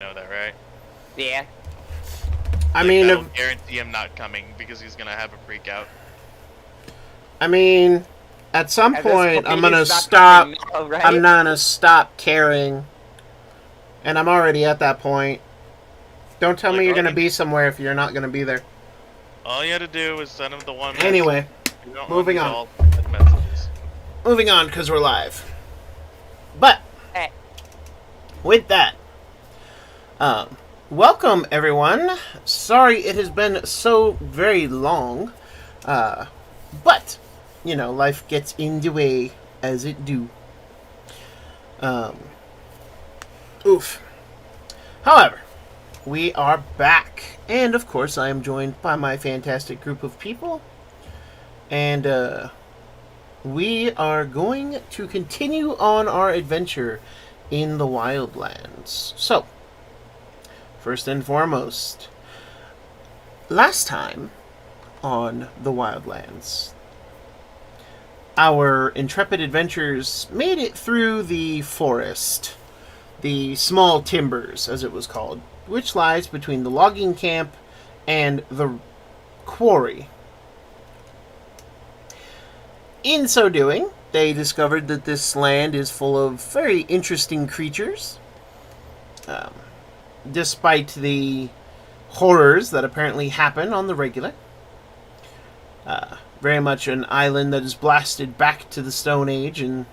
know that, right? Yeah. I mean, that'll guarantee him not coming because he's gonna have a freak out. at some At this point, I'm gonna he's not stop. coming now, right? I'm gonna stop caring, and I'm already at that point. Don't tell me you're gonna be somewhere if you're not gonna be there. All you had to do was send him the one. Anyway, moving on. Moving on, because we're live. But with that, welcome everyone. Sorry it has been so very long, but you know, life gets in the way as it do. Oof. However, we are back, and of course I am joined by my fantastic group of people, and we are going to continue on our adventure in the Wildlands. So, first and foremost, last time on the Wildlands, our intrepid adventurers made it through the forest, the small timbers, as it was called, which lies between the logging camp and the quarry. In so doing, they discovered that this land is full of very interesting creatures. Despite the horrors that apparently happen on the regular. Very much an island that is blasted back to the Stone Age and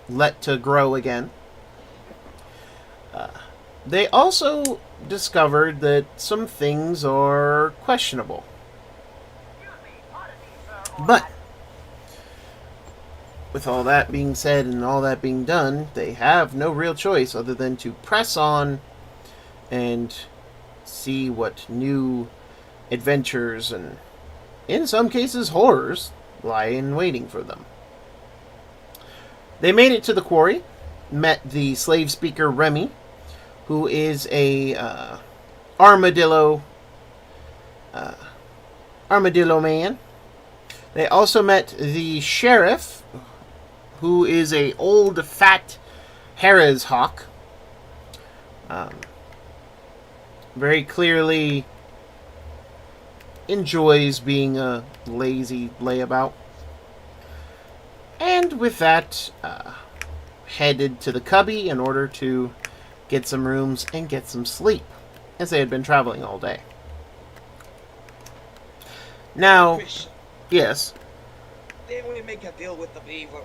let to grow again. They also discovered that some things are questionable. But with all that being said and all that being done, they have no real choice other than to press on and see what new adventures and, in some cases, horrors lie in waiting for them. They made it to the quarry, met the slave speaker Remy, who is a armadillo man. They also met the sheriff, who is a old fat Harris hawk. Very clearly enjoys being a lazy layabout. And with that, headed to the cubby in order to get some rooms and get some sleep, as they had been traveling all day. Now, yes. Didn't we make a deal with the beaver?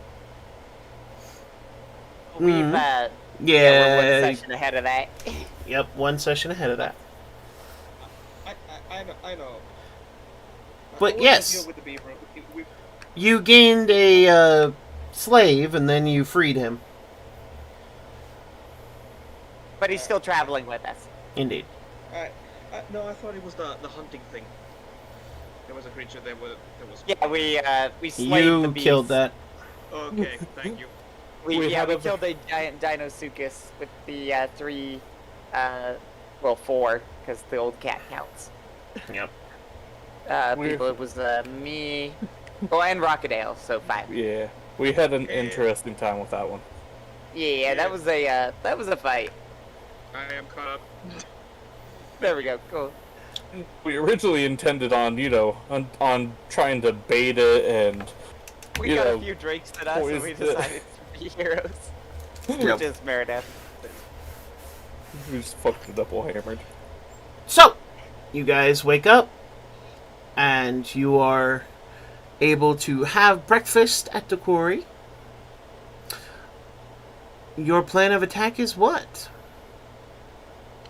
We've, yeah, we're one session ahead of that. Yep, one session ahead of that. I know. But yes, deal with the beaver. you gained a slave and then you freed him. But he's still traveling with us. Indeed. No, I thought it was the hunting thing. There was a creature there was. Yeah, we slayed the beast. You killed that. Okay, thank you. We killed a giant Dinosuchus with the four, because the old cat counts. Yep. It was me, and Rockadale, so 5. Yeah, we had an interesting time with that one. Yeah, that was a fight. I am caught up. There we go, cool. We originally intended on, on trying to bait it and, We got a few drakes at us, and we decided to be heroes. Yep. Just Meredith. We just fucked it double hammered. So, you guys wake up, and you are able to have breakfast at the quarry. Your plan of attack is what?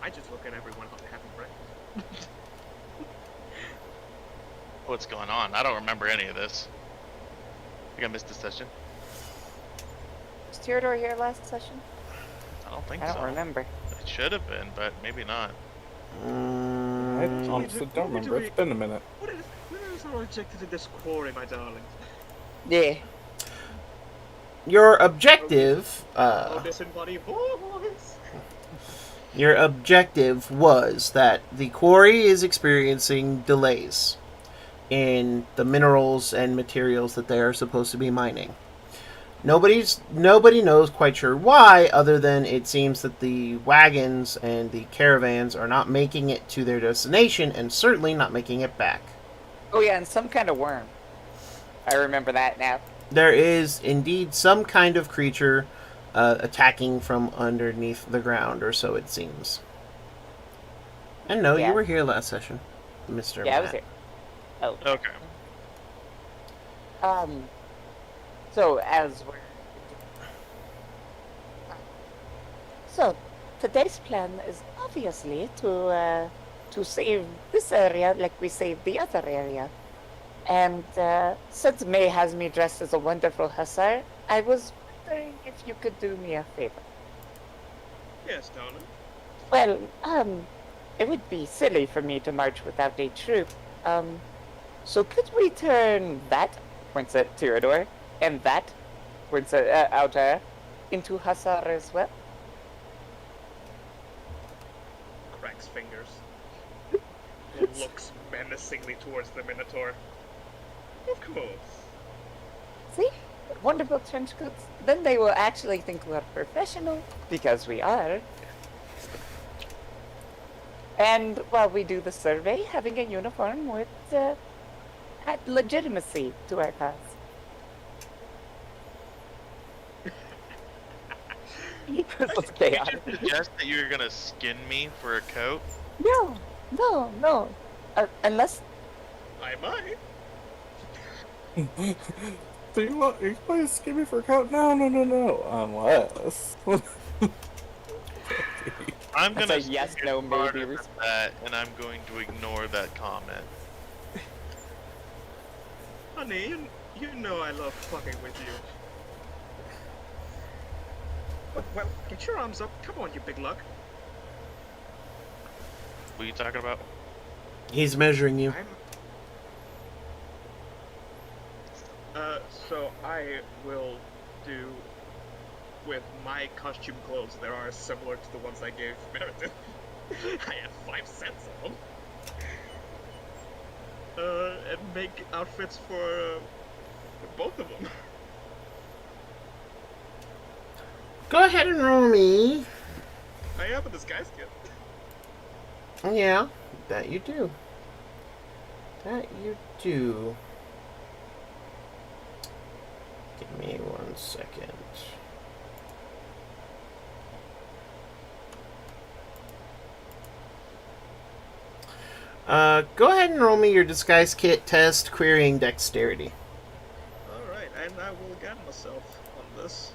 I just look at everyone having breakfast. What's going on? I don't remember any of this. I think I missed a session. Was Theodore here last session? I don't think I so. don't remember. It should have been, but maybe not. I honestly don't remember. It's been a minute. When is our objective to this quarry, my darlings? Yeah. Your objective, Disembodied voice. your objective was that the quarry is experiencing delays in the minerals and materials that they are supposed to be mining. Nobody knows quite sure why, other than it seems that the wagons and the caravans are not making it to their destination, and certainly not making it back. Oh yeah, and some kind of worm. I remember that now. There is indeed some kind of creature attacking from underneath the ground, or so it seems. And no, Yeah. you were here last session, Mr. Yeah, Matt. I was here. Oh. Okay. So as we're... So, today's plan is obviously to save this area like we saved the other area. And since May has me dressed as a wonderful hussar, I was wondering if you could do me a favor. Yes, darling. Well, it would be silly for me to march without a troop. So could we turn that, points at Tyrador, and that, points at Auria, into hussar as well? Cracks fingers. Looks menacingly towards the Minotaur. Of course. See? Wonderful trench coats. Then they will actually think we're professional, because we are. And while we do the survey, having a uniform would add legitimacy to our cause. It's chaotic. Did you suggest that you were gonna skin me for a coat? No. Unless... I might. Do you want to skip me for a coat? No. Unless. I'm That's gonna a yes, stick no, harder maybe than that, and I'm going to ignore that comment. Honey, you know I love fucking with you. Well, get your arms up. Come on, you big lug. What are you talking about? He's measuring you. So I will do with my costume clothes. There are similar to the ones I gave Meredith. I have 5 sets of them. And make outfits for both of them. Go ahead and roll me. I have a disguise kit. Yeah, that you do. That you do. Give me 1 second. Go ahead and roll me your disguise kit test, querying dexterity. Alright, and I will guide myself on this.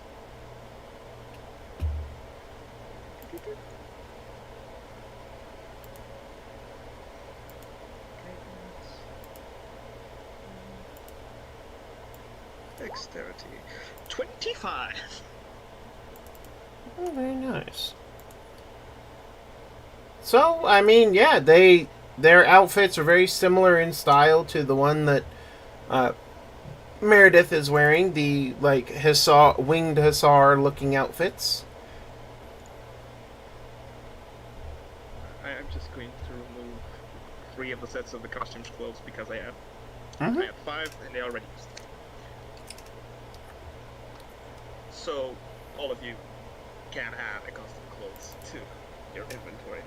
Dexterity. 25! Oh, very nice. So, I mean, yeah, their outfits are very similar in style to the one that Meredith is wearing, the winged hussar looking outfits. I am just going to remove 3 of the sets of the costumes clothes because I have Mm-hmm. I have 5 and they already used. So all of you can add a costume clothes to your inventory.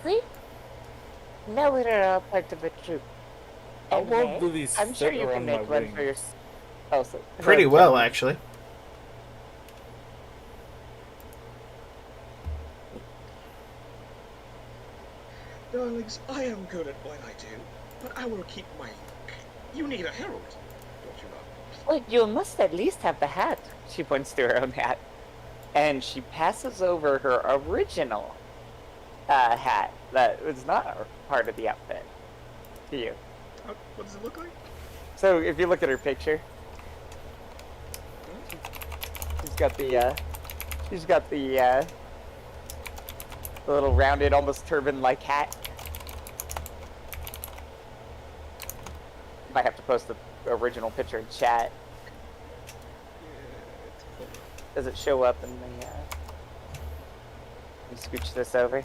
See? Now we're all part of a troop. How And well May, do these I'm sure fit you can around my make one wings? for your... Oh, so... Pretty well, actually. Darlings, I am good at what I do, but I will keep my look. You need a herald, don't you know? Well, you must at least have the hat. She points to her own hat. And she passes over her original hat that was not part of the outfit to you. What does it look like? So if you look at her picture, she's got the little rounded, almost turban-like hat. Might have to post the original picture in chat. Yeah, it's cool. Does it show up in the, let me scooch this over. I'm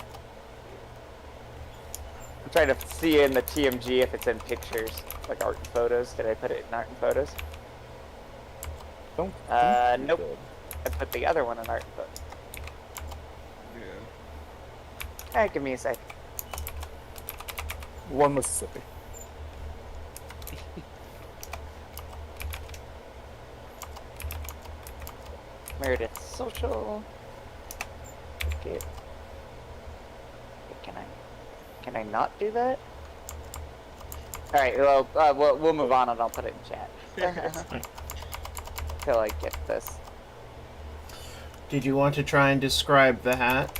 trying to see in the TMG if it's in pictures, like art and photos. Did I put it in art and photos? Don't. Nope. I put the other one in art, but Yeah. alright, give me a sec. One Mississippi. Meredith social. Okay. Can I not do that? Alright, well, we'll move on and I'll put it in chat. Till I get this. Did you want to try and describe the hat?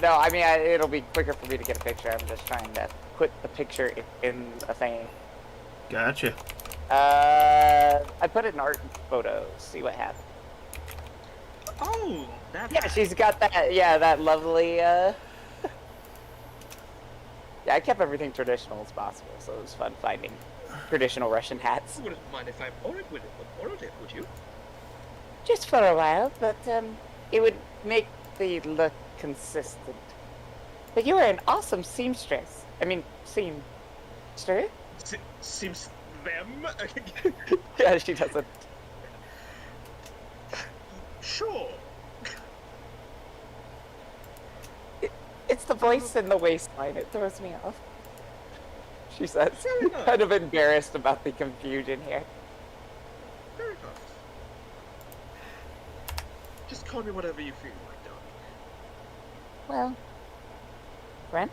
No, I mean, it'll be quicker for me to get a picture. I'm just trying to put the picture in a thing. Gotcha. I put it in art photos. See what happens. Oh, that. Yeah, she's got that. Yeah, that lovely. Yeah, I kept everything traditional as possible, so it was fun finding traditional Russian hats. You wouldn't mind if I borrowed it, would you? Just for a while, but it would make the look consistent. But you are an awesome seamstress. I mean, seamster? Seems them. Yeah, she doesn't. Sure. It's the voice and the waistline. It throws me off. She says, Fair enough. kind of embarrassed about the confusion here. Fair enough. Just call me whatever you feel like, darling. Well, Brent?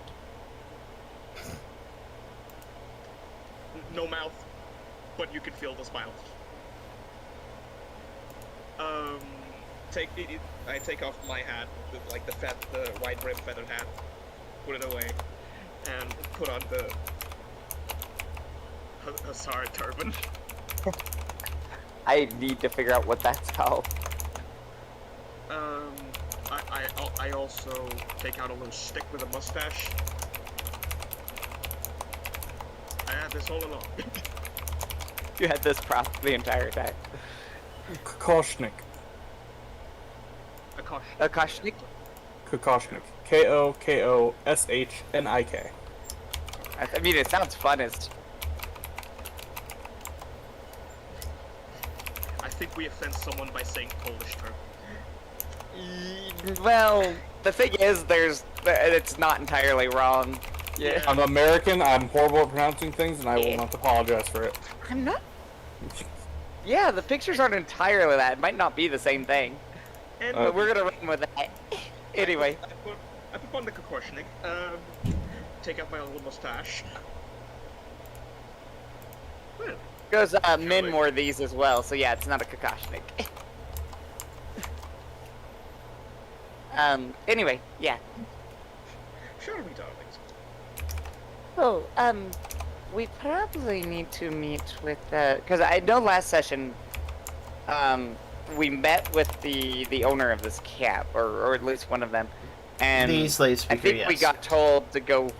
No mouth, but you can feel the smile. I take off my hat, like the wide brim feathered hat, put it away, and put on the Hussar turban. I need to figure out what that's called. I also take out a little stick with a mustache. I had this all along. You had this prop the entire time. Kokoshnik. A caution. A Koshnik? Kokoshnik. Kokoshnik. I mean, it sounds fun as... I think we offend someone by saying Polish term. Well, the thing is, it's not entirely wrong. Yeah. I'm American, I'm horrible at pronouncing things, and I will not apologize for it. I'm not... Yeah, the pictures aren't entirely that. It might not be the same thing. And But we're gonna run with that. Anyway. I put on the Kokoshnik, take out my little mustache. Well, Because Min wore these as well, so yeah, it's not a Kokoshnik. Anyway, yeah. shall we, darlings? Oh, we probably need to meet with, because I know last session, we met with the owner of this camp, or at least one of them, and The slave I speaker, think we yes. got told to go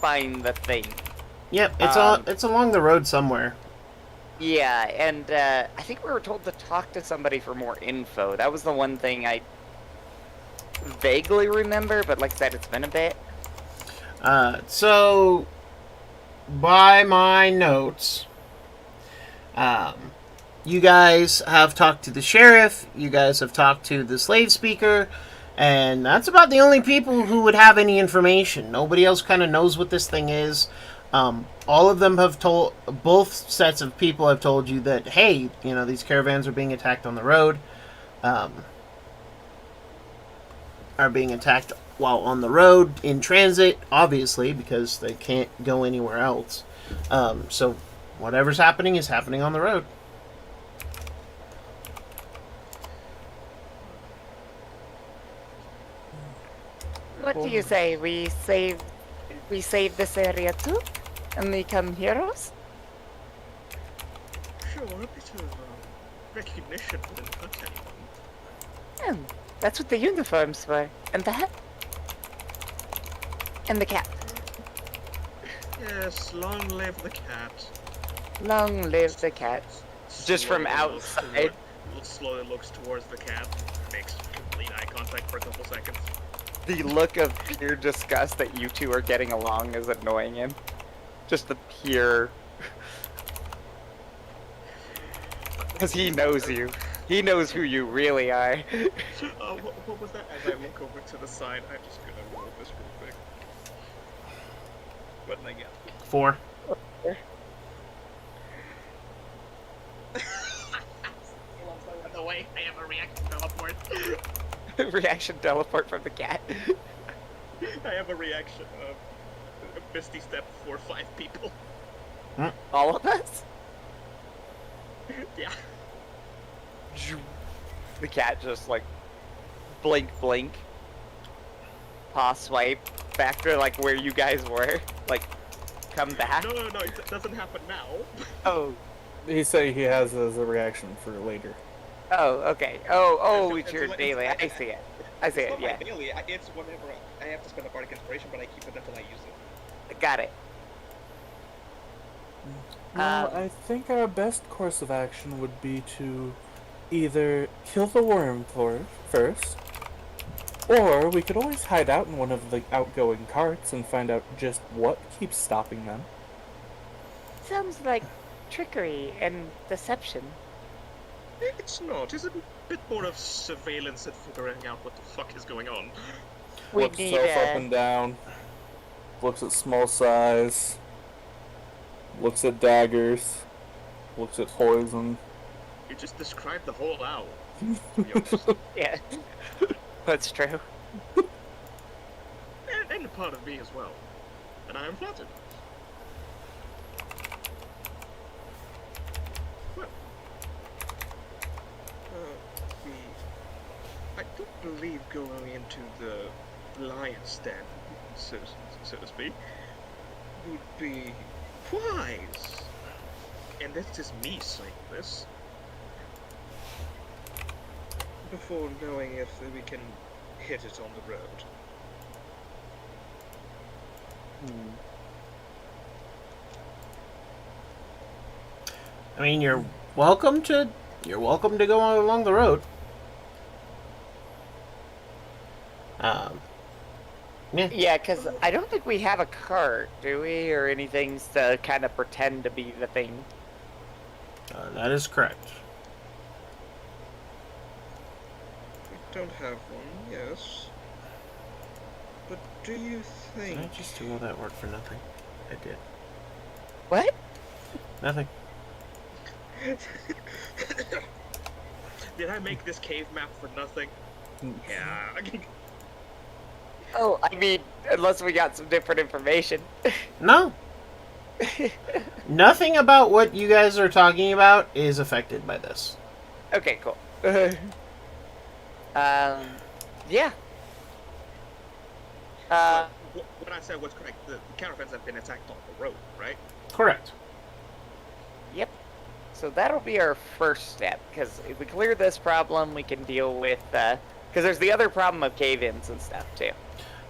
find the thing. Yep, it's along the road somewhere. Yeah, and I think we were told to talk to somebody for more info. That was the one thing I vaguely remember, but like I said, it's been a bit. So, by my notes, you guys have talked to the sheriff, you guys have talked to the slave speaker, and that's about the only people who would have any information. Nobody else kind of knows what this thing is. All of them have told, both sets of people have told you that, hey, you know, these caravans are being attacked on the road, are being attacked while on the road, in transit, obviously, because they can't go anywhere else. So whatever's happening is happening on the road. What do you say? We save this area too, and become heroes? Sure, a bit of recognition wouldn't hurt anyone. That's what the uniforms were, and the hat, and the cat. Yes, long live the cat. Long live the cat. Just from Slowly looks outside. slowly looks towards the cat, makes complete eye contact for a couple seconds. The look of pure disgust that you two are getting along is annoying him. Just the pure... Because he knows you. He knows who you really are. What was that? As I look over to the side, I'm just gonna roll this real quick. What did I get? 4. By the way, I have a reaction teleport. Reaction teleport from the cat. I have a reaction of Misty Step for 5 people. All of us? Yeah. The cat just like blink, blink, paw swipe back to like where you guys were. Like, come back. No, it doesn't happen now. Oh, He say he has as a reaction for later. oh, okay. Oh, It's it's your like- daily. I see it. I see It's it. not Yeah, my daily. It's whenever I have to spend a bardic inspiration, but I keep it until I use it. got it. Well, I think our best course of action would be to either kill the worm first, or we could always hide out in one of the outgoing carts and find out just what keeps stopping them. Sounds like trickery and deception. It's not. It's a bit more of surveillance and figuring out what the fuck is going on. We Looks need self up and down, looks at small size, looks at daggers, looks at poison. You just described the whole owl. To be honest. Yeah, that's true. and a part of me as well. And I am flattered. Well, I don't believe going into the lion's den, so to speak, would be wise. And this is me saying this. Before knowing if we can hit it on the road. I mean, you're welcome to go on along the road. Yeah. Yeah, because I don't think we have a cart, do we, or anything to kind of pretend to be the thing. That is correct. We don't have one, yes. But do you think... Did I just do all that work for nothing? I did. What? Nothing. Did I make this cave map for nothing? Yeah. Oh, I mean, unless we got some different information. No. Nothing about what you guys are talking about is affected by this. Okay, cool. Yeah. What I said was correct. The caravans have been attacked on the road, right? Correct. Yep. So that'll be our first step, because if we clear this problem, we can deal with, because there's the other problem of cave-ins and stuff, too.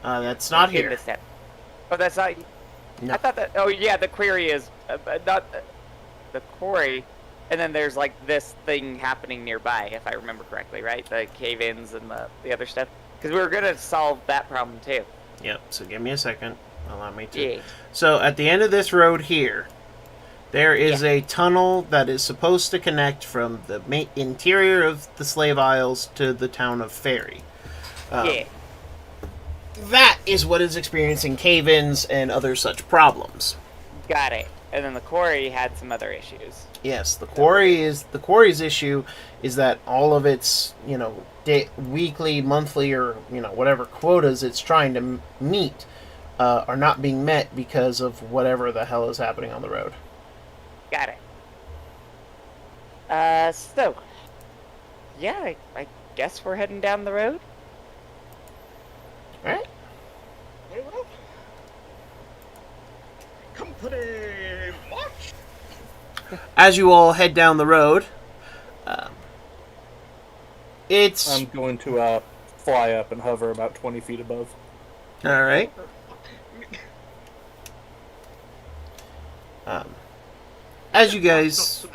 That's not In here. this step. Oh, that's not... No. I thought that... Oh, yeah, the quarry is... not... the quarry, and then there's, like, this thing happening nearby, if I remember correctly, right? The cave-ins and the other stuff. Because we were going to solve that problem, too. Yep, so give me a second. Allow me to. Yeah. So, at the end of this road here, there is a tunnel that is supposed to connect from the interior of the Slave Isles to the town of Ferry. Yeah. That is what is experiencing cave-ins and other such problems. Got it. And then the quarry had some other issues. Yes, the quarry's issue is that all of its, weekly, monthly, or whatever quotas it's trying to meet are not being met because of whatever the hell is happening on the road. Got it. So, yeah, I guess we're heading down the road. All right. Very well. Company march! As you all head down the road, it's I'm going to fly up and hover about 20 feet above. all right. As you guys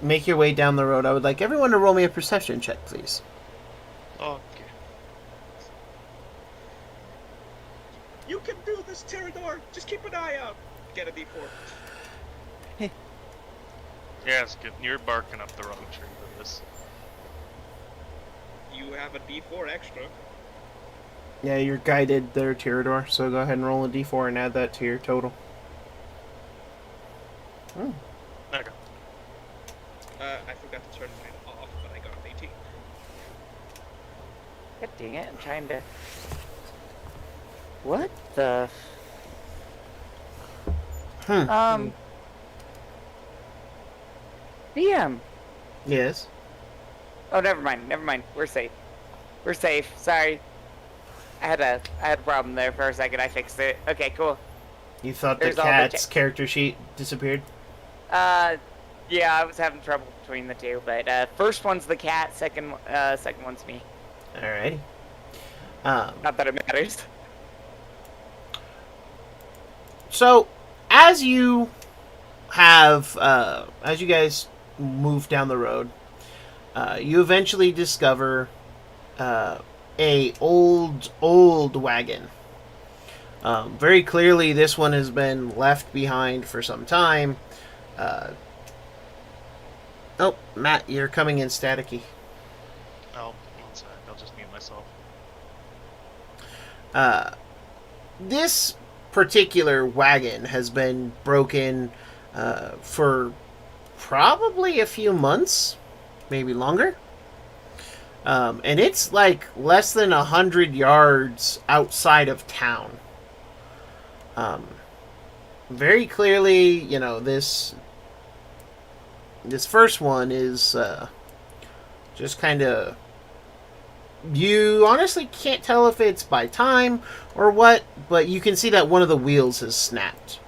make your way down the road, I would like everyone to roll me a perception check, please. Okay. You can do this, Pterodor! Just keep an eye out! Get a D4. Yes, you're barking up the wrong tree with this. You have a D4 extra. Yeah, you're guided there, Tirador. So go ahead and roll a d4 and add that to your total. Hmm. Okay. I forgot to turn mine off, but I got an 18. God dang it, I'm trying to... What the... DM. Yes. Oh, never mind. We're safe. We're safe. Sorry. I had a problem there for a second. I fixed it. Okay, cool. You thought There's the all the cat's character sheet disappeared? Yeah, I was having trouble between the two, but first one's the cat, second one's me. Alrighty. Not that it matters. So, as you guys move down the road, you eventually discover a old wagon. Very clearly, this one has been left behind for some time. Oh, Matt, you're coming in staticky. Oh, one sec. I'll just mute myself. This particular wagon has been broken for probably a few months, maybe longer. And it's like less than 100 yards outside of town. Very clearly, you know, this first one is just kind of... You honestly can't tell if it's by time or what, but you can see that one of the wheels has snapped.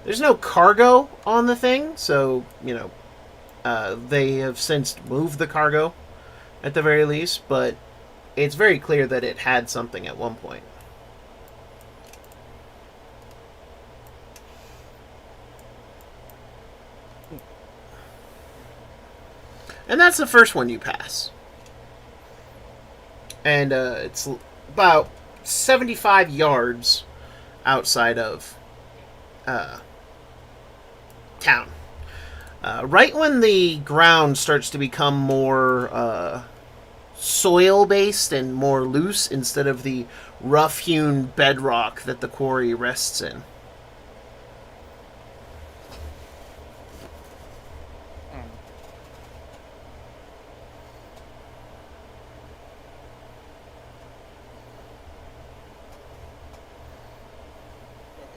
There's no cargo on the thing, so, you know, they have since moved the cargo at the very least, but it's very clear that it had something at one point. And that's the first one you pass. And it's about 75 yards outside of town. Right when the ground starts to become more soil-based and more loose instead of the rough-hewn bedrock that the quarry rests in.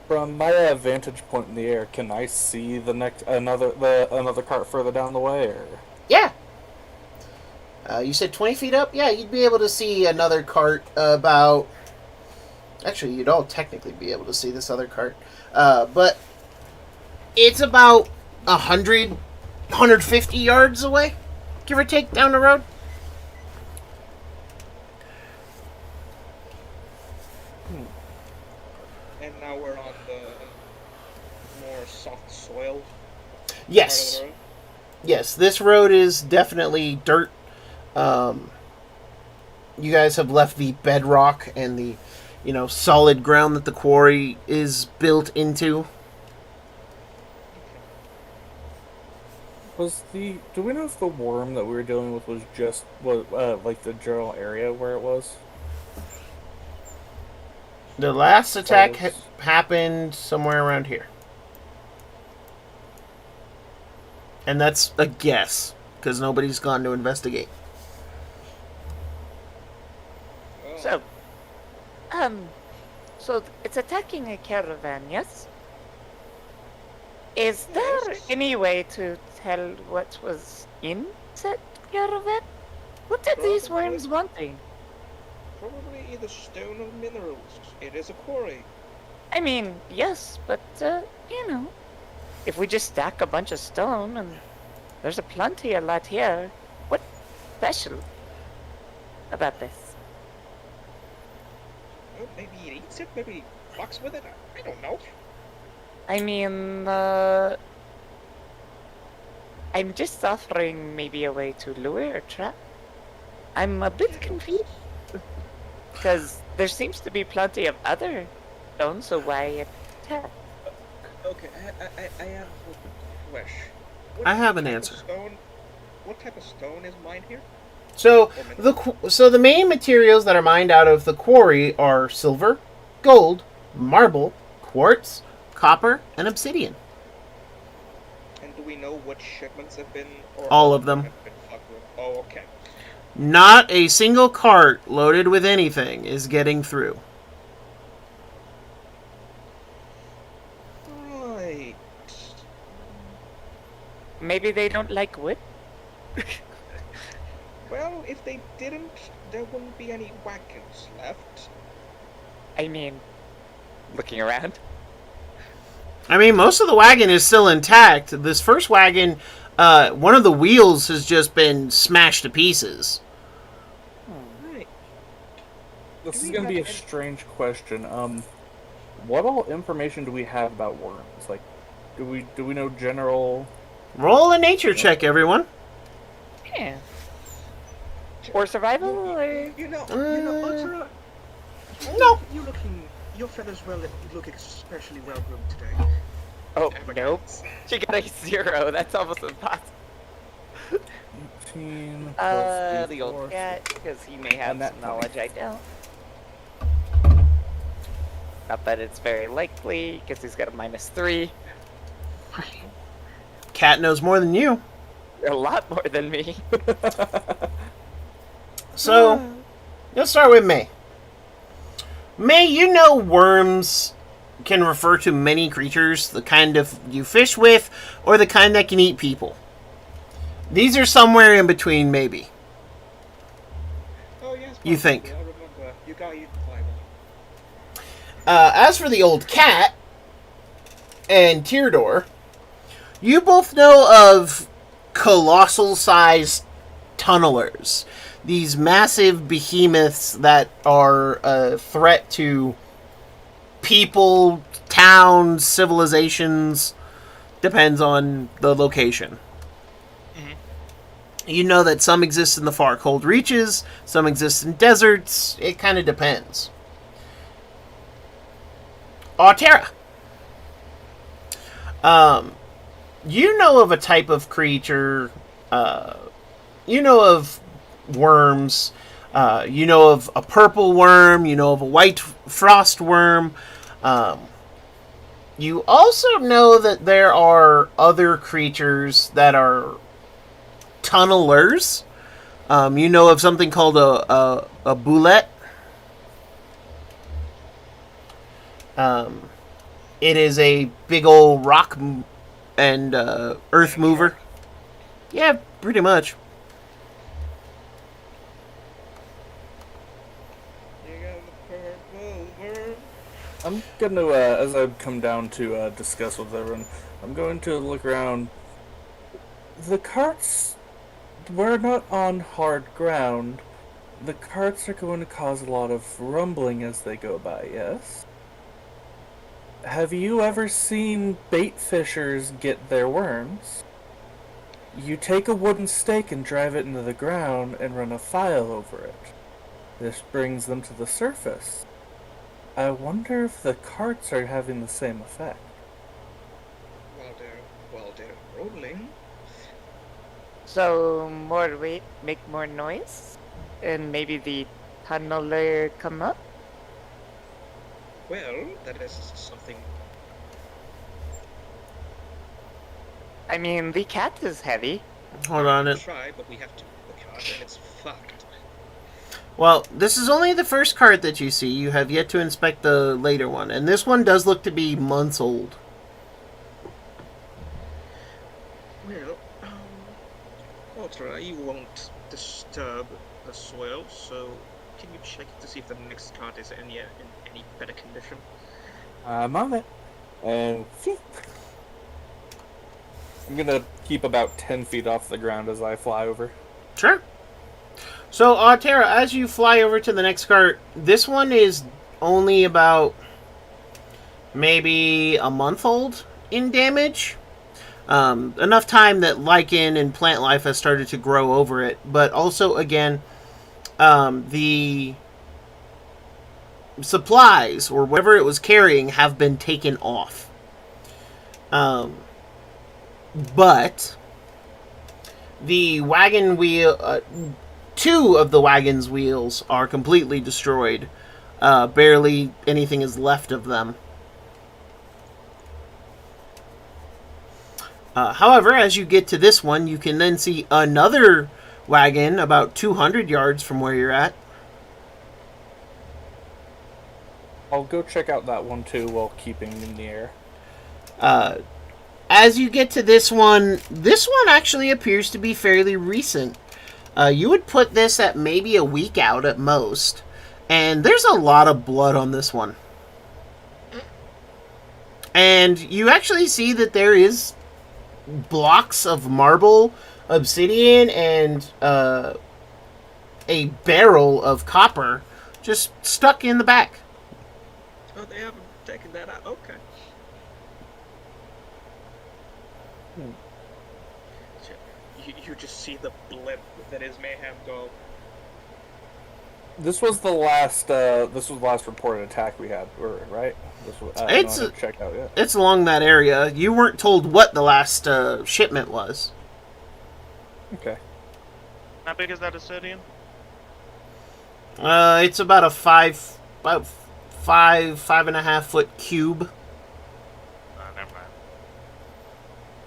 From my vantage point in the air, can I see the another cart further down the way? Or? Yeah. You said 20 feet up? Yeah, you'd be able to see another cart about... Actually, you'd all technically be able to see this other cart. But it's about 150 yards away, give or take, down the road. And now we're on the more soft soil Yes. part of the road. Yes, this road is definitely dirt. You guys have left the bedrock and the, you know, solid ground that the quarry is built into. Do we know if the worm that we were dealing with was just like the general area where it was? The last attack happened somewhere around here. And that's a guess, because nobody's gone to investigate. Oh, So it's attacking a caravan, yes? Is there any way to tell what was in that caravan? What are these worms wanting? probably either stone or minerals. It is a quarry. I mean, yes, but, you know, if we just stack a bunch of stone and there's a lot here, what's special about this? Well, maybe it eats it, maybe it fucks with it. I don't know. I mean, I'm just offering maybe a way to lure or trap. I'm a bit confused. Because there seems to be plenty of other stones, so why attack? Okay, I have a question. I have an type of answer. Stone, what type of stone is mined here? So Or the main materials that are mined out of the quarry are silver, gold, marble, quartz, copper, and obsidian. And do we know what shipments have been, or All of them. have been fucked with? Oh, okay. Not a single cart loaded with anything is getting through. Right. Maybe they don't like wood. Well, if they didn't, there wouldn't be any wagons left. I mean, looking around. I mean, most of the wagon is still intact. This first wagon, one of the wheels has just been smashed to pieces. Right. This Do is we gonna be a have any- strange question. What all information do we have about worms? Like, do we know general? Roll a nature check, everyone. Yeah. Or survival, or You know, Uh, Ultra, No. your feathers look especially well groomed today. oh Ever nope. counts. She got a 0. That's almost impossible. 18 The old cat, because he may have And that some knowledge I don't. Not that it's very likely, because he's got a -3. Cat knows more than you. A lot more than me. So, let's start with May. May, you know worms can refer to many creatures, the kind of you fish with, or the kind that can eat people. These are somewhere in between, maybe. Oh yes. You think? I remember. You got eaten by one. As for the old cat and Tyrdor, you both know of colossal-sized tunnelers. These massive behemoths that are a threat to people, towns, civilizations. Depends on the location. You know that some exist in the far cold reaches, some exist in deserts. It kind of depends. Auria. You know of a type of creature. You know of worms. You know of a purple worm. You know of a white frost worm. You also know that there are other creatures that are tunnelers. You know of something called a bullet. It is a big old rock and earth mover. Yeah, pretty much. You got the purple worm. I'm gonna, as I come down to discuss with everyone, I'm going to look around. The carts were not on hard ground. The carts are going to cause a lot of rumbling as they go by, yes? Have you ever seen bait fishers get their worms? You take a wooden stake and drive it into the ground and run a file over it. This brings them to the surface. I wonder if the carts are having the same effect. While they're rolling. So, more weight, make more noise? And maybe the tunneler come up? Well, that is something. I mean, the cat is heavy. Hold on. We try, but we have to the cart and it's fucked. Well, this is only the first cart that you see. You have yet to inspect the later one. And this one does look to be months old. Well, Ultra, you won't disturb the soil, so can you check to see if the next cart is in any better condition? I'm on it. And I'm gonna keep about 10 feet off the ground as I fly over. Sure. So, Tara, as you fly over to the next cart, this one is only about maybe a month old in damage. Enough time that lichen and plant life has started to grow over it. But also, again, the supplies, or whatever it was carrying, have been taken off. But The wagon wheel, two of the wagon's wheels are completely destroyed. Barely anything is left of them. However, as you get to this one, you can then see another wagon about 200 yards from where you're at. I'll go check out that one too while keeping in the air. As you get to this one actually appears to be fairly recent. You would put this at maybe a week out at most. And there's a lot of blood on this one. And you actually see that there is blocks of marble, obsidian, and a barrel of copper just stuck in the back. Oh, they haven't taken that out. Okay. So, you just see the blip that is Mayhem go. This was the last reported attack we had, right? This was, I haven't checked out yet. It's along that area. You weren't told what the last shipment was. Okay. How big is that obsidian? It's about a five and a half foot cube. Never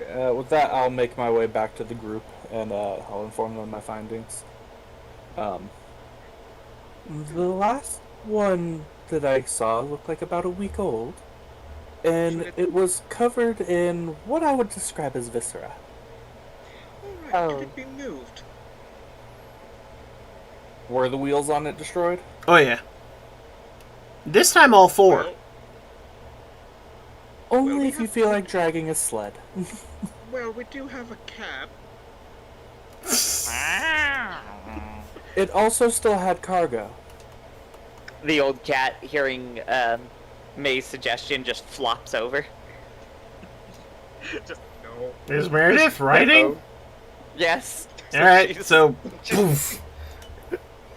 mind. With that, I'll make my way back to the group and I'll inform them of my findings. The last one that I saw looked like about a week old, and it was covered in what I would describe as viscera. Alright, Oh. can it be moved? Were the wheels on it destroyed? Oh yeah. This time all four. Well, Only we if you have- feel like dragging a sled. well, we do have a cab. It also still had cargo. The old cat, hearing May's suggestion, just flops over. Just no. Is Meredith writing? Yes. All right, she's- so poof.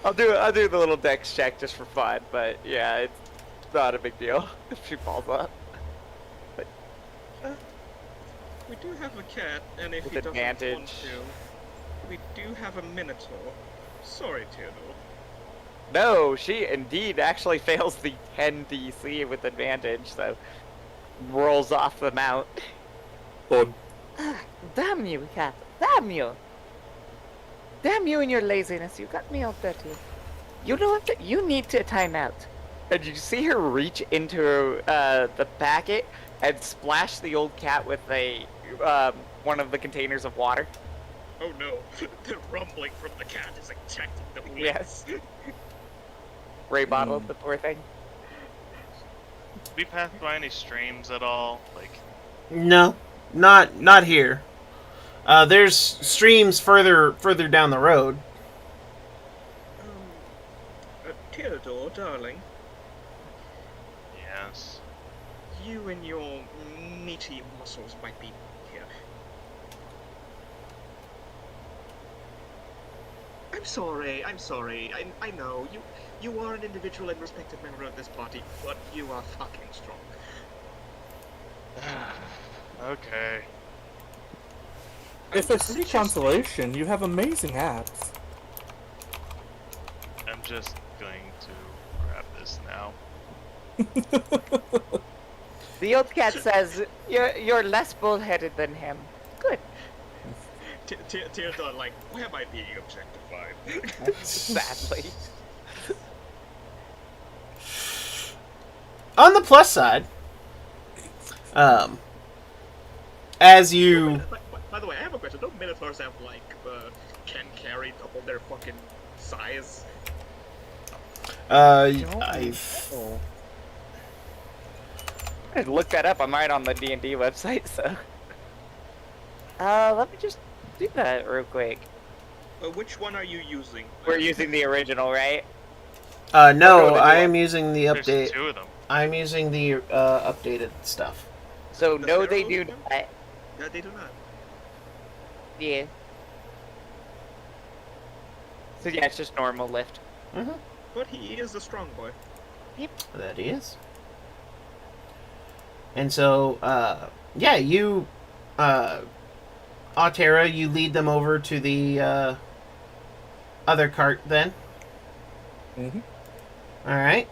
I'll do the little dex check just for fun, but yeah, it's not a big deal if she falls up. We do have a cat, and if With he doesn't want advantage. to, we do have a minotaur. Sorry, Theodore. No, she indeed actually fails the 10 DC with advantage, so rolls off the mount. But Damn you, cat. Damn you. Damn you and your laziness. You got me all dirty. You know what? You need to time out. And you see her reach into the packet and splash the old cat with a one of the containers of water. Oh no, the rumbling from the cat is ejecting the bliss. Yes. Ray bottled the poor thing. We passed by any streams at all? Like, No, not here. There's streams further down the road. Theodore, darling, yes. you and your meaty muscles might be here. I'm sorry. I know. You are an individual and respected member of this party, but you are fucking strong. Okay. if it's any consolation, you have amazing abs. I'm just going to grab this now. The old cat says, you're less bullheaded than him. Good. Theodore, like, why am I being objectified? Sadly. On the plus side, as you By the way, I have a question. Don't minotaurs have like can carry double their fucking size? I've I looked that up. I'm right on the D&D website, so Let me just do that real quick. Which one are you using? We're using the original, right? no, Or I the am using the There's update. two of them. I'm using the updated stuff. So The no, they Pharaoh's do one? not. No, they do not. Yeah. So yeah, it's just normal lift. But he is a strong boy. That is. And so, yeah, you, Altera, you lead them over to the other cart then. Mm-hmm. All right.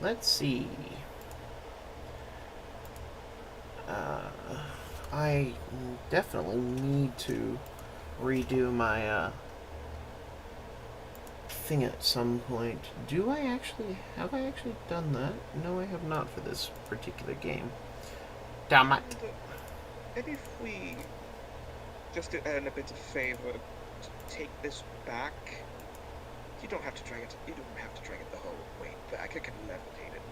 Let's see. I definitely need to redo my thing at some point. Have I actually done that? No, I have not for this particular game. Damn it. And if we, just to earn a bit of favor, take this back, you don't have to drag it. You don't have to drag it the whole way back. I can levitate it.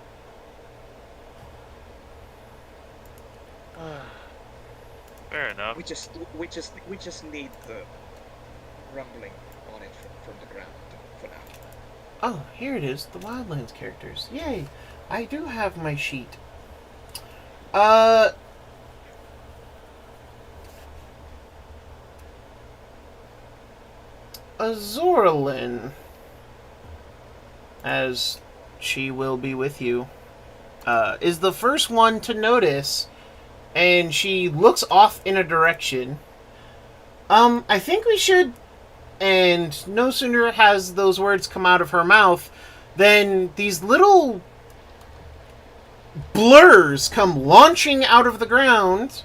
Fair enough. We just need the rumbling on it from the ground for now. Oh, here it is. The Wildlands characters. Yay! I do have my sheet. Azorlin, as she will be with you, is the first one to notice, and she looks off in a direction. I think we should... And no sooner has those words come out of her mouth than these little blurs come launching out of the ground,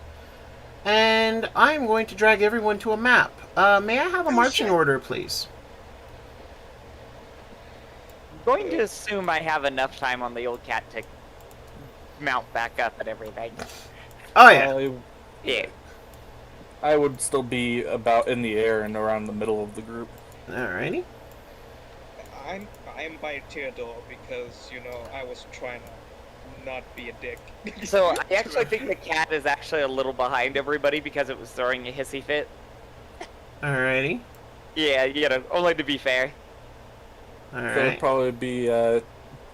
and I'm going to drag everyone to a map. May I have a marching order, please? I'm going to assume I have enough time on the old cat to mount back up and everything. Oh, yeah. Yeah. I would still be about in the air and around the middle of the group. Alrighty. I'm by Theodore because I was trying to not be a dick. So I actually think the cat is actually a little behind everybody because it was throwing a hissy fit. Alrighty. Yeah, only to be fair. So it'd Alright. probably be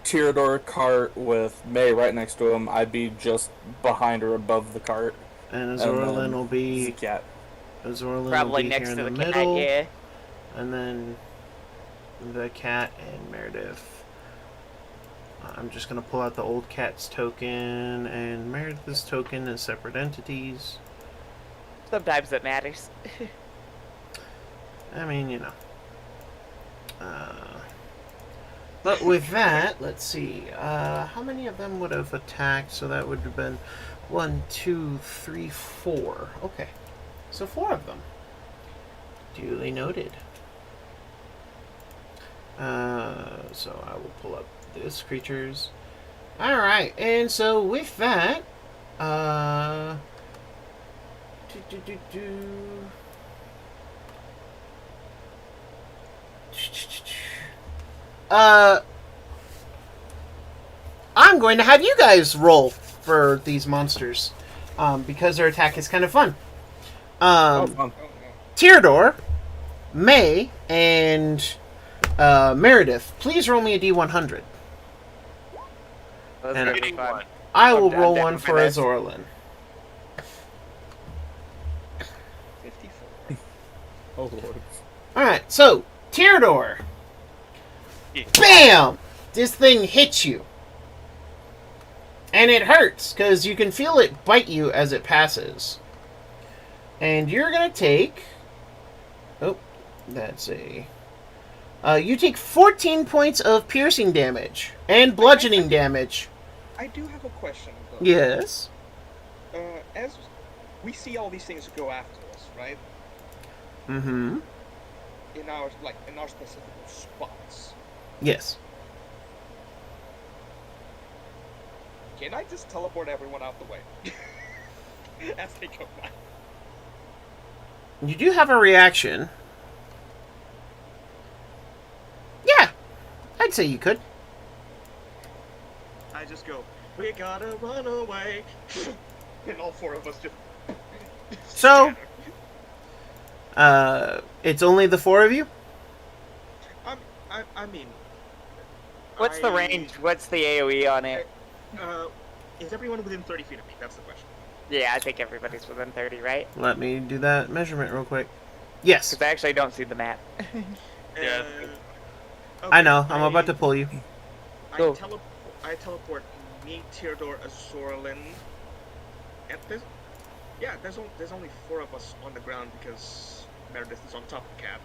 Theodore cart with May right next to him. I'd be just behind or above the cart. And Azorlin will be... The cat. Azorlin will Probably be next here to in the the cat, middle. yeah. And then the cat and Meredith. I'm just going to pull out the old cat's token and Meredith's token as separate entities. Sometimes it matters. I mean, But with that, let's see. How many of them would have attacked? So that would have been 1, 2, 3, 4. Okay. So 4 of them. Duly noted. So I will pull up this creatures. Alright, and so with that, I'm going to have you guys roll for these monsters, because their attack is kind of fun. Fun. Oh no. Theodore, May, and Meredith, please roll me a D100. That's And gonna be fun. I will I'm roll down one for for this. Azorlin. 54. Oh lord. Alright, so, Theodore. Yeah. BAM! This thing hits you. And it hurts, because you can feel it bite you as it passes. And you're going to take... Oh, that's a... you take 14 points of piercing damage. And bludgeoning damage. I do have a question though. Yes. As we see all these things go after us, right? Mm-hmm. In our specific spots. Yes. Can I just teleport everyone out the way? As they go by. You do have a reaction. Yeah. I'd say you could. I just go, we gotta run away. And all 4 of us just... So, it's only the 4 of you? I mean... What's the range? What's the AoE on it? Is everyone within 30 feet of me? That's the question. Yeah, I think everybody's within 30, right? Let me do that measurement real quick. Yes. Because I actually don't see the map. Yeah. I know. I'm about to pull you. Go. I teleport me, Theodore, Azorlin, at this. Yeah, there's only 4 of us on the ground because Meredith is on top of Cat.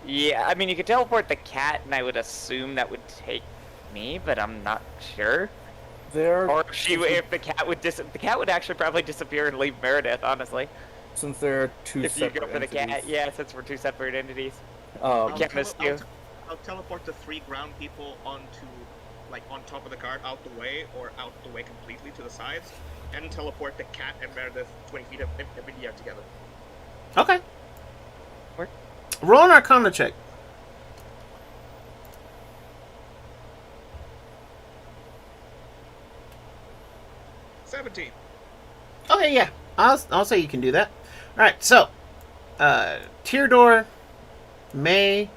Yeah, I mean, you could teleport the cat, and I would assume that would take me, but I'm not sure. There, Or if the cat would the cat would actually probably disappear and leave Meredith, honestly. since there are two If you separate go for the entities. cat, yeah, since we're 2 separate entities. Um, Can't miss you. I'll teleport the 3 ground people onto, like, on top of the cart, out the way, or out the way completely to the sides, and teleport the Cat and Meredith 20 feet up in the air together. Okay. Work. Roll an Arcana check. 17. Okay, yeah. I'll say you can do that. Alright, so Teardor, May,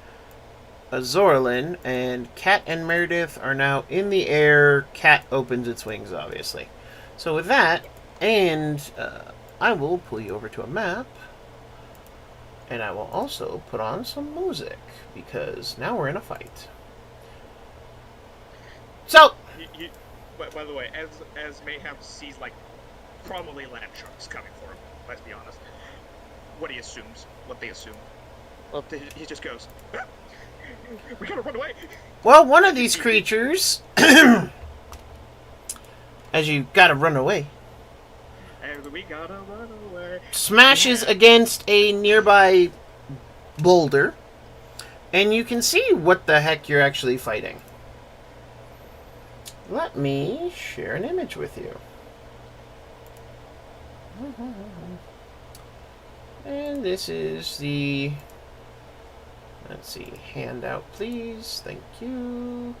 Azorlin, and Cat and Meredith are now in the air. Cat opens its wings, obviously. So with that, and I will pull you over to a map, and I will also put on some music, because now we're in a fight. So, By the way, as Mayhem sees, like, probably land sharks coming for him, let's be honest. What they assume. Well, he just goes, "Ah, we gotta run away!" well, one of these creatures, as you gotta run away, And we gotta run away. smashes against a nearby boulder, and you can see what the heck you're actually fighting. Let me share an image with you. And this is the, let's see, handout, please. Thank you.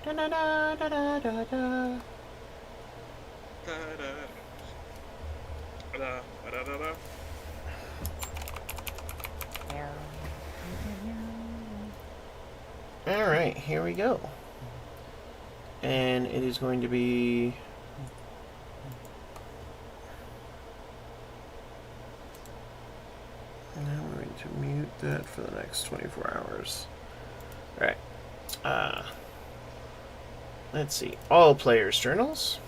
Da da da da da da da. Da-da-da-da-da. All right, here we go. And it is going to be. Now we're going to mute that for the next 24 hours. Alright. Let's see. All players' journals.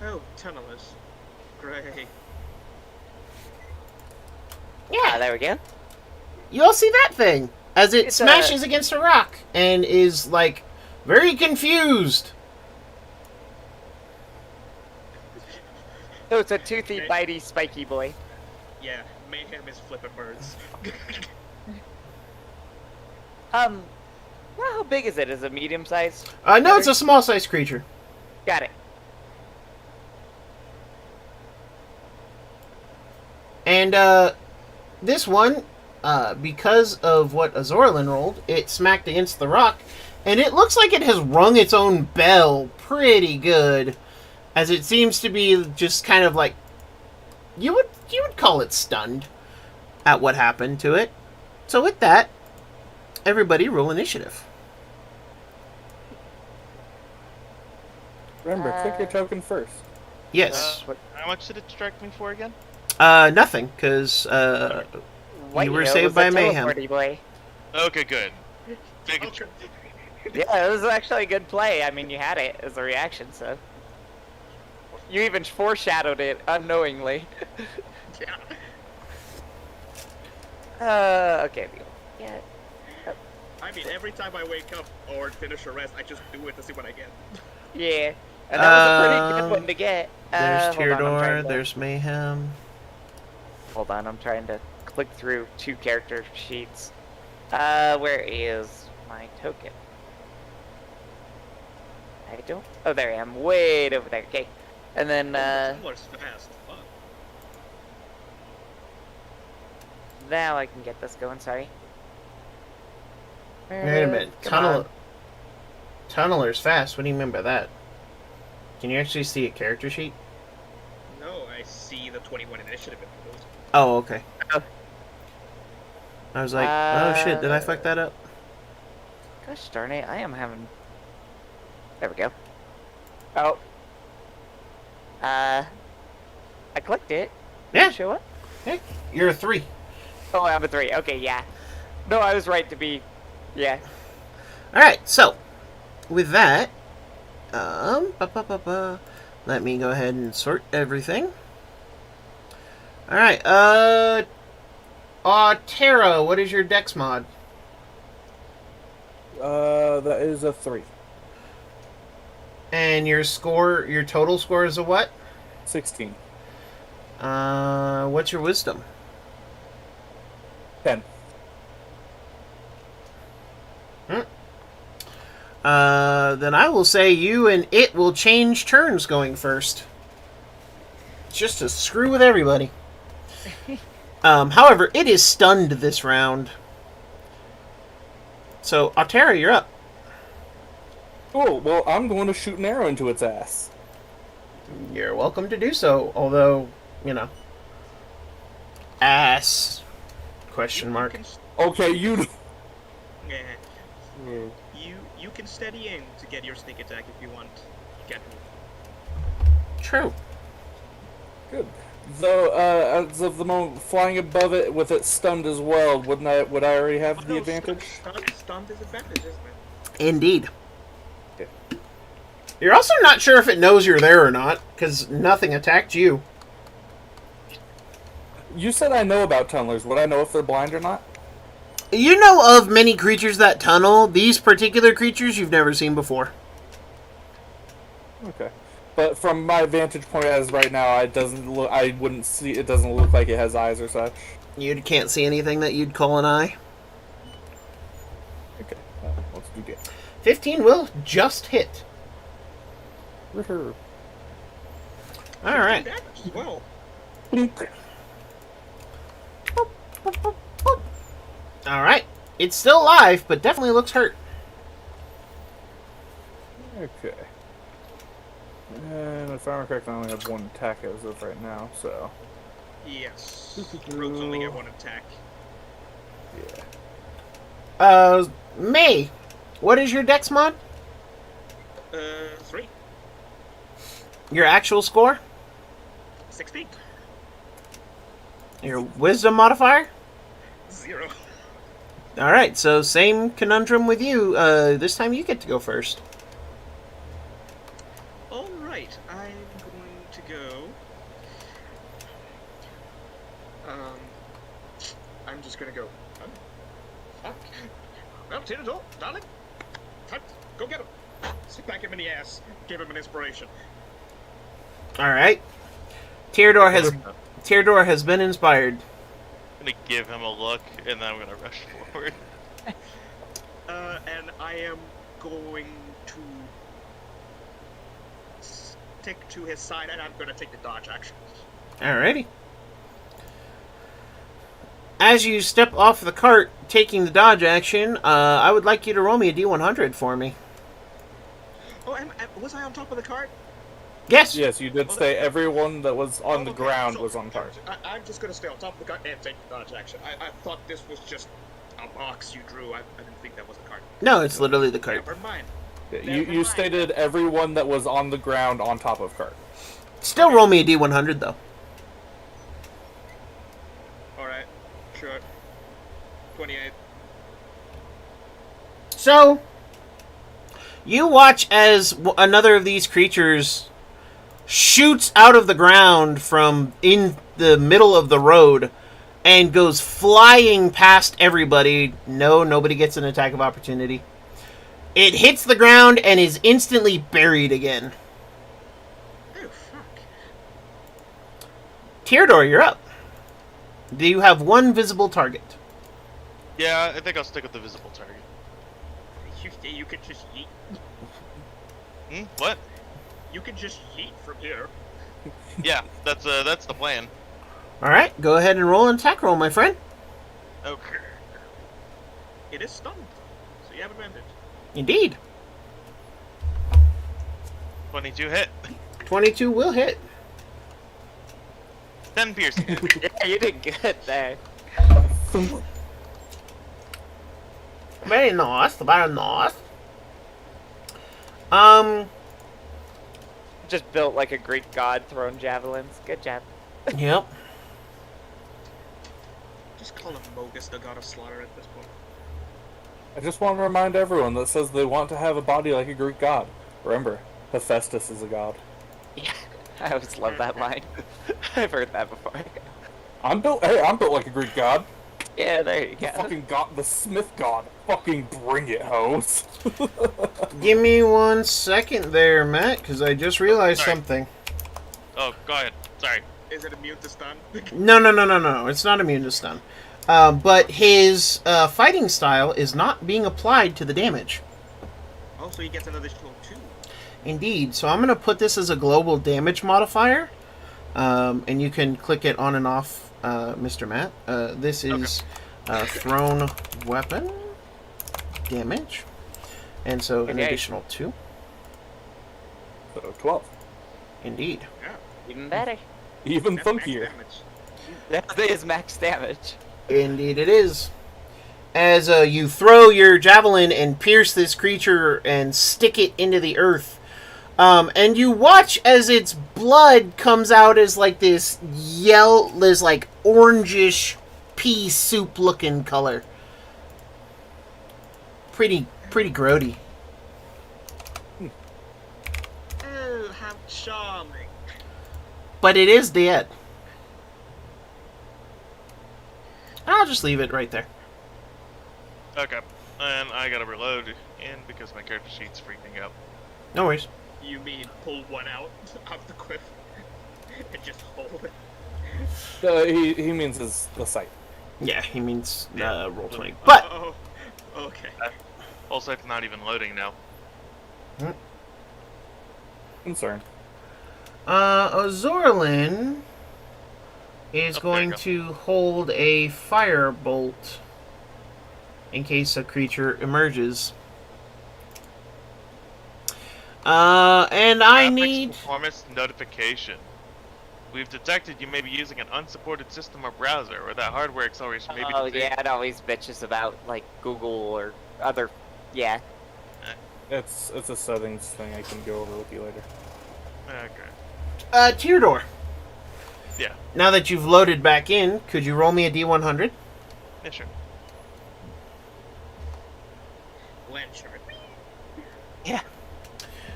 Oh, tunnelers. Great. Yeah, there we go. You all see that thing as it It's smashes against a rock and is, like, very confused. So it's a toothy, bitey, spiky boy. Yeah, Mayhem is flipping birds. Well, how big is it? Is it medium sized? No, it's a small-sized creature. Got it. And, this one, because of what Azorlin rolled, it smacked against the rock, and it looks like it has rung its own bell pretty good, as it seems to be just kind of like, you would call it stunned at what happened to it. So with that, everybody roll initiative. remember, click your token first. Yes. How much did it strike me for again? Nothing, because White you were Hill saved was by a mayhem. teleporty boy. Okay, good. Making sure. Yeah, it was actually a good play. I mean, you had it as a reaction, so. You even foreshadowed it unknowingly. Yeah. Okay. Yeah. I mean, every time I wake up or finish a rest, I just do it to see what I get. Yeah. And that was a pretty good one to get. There's Hold on, I'm trying Teardor, to- there's Mayhem. Hold on, I'm trying to click through 2 character sheets. Where is my token? I don't. Oh, there I am. Way over there. Okay. And then, Tunnelers fast. Fuck. now I can get this going. Sorry. Wait a minute. Come on. Tunneler's fast. What do you mean by that? Can you actually see a character sheet? No, I see the 21 initiative in the Oh, okay. Oh. I was like, oh shit, did I fuck that up? Gosh darn it, I am having... There we go. Oh. I clicked it. Did Yeah. it show up? Hey, you're a 3. Oh, I'm a 3. Okay, yeah. No, I was right to be... Yeah. Alright, so, with that, Let me go ahead and sort everything. All right. Tara, what is your dex mod? That is a 3. And your score, your total score is a what? 16. What's your wisdom? 10. Then I will say you and it will change turns going first. Just to screw with everybody. However, it is stunned this round. So, Altera, you're up. Cool. Well, I'm going to shoot an arrow into its ass. You're welcome to do so, although, you know. Ass. Question mark. You can, Okay, you. yeah. You can steady aim to get your sneak attack if you want. Get me. True. Good. Though, as of the moment, flying above it with it stunned as well, would I already have the advantage? Stunned is advantage, isn't it? Indeed. Okay. You're also not sure if it knows you're there or not, because nothing attacked you. You said I know about tunnelers. Would I know if they're blind or not? You know of many creatures that tunnel. These particular creatures you've never seen before. Okay. But from my vantage point as right now, it doesn't look. I wouldn't see. It doesn't look like it has eyes or such. You can't see anything that you'd call an eye. Okay. Let's do that. 15 will just hit. Ritter. Alright. Damage as well. Alright. It's still alive, but definitely looks hurt. Okay. And if I remember correctly, I only have one attack as of right now, so. Yes. Rogues only get one attack. Yeah. May, what is your dex mod? 3. Your actual score? 16. Your wisdom modifier? 0. Alright, so same conundrum with you. This time you get to go first. Alright, I'm going to go. I'm just gonna go. Fuck. Well, Theodore, darling. Go get him. Smack him in the ass. Give him an inspiration. Alright. Teardor has been inspired. I'm gonna give him a look, and then I'm gonna rush forward. And I am going to stick to his side, and I'm gonna take the dodge action. Alrighty. As you step off the cart, taking the dodge action, I would like you to roll me a D100 for me. Oh, and was I on top of the cart? Yes. Yes, you did say everyone that was on the Okay, ground so was on cart. I'm just gonna stay on top of the cart and take the dodge action. I thought this was just a box you drew. I didn't think that was a cart. No, it's literally the cart. Never mind. You stated everyone that was on the ground on top of cart. Still roll me a D100 though. Alright, sure. 28. So, you watch as another of these creatures shoots out of the ground from in the middle of the road and goes flying past everybody. No, nobody gets an attack of opportunity. It hits the ground and is instantly buried again. Oh, fuck. Teardor, you're up. Do you have one visible target? Yeah, I think I'll stick with the visible target. You could just yeet. What? You can just yeet from here. Yeah, that's the plan. Alright, go ahead and roll an attack roll, my friend. Okay. It is stunned, so you have advantage. Indeed. 22 hit. 22 will hit. 10 piercing. Yeah, you did good there. Very nice, very nice. Just built like a Greek god throwing javelins. Good job. Yep. Just call him Mogus, the god of slaughter at this point. I just want to remind everyone that says they want to have a body like a Greek god. Remember, Hephaestus is a god. Yeah, I always love that line. I've heard that before. I'm built like a Greek god. Yeah, there you The go. fucking god, the Smith god. Fucking bring it, hoes. Give me 1 second there, Matt, because I just realized Sorry. something. Oh, go ahead. Sorry. Is it immune to stun? No. It's not immune to stun. But his fighting style is not being applied to the damage. Oh, so he gets an additional 2. Indeed. So I'm going to put this as a global damage modifier. And you can click it on and off, Mr. Matt. This is thrown weapon damage. And so an Okay. additional 2. So 12. Indeed. Yeah. Even better. Even That's max funkier. damage. That is max damage. Indeed it is. As you throw your javelin and pierce this creature and stick it into the earth. And you watch as its blood comes out as like this like orangish pea soup looking color. Pretty grody. Oh, how charming. But it is dead. I'll just leave it right there. Okay. And I gotta reload in because my character sheet's freaking out. No worries. You mean pull one out of the quiff and just hold it? He means the sight. Yeah, he means roll 20. Oh, But okay. Also, it's not even loading now. Concern. Azorlin is Oh, there going you go. to hold a firebolt in case a creature emerges. And I Graphics need... performance notification. We've detected you may be using an unsupported system or browser, or that hardware acceleration may be Oh detected. yeah, it always bitches about like Google or other. Yeah. It's a settings thing I can go over with you later. Okay. Teardor. Yeah. Now that you've loaded back in, could you roll me a D100? Yeah, sure. Land shard. Yeah.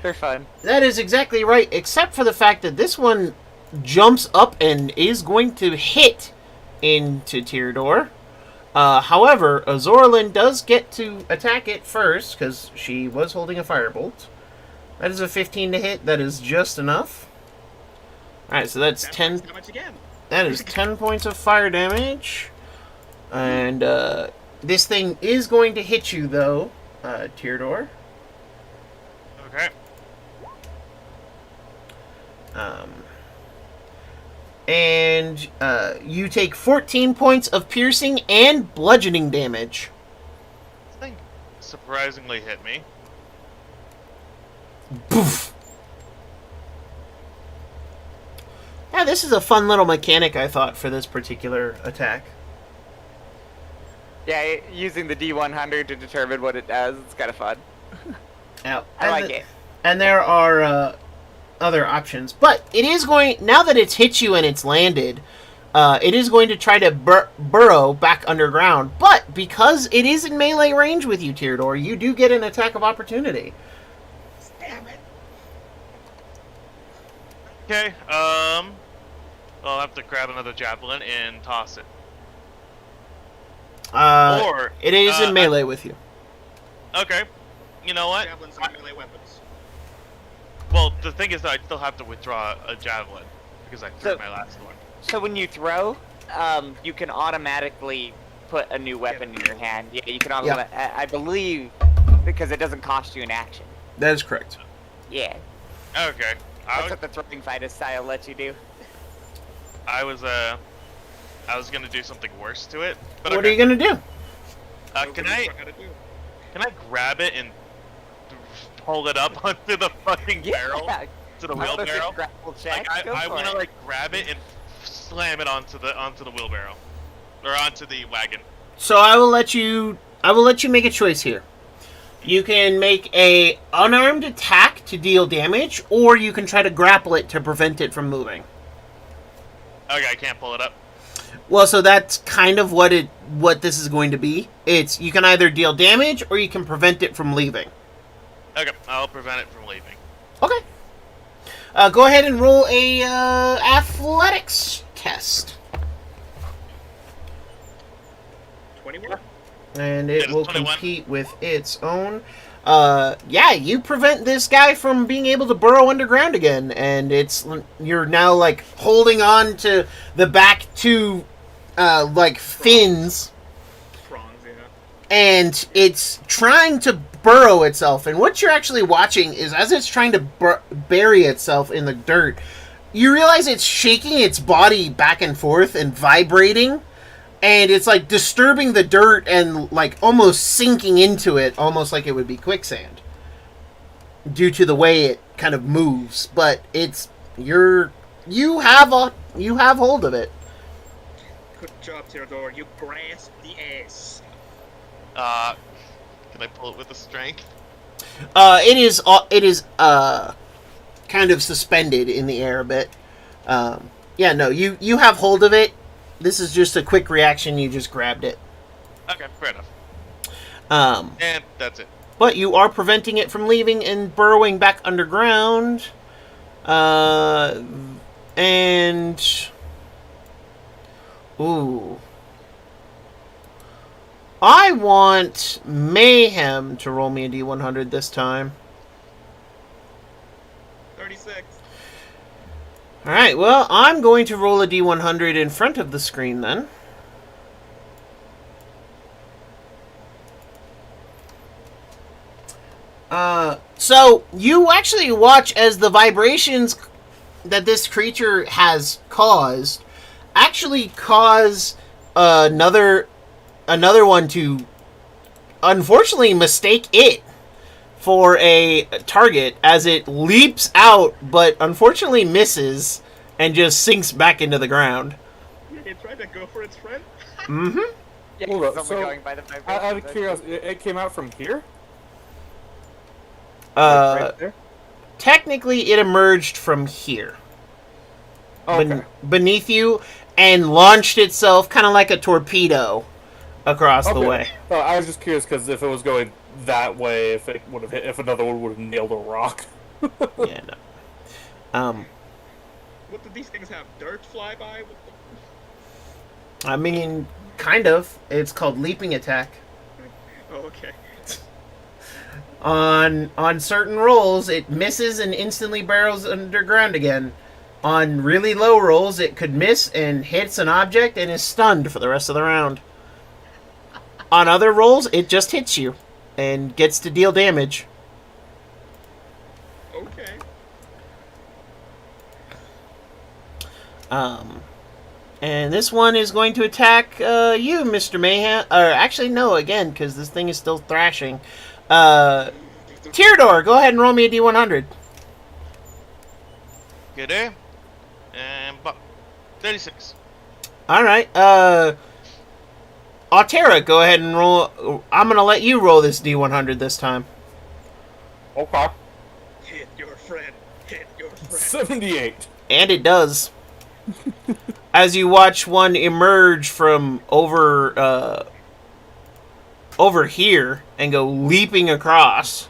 They're fun. That is exactly right, except for the fact that this one jumps up and is going to hit into Teardor. However, Azorlin does get to attack it first, because she was holding a firebolt. That is a 15 to hit. That is just enough. Alright, so that's 10. max damage again. That is 10 points of fire damage. And this thing is going to hit you, though, Teardor. Okay. And you take 14 points of piercing and bludgeoning damage. This thing surprisingly hit me. Poof. Yeah, this is a fun little mechanic, I thought, for this particular attack. Yeah, using the D100 to determine what it does, it's kind of fun. Now, I like it. And there are other options. But it is going... Now that it's hit you and it's landed, it is going to try to burrow back underground. But because it is in melee range with you, Teardor, you do get an attack of opportunity. Damn it. Okay, I'll have to grab another javelin and toss it. Or It is in melee with you. Okay, you know what? Javelins are melee weapons. Well, the thing is that I still have to withdraw a javelin because I threw So- my last one. So when you throw, you can automatically put a new weapon in your hand. Yeah, you can I believe, because it doesn't cost you an action. That is correct. Yeah, Okay, that's what the throwing fighter style lets you do. I was gonna do something worse to it, but What okay. are you going to do? Can I grab it and pull it up onto the fucking barrel, to the Unless it's wheelbarrow? grapple check, Like go I for want to it. like grab it and slam it onto the wheelbarrow, or onto the wagon. So I will let you make a choice here. You can make a unarmed attack to deal damage, or you can try to grapple it to prevent it from moving. Okay, I can't pull it up. Well, so that's kind of what this is going to be. It's you can either deal damage or you can prevent it from leaving. Okay, I'll prevent it from leaving. Okay. Go ahead and roll a athletics test. 21. And it Yeah, will 21. compete with its own. Yeah, you prevent this guy from being able to burrow underground again, and you're now like holding on to the back two, like fins, Prongs, yeah. and it's trying to burrow itself. And what you're actually watching is as it's trying to bury itself in the dirt, you realize it's shaking its body back and forth and vibrating. And it's like disturbing the dirt and like almost sinking into it, almost like it would be quicksand, due to the way it kind of moves. But you have hold of it. Good job, Theodore. You grasped the ass. Can I pull it with the strength? It is kind of suspended in the air a bit. Yeah, no, you have hold of it. This is just a quick reaction. You just grabbed it. Okay, fair enough. And that's it. But you are preventing it from leaving and burrowing back underground. And... Ooh. I want Mayhem to roll me a D100 this time. 36. Alright, well, I'm going to roll a D100 in front of the screen then. So, you actually watch as the vibrations that this creature has caused actually cause another one to unfortunately mistake it for a target as it leaps out, but unfortunately misses and just sinks back into the ground. It tried to go for its friend. Mm-hmm. Yeah, Hold up, it's so, only going by the Out vibrations. of curiosity, it came out from here? Uh, Right there? technically, it emerged from here, Okay. beneath you, and launched itself kind of like a torpedo across the Okay. way. Well, I was just curious because if it was going that way, if it would have hit, if another one would have nailed a rock. Yeah, no. What did these things have? Dirt fly by? What the... I mean, kind of. It's called leaping attack. Oh, okay. On certain rolls, it misses and instantly barrels underground again. On really low rolls, it could miss and hits an object and is stunned for the rest of the round. On other rolls, it just hits you and gets to deal damage. Okay. And this one is going to attack you, Mr. Mayhem. Or actually, no, again, because this thing is still thrashing. Tyrador, go ahead and roll me a D100. Good day. And 36. All right. Altera, go ahead and roll. I'm going to let you roll this D100 this time. Okay. Hit your friend. Hit your friend. 78. And it does. As you watch one emerge from over here and go leaping across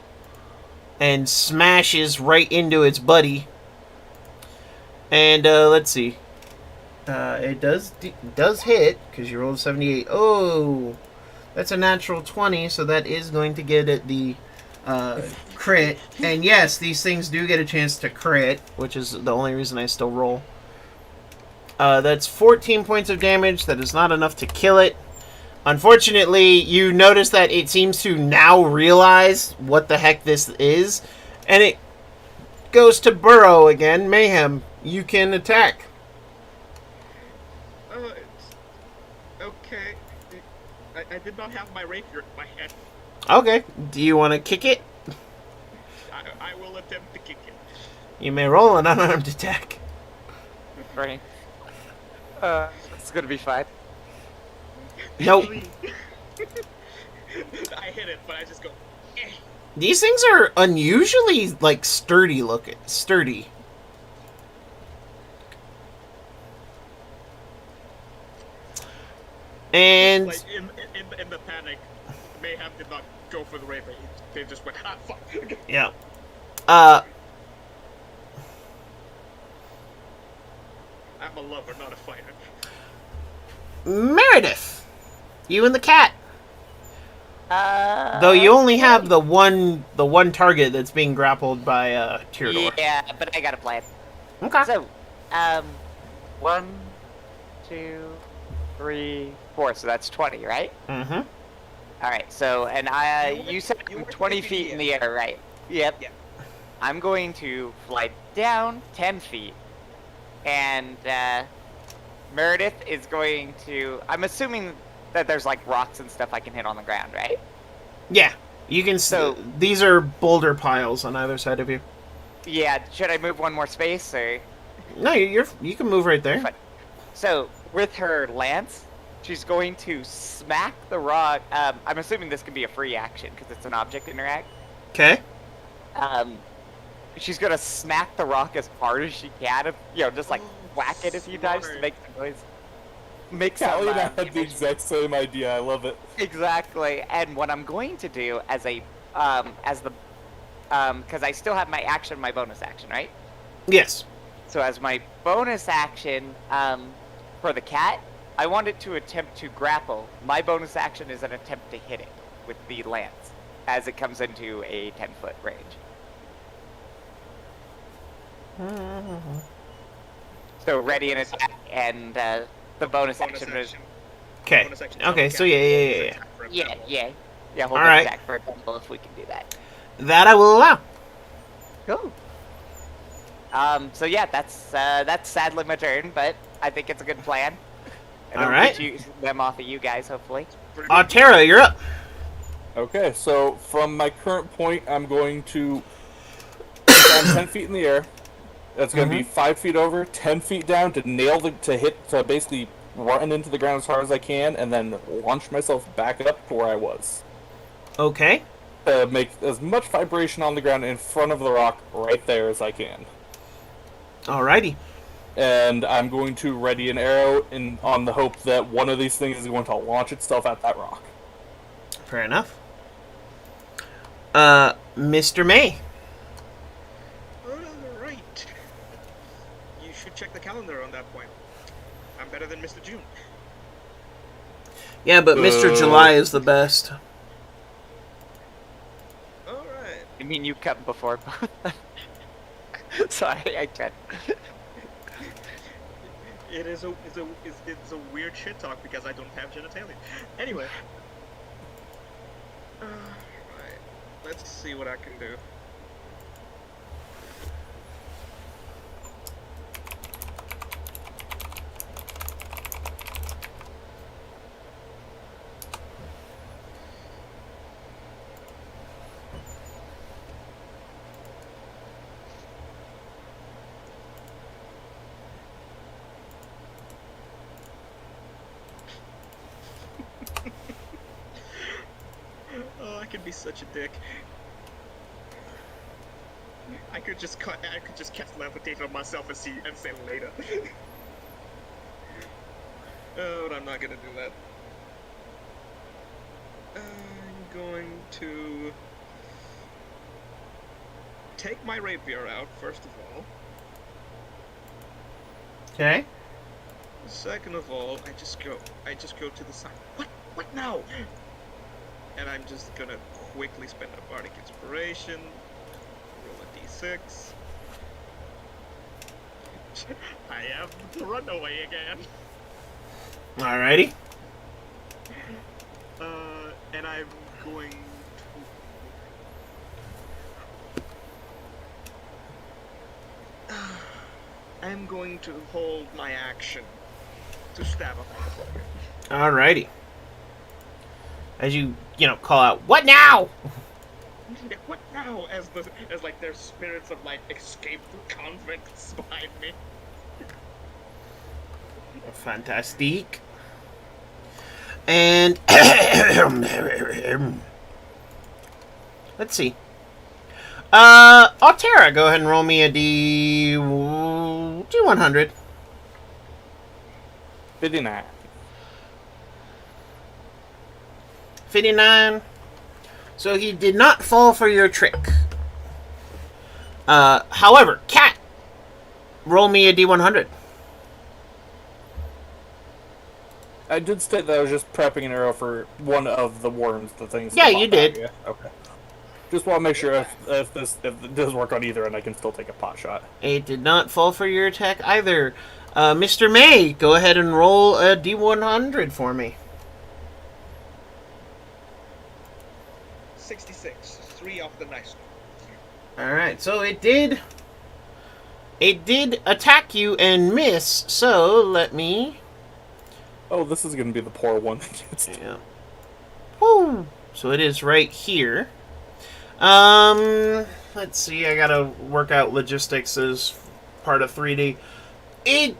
and smashes right into its buddy. And let's see. It does hit because you rolled 78. Oh, that's a natural 20, so that is going to get it the crit. And yes, these things do get a chance to crit, which is the only reason I still roll. That's 14 points of damage. That is not enough to kill it. Unfortunately, you notice that it seems to now realize what the heck this is, and it goes to burrow again. Mayhem, you can attack. It's... Okay. I did not have my rapier in my hand. Okay, do you want to kick it? I will attempt to kick it. You may roll an unarmed attack. Right. It's gonna be fine. Nope. I hit it, but I just go, eh. These things are unusually, like, sturdy looking. Sturdy. And... Like, in the panic, Mayhem did not go for the rapier. They just went, ah, fuck. yeah. I'm a lover, not a fighter. Meredith, you and the cat. Though you only have the one target that's being grappled by Tyrador. Yeah, but I got a plan. Okay. So, 1, 2, 3, 4. So that's 20, right? Mm-hmm. All right. So, and you said you were 20 feet in the air, right? Yep. Yeah. I'm going to fly down 10 feet, and Meredith is going to. I'm assuming that there's like rocks and stuff I can hit on the ground, right? Yeah. You can. So- these are boulder piles on either side of you. Yeah. Should I move one more space or? No, you can move right there. Fine. So with her lance, she's going to smack the rock. I'm assuming this can be a free action because it's an object interact. Okay. She's gonna smack the rock as hard as she can, just like whack it a few times to smart. make some noise. Make Callie some and I had the damage. exact same idea. I love it. Exactly. And what I'm going to do as because I still have my action, my bonus action, right? Yes. So as my bonus action for the cat, I want it to attempt to grapple. My bonus action is an attempt to hit it with the lance as it comes into a 10-foot range. So ready and attack, and the bonus action is Okay. Bonus action. Okay. So yeah. yeah, hold All the right. attack for a double if we can do that. That I will allow. Cool. So yeah, that's sadly my turn, but I think it's a good plan. And All it'll right. get them off of you guys, hopefully. Tara, you're up. Okay, so from my current point, I'm going to. I'm 10 feet in the air. That's going to be 5 feet over, 10 feet down to basically run into the ground as hard as I can, and then launch myself back up to where I was. Okay. To make as much vibration on the ground in front of the rock right there as I can. Alrighty. And I'm going to ready an arrow on the hope that one of these things is going to launch itself at that rock. Fair enough. Mr. May. Alright. You should check the calendar on that point. I'm better than Mr. June. Yeah, but Mr. July is the best. Alright. I mean, you come before both. Sorry, I tried. It's a weird shit talk because I don't have genitalia. Anyway. Right. Let's see what I can do. Oh, I could be such a dick. I could just cast levitate on myself and say later. Oh, but I'm not gonna do that. I'm going to take my rapier out first of all. Okay. Second of all, I just go to the side. What now? And I'm just gonna quickly spend a bardic inspiration. Roll a d6. I have the runaway again. Alrighty. And I'm going to. I'm going to hold my action to stab a motherfucker. Alrighty. As you call out, "What now?" Yeah, what now? As their spirits of escaped convicts behind me. Fantastic. And let's see. Altera, go ahead and roll me a D100. 59. 59. So he did not fall for your trick. However, Cat, roll me a D100. I did state that I was just prepping an arrow for one of the worms, the things. Yeah, that you pop did. out, yeah. Okay. Just want to make sure if it does work on either, and I can still take a pot shot. It did not fall for your attack either. Mr. May, go ahead and roll a D100 for me. 66. 3 off the nice one. Alright, so it did attack you and miss, so let me... Oh, this is going to be the poor one that gets. Yeah. Woo! So it is right here. Let's see, I gotta work out logistics as part of 3D. It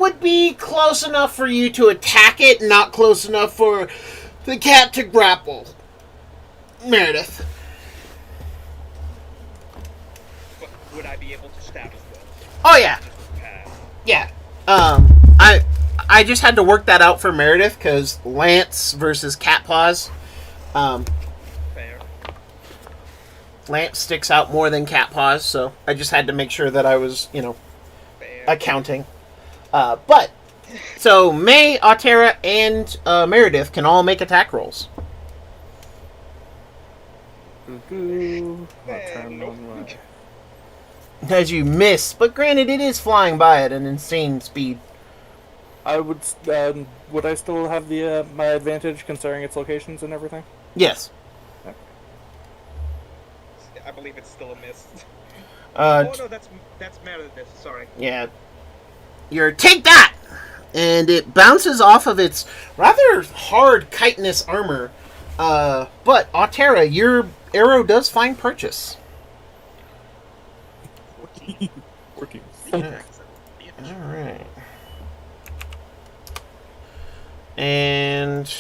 would be close enough for you to attack it, not close enough for the cat to grapple. Meredith. But would I be able to stab as well? Oh yeah. Just a pad. Yeah. I just had to work that out for Meredith because Lance versus cat paws. Fair. Lance sticks out more than cat paws, so I just had to make sure that I was, Fair. accounting. But so May, Altera, and Meredith can all make attack rolls. I'll turn Nope. one way. As you miss, but granted, it is flying by at an insane speed. I would I still have the my advantage considering its locations and everything? Yes. I believe it's still a miss. Uh, Oh no, that's Meredith. Sorry. yeah. You're take that, and it bounces off of its rather hard chitinous armor. But Altera, your arrow does find purchase. 14. Working. All right. And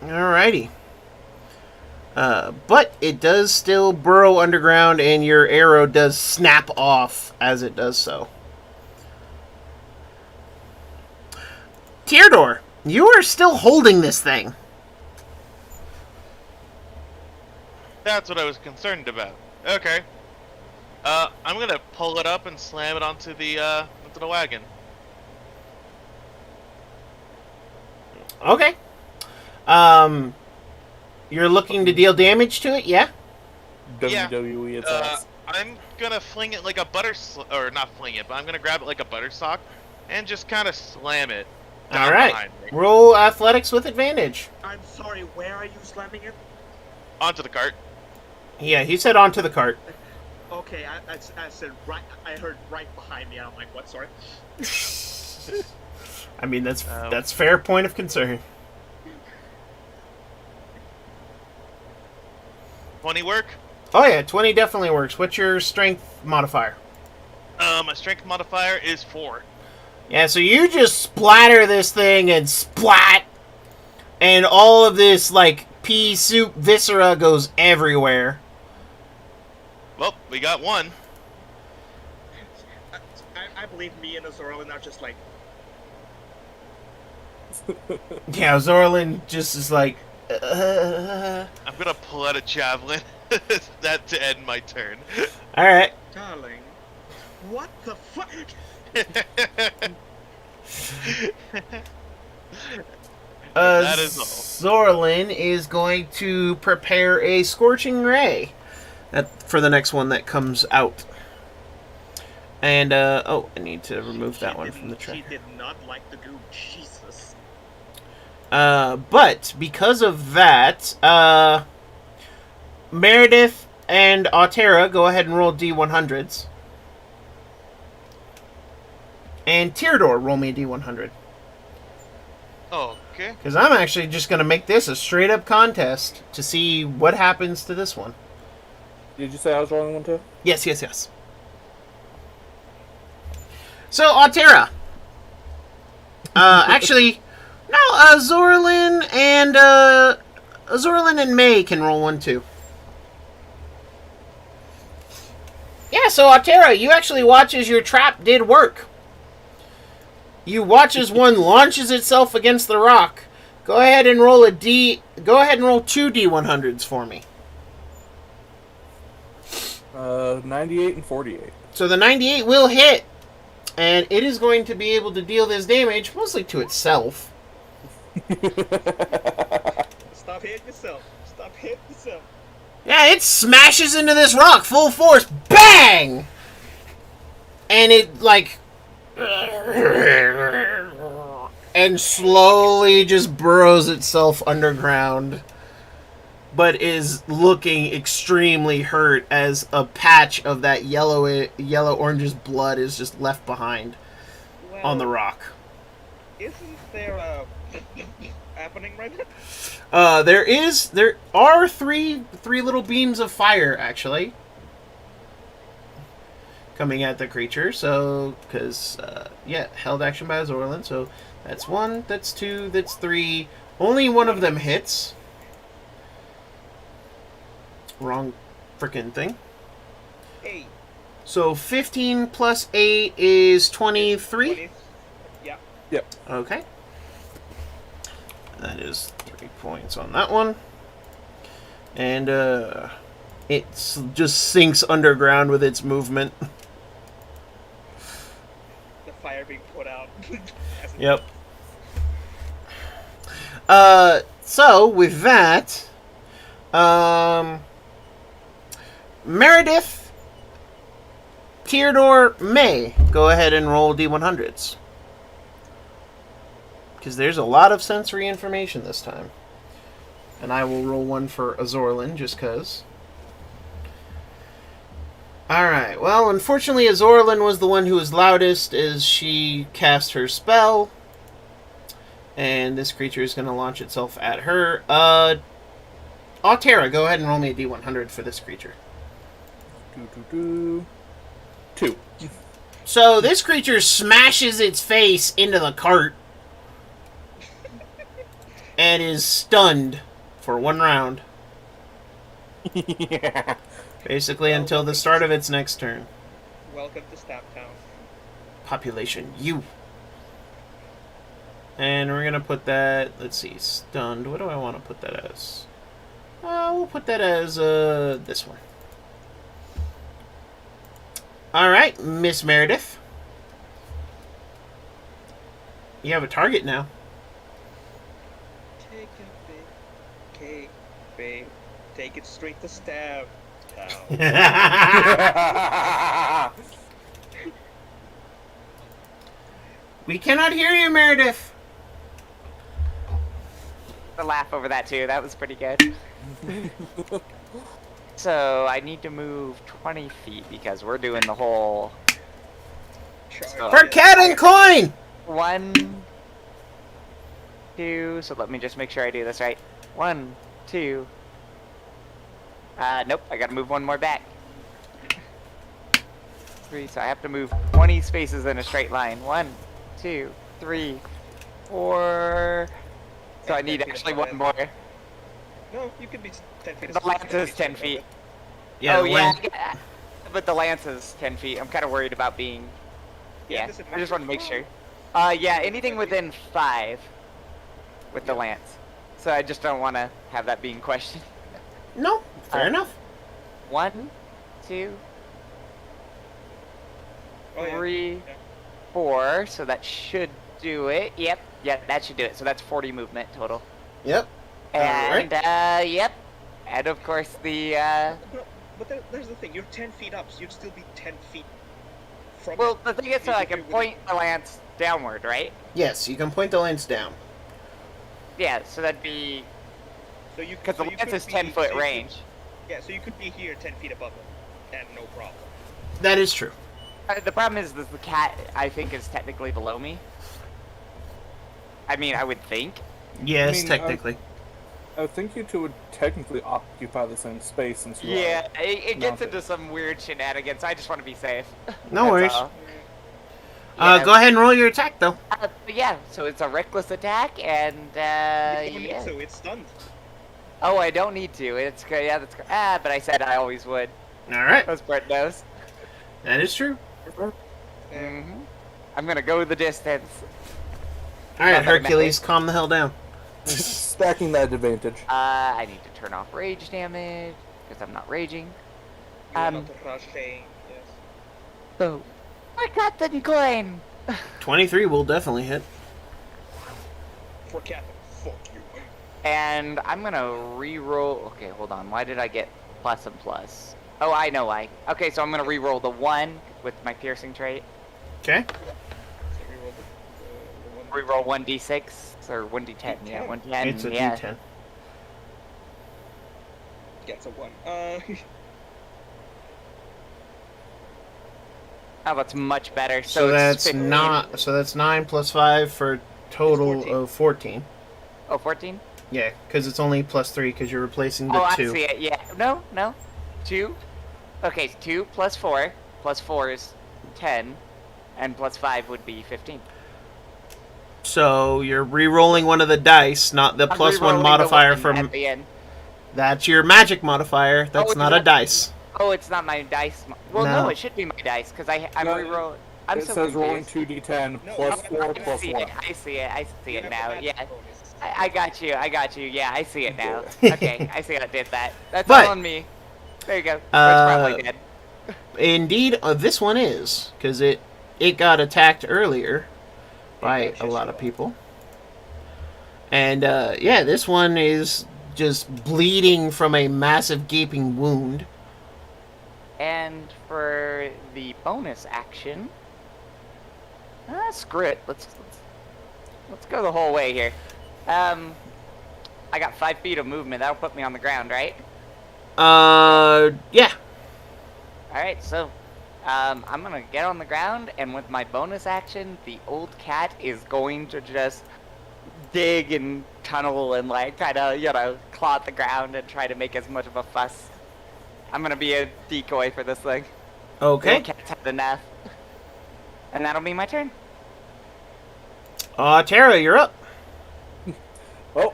alrighty. But it does still burrow underground, and your arrow does snap off as it does so. Teardor, you are still holding this thing. That's what I was concerned about. Okay. I'm gonna pull it up and slam it onto the wagon. Okay. You're looking to deal damage to it, yeah? Yeah. WWE, it's ass. I'm gonna fling it like a or not fling it, but I'm gonna grab it like a buttersock and just kind of slam it. down All right. behind me. Roll athletics with advantage. I'm sorry. Where are you slamming it? Onto the cart. Yeah, he said onto the cart. Okay, I said right. I heard right behind me. I'm like, what? Sorry. I mean, that's fair point of concern. 20 work. Oh yeah, 20 definitely works. What's your strength modifier? My strength modifier is 4. Yeah, so you just splatter this thing and splat, and all of this like pea soup viscera goes everywhere. Well, we got one. I believe me and Azora are not just like. Yeah, Zorlin just is like. I'm gonna pull out a javelin. That to end my turn. All right. Darling, what the fuck? That is all. Zorlin is going to prepare a scorching ray for the next one that comes out. And I need to remove that one from the track. She did not like the goo. Jesus. But because of that, Meredith and Altera, go ahead and roll D100s. And Teardor, roll me a D100. Okay. Because I'm actually just going to make this a straight-up contest to see what happens to this one. Did you say I was rolling one too? Yes. So, Altera. Actually, no, Zorlin and May can roll one too. Yeah, so Altera, you actually watch as your trap did work. You watch as one launches itself against the rock. Go ahead and roll Go ahead and roll 2 D100s for me. 98 and 48. So the 98 will hit. And it is going to be able to deal this damage, mostly to itself. Stop hitting yourself. Stop hitting yourself. Yeah, it smashes into this rock full force. Bang! And it, like... and slowly just burrows itself underground. But is looking extremely hurt as a patch of that yellow-orange's blood is just left behind on the rock. Isn't there a happening right now? There are three little beams of fire, actually, coming at the creature. So, because, held action by Zorlin. So, that's 1, that's 2, that's 3. Only one of them hits. Wrong frickin' thing. 8. So 15 plus 8 is 23? 20. Yeah. Yep. Okay. That is 3 points on that one. And it just sinks underground with its movement. The fire being put out. Yep. So with that, Meredith, Theodore, May, go ahead and roll D100s. Because there's a lot of sensory information this time. And I will roll one for Azorlin, just because. Alright, well, unfortunately Azorlin was the one who was loudest as she cast her spell. And this creature is going to launch itself at her. Altera, go ahead and roll me a D100 for this creature. 2. So this creature smashes its face into the cart and is stunned for 1 round. Yeah. Basically until the start of its next turn. Welcome to Stab Town. Population U. And we're gonna put that, let's see, stunned. What do I want to put that as? We'll put that as this one. Alright, Miss Meredith. You have a target now. Take a big cake, babe. Take it straight to Stab Town. We cannot hear you, Meredith. The laugh over that too. That was pretty good. So I need to move 20 feet because we're doing the whole. For cat and coin! 1, 2. So let me just make sure I do this right. 1, 2. Nope. I gotta move one more back. 3. So I have to move 20 spaces in a straight line. 1, 2, 3, 4. So I need actually one more. No, you can be 10 feet. The lance is 10 feet. Yeah, Oh yeah, but the lance is 10 feet. I'm kind of worried about being. Yeah, I just want to make sure. Yeah, anything within 5 with the lance. So I just don't want to have that being questioned. No, fair enough. 1, 2, Oh, yeah. 3, Yeah. 4. So that should do it. Yep, that should do it. So that's 40 movement total. Yep. And yep, and of course the. But there's the thing. You're 10 feet up, so you'd still be 10 feet from. Well, it. the thing is, so I can point the lance downward, right? Yes, you can point the lance down. Yeah, so that'd be So you because so the you lance could is be- 10-foot so you could- range. Yeah, so you could be here 10 feet above it, and no problem. That is true. The problem is that the cat, I think, is technically below me. I mean, I would think. Yes, I mean, technically. I would think you two would technically occupy the same space since you Yeah, it gets Not into some weird shenanigans. I just want to be safe. No That's worries. all. Go ahead and roll your attack, though. But yeah, so it's a reckless attack, and You don't need yeah. to, it's stunned. Oh, I don't need to. It's good. Yeah, that's good. But I said I always would. All right. As Brett knows. That is true. I'm gonna go the distance. All right, Not that I meant Hercules, calm the hell down. Stacking that advantage. I need to turn off rage damage because I'm not raging. You are not rushing, yes. So My Captain Coin! 23 will definitely hit. For Captain, fuck you. And I'm gonna re-roll. Okay, hold on. Why did I get plus and plus? Oh, I know why. Okay, so I'm gonna re-roll the 1 with my piercing trait. Okay. So we roll the one. Re-roll 1d6 or 1d10. Yeah, 1d10. It's a yeah. D10. Gets a 1. Oh, that's much better. So it's that's 15. not. So that's 9 plus 5 for a total 14. of 14. Oh, 14? Yeah, because it's only plus 3 because you're replacing the Oh, 2. I see it. Yeah. No. 2. Okay, 2 plus 4. Plus 4 is 10. And plus 5 would be 15. So you're re-rolling one of the dice, not the I'm plus 1 re-rolling the modifier one from. at the end. That's your magic modifier. That's it's not a not- dice. Oh, it's not my dice. Well, no, No. it should be my dice because I'm No, re-rolling. I'm it so says rolling confused. 2d10 No, plus I- 4 I plus see 1. it. I see it. I see You it have now. the magic Yeah. bonus. I got you. Yeah, I see it now. Okay, I see how it did that. That's But- all on me. There you go. It's Uh, probably dead. Indeed, this one is because it got attacked earlier by got a you, lot of sure. people, and yeah, this one is just bleeding from a massive gaping wound. And for the bonus action, screw it. Let's go the whole way here. I got 5 feet of movement. That'll put me on the ground, right? Yeah. All right. So, I'm gonna get on the ground, and with my bonus action, the old cat is going to just dig and tunnel and like kind of claw at the ground and try to make as much of a fuss. I'm gonna be a decoy for this thing. The Okay. old cat's had enough. And that'll be my turn. Tara, you're up. Well,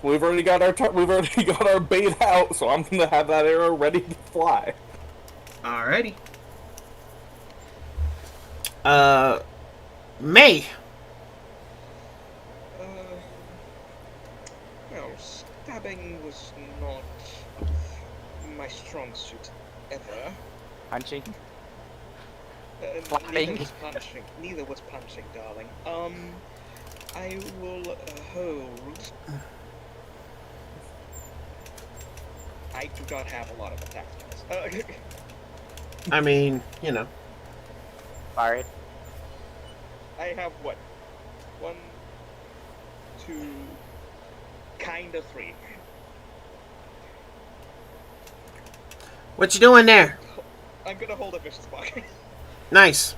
we've already got our bait out, so I'm gonna have that arrow ready to fly. Alrighty. May. Well, stabbing was not my strong suit ever. Punching. Neither Slapping. was punching. Neither was punching, darling. I will hold. I do not have a lot of attack skills. I mean, you know. Alright. I have what? 1, 2, kinda 3. What you doing there? I'm gonna hold a vicious spark. Nice.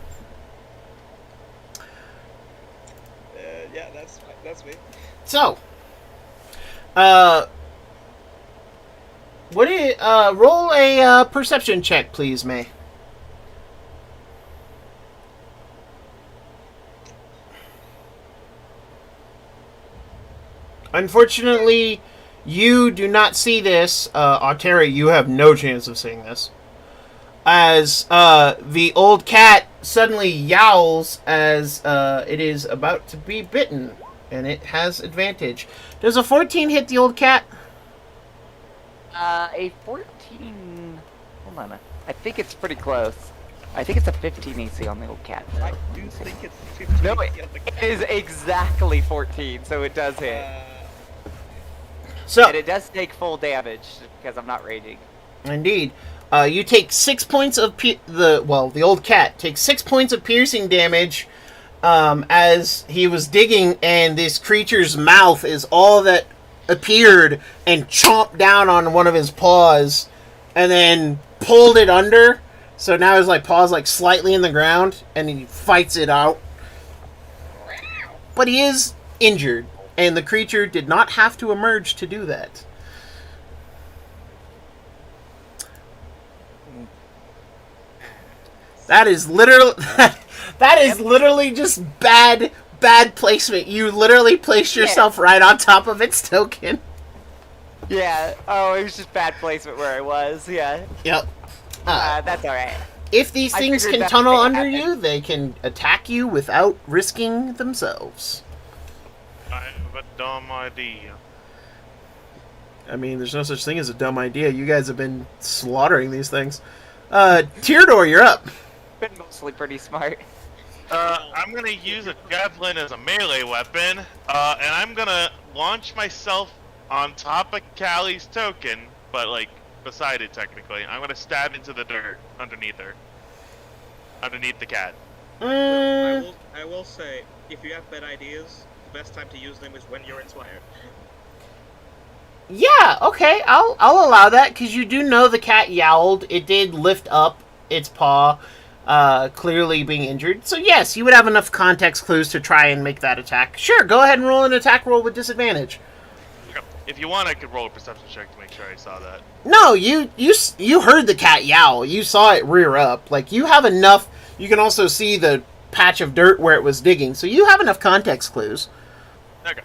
Yeah, that's me. So, what do you, roll a perception check, please, May. Unfortunately, you do not see this. Auria, you have no chance of seeing this. As the old cat suddenly yowls as it is about to be bitten, and it has advantage. Does a 14 hit the old cat? A 14. Hold on. I think it's pretty close. I think it's a 15 AC on the old cat. I do think it's 15. No, the other it is exactly 14, so it does hit. So, And it does take full damage because I'm not raging. indeed, you take 6 points of the old cat takes 6 points of piercing damage as he was digging, and this creature's mouth is all that appeared, and chomped down on one of his paws, and then pulled it under. So now his paws slightly in the ground, and he fights it out. But he is injured, and the creature did not have to emerge to do that. That is literally that is literally just bad placement. You literally placed yourself right on top of its token. Yeah. Oh, it was just bad placement where I was. Yeah. Yep. That's all right. If these I things figured can that tunnel might under happen. you, they can attack you without risking themselves. I have a dumb idea. I mean, there's no such thing as a dumb idea. You guys have been slaughtering these things. Tyrador, you're up. been mostly pretty smart. I'm gonna use a javelin as a melee weapon, and I'm gonna launch myself on top of Callie's token, but like beside it technically. I'm gonna stab into the dirt underneath her, underneath the cat. I will say, if you have bad ideas, the best time to use them is when you're inspired. Yeah, okay, I'll allow that, because you do know the cat yowled. It did lift up its paw, clearly being injured. So yes, you would have enough context clues to try and make that attack. Sure, go ahead and roll an attack roll with disadvantage. If you want, I could roll a perception check to make sure I saw that. No, you heard the cat yowl. You saw it rear up. Like, you have enough. You can also see the patch of dirt where it was digging, so you have enough context clues. Okay.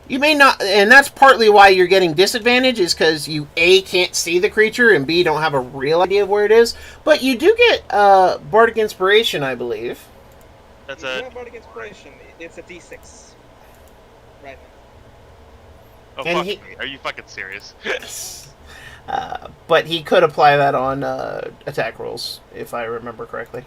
You may not, and that's partly why you're getting disadvantage, is because you A, can't see the creature, and B, don't have a real idea of where it is. But you do get Bardic Inspiration, I believe. That's You a. have Bardic Inspiration. It's a D6. Right now. Oh and fuck he- me! Are you fucking serious? But he could apply that on attack rolls, if I remember correctly.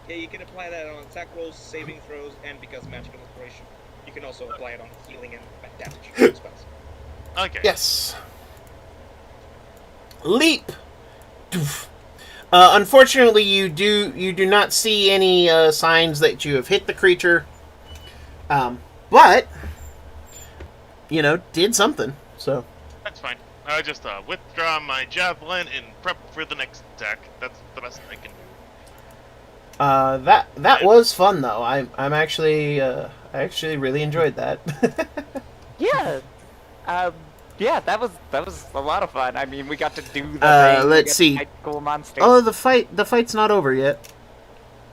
Yeah, you can apply that on attack rolls, saving throws, and because magical inspiration. You can also apply it on healing and damage spells. Okay. Yes. Leap. Doof. Unfortunately, you do not see any signs that you have hit the creature. But did something. So That's fine. I just withdraw my javelin and prep for the next attack. That's the best I can do. that was fun though. I'm actually I actually really enjoyed that. Yeah. Yeah, that was a lot of fun. I mean, we got to do the thing. Let's we got to see. fight cool monsters. Oh, the fight's not over yet.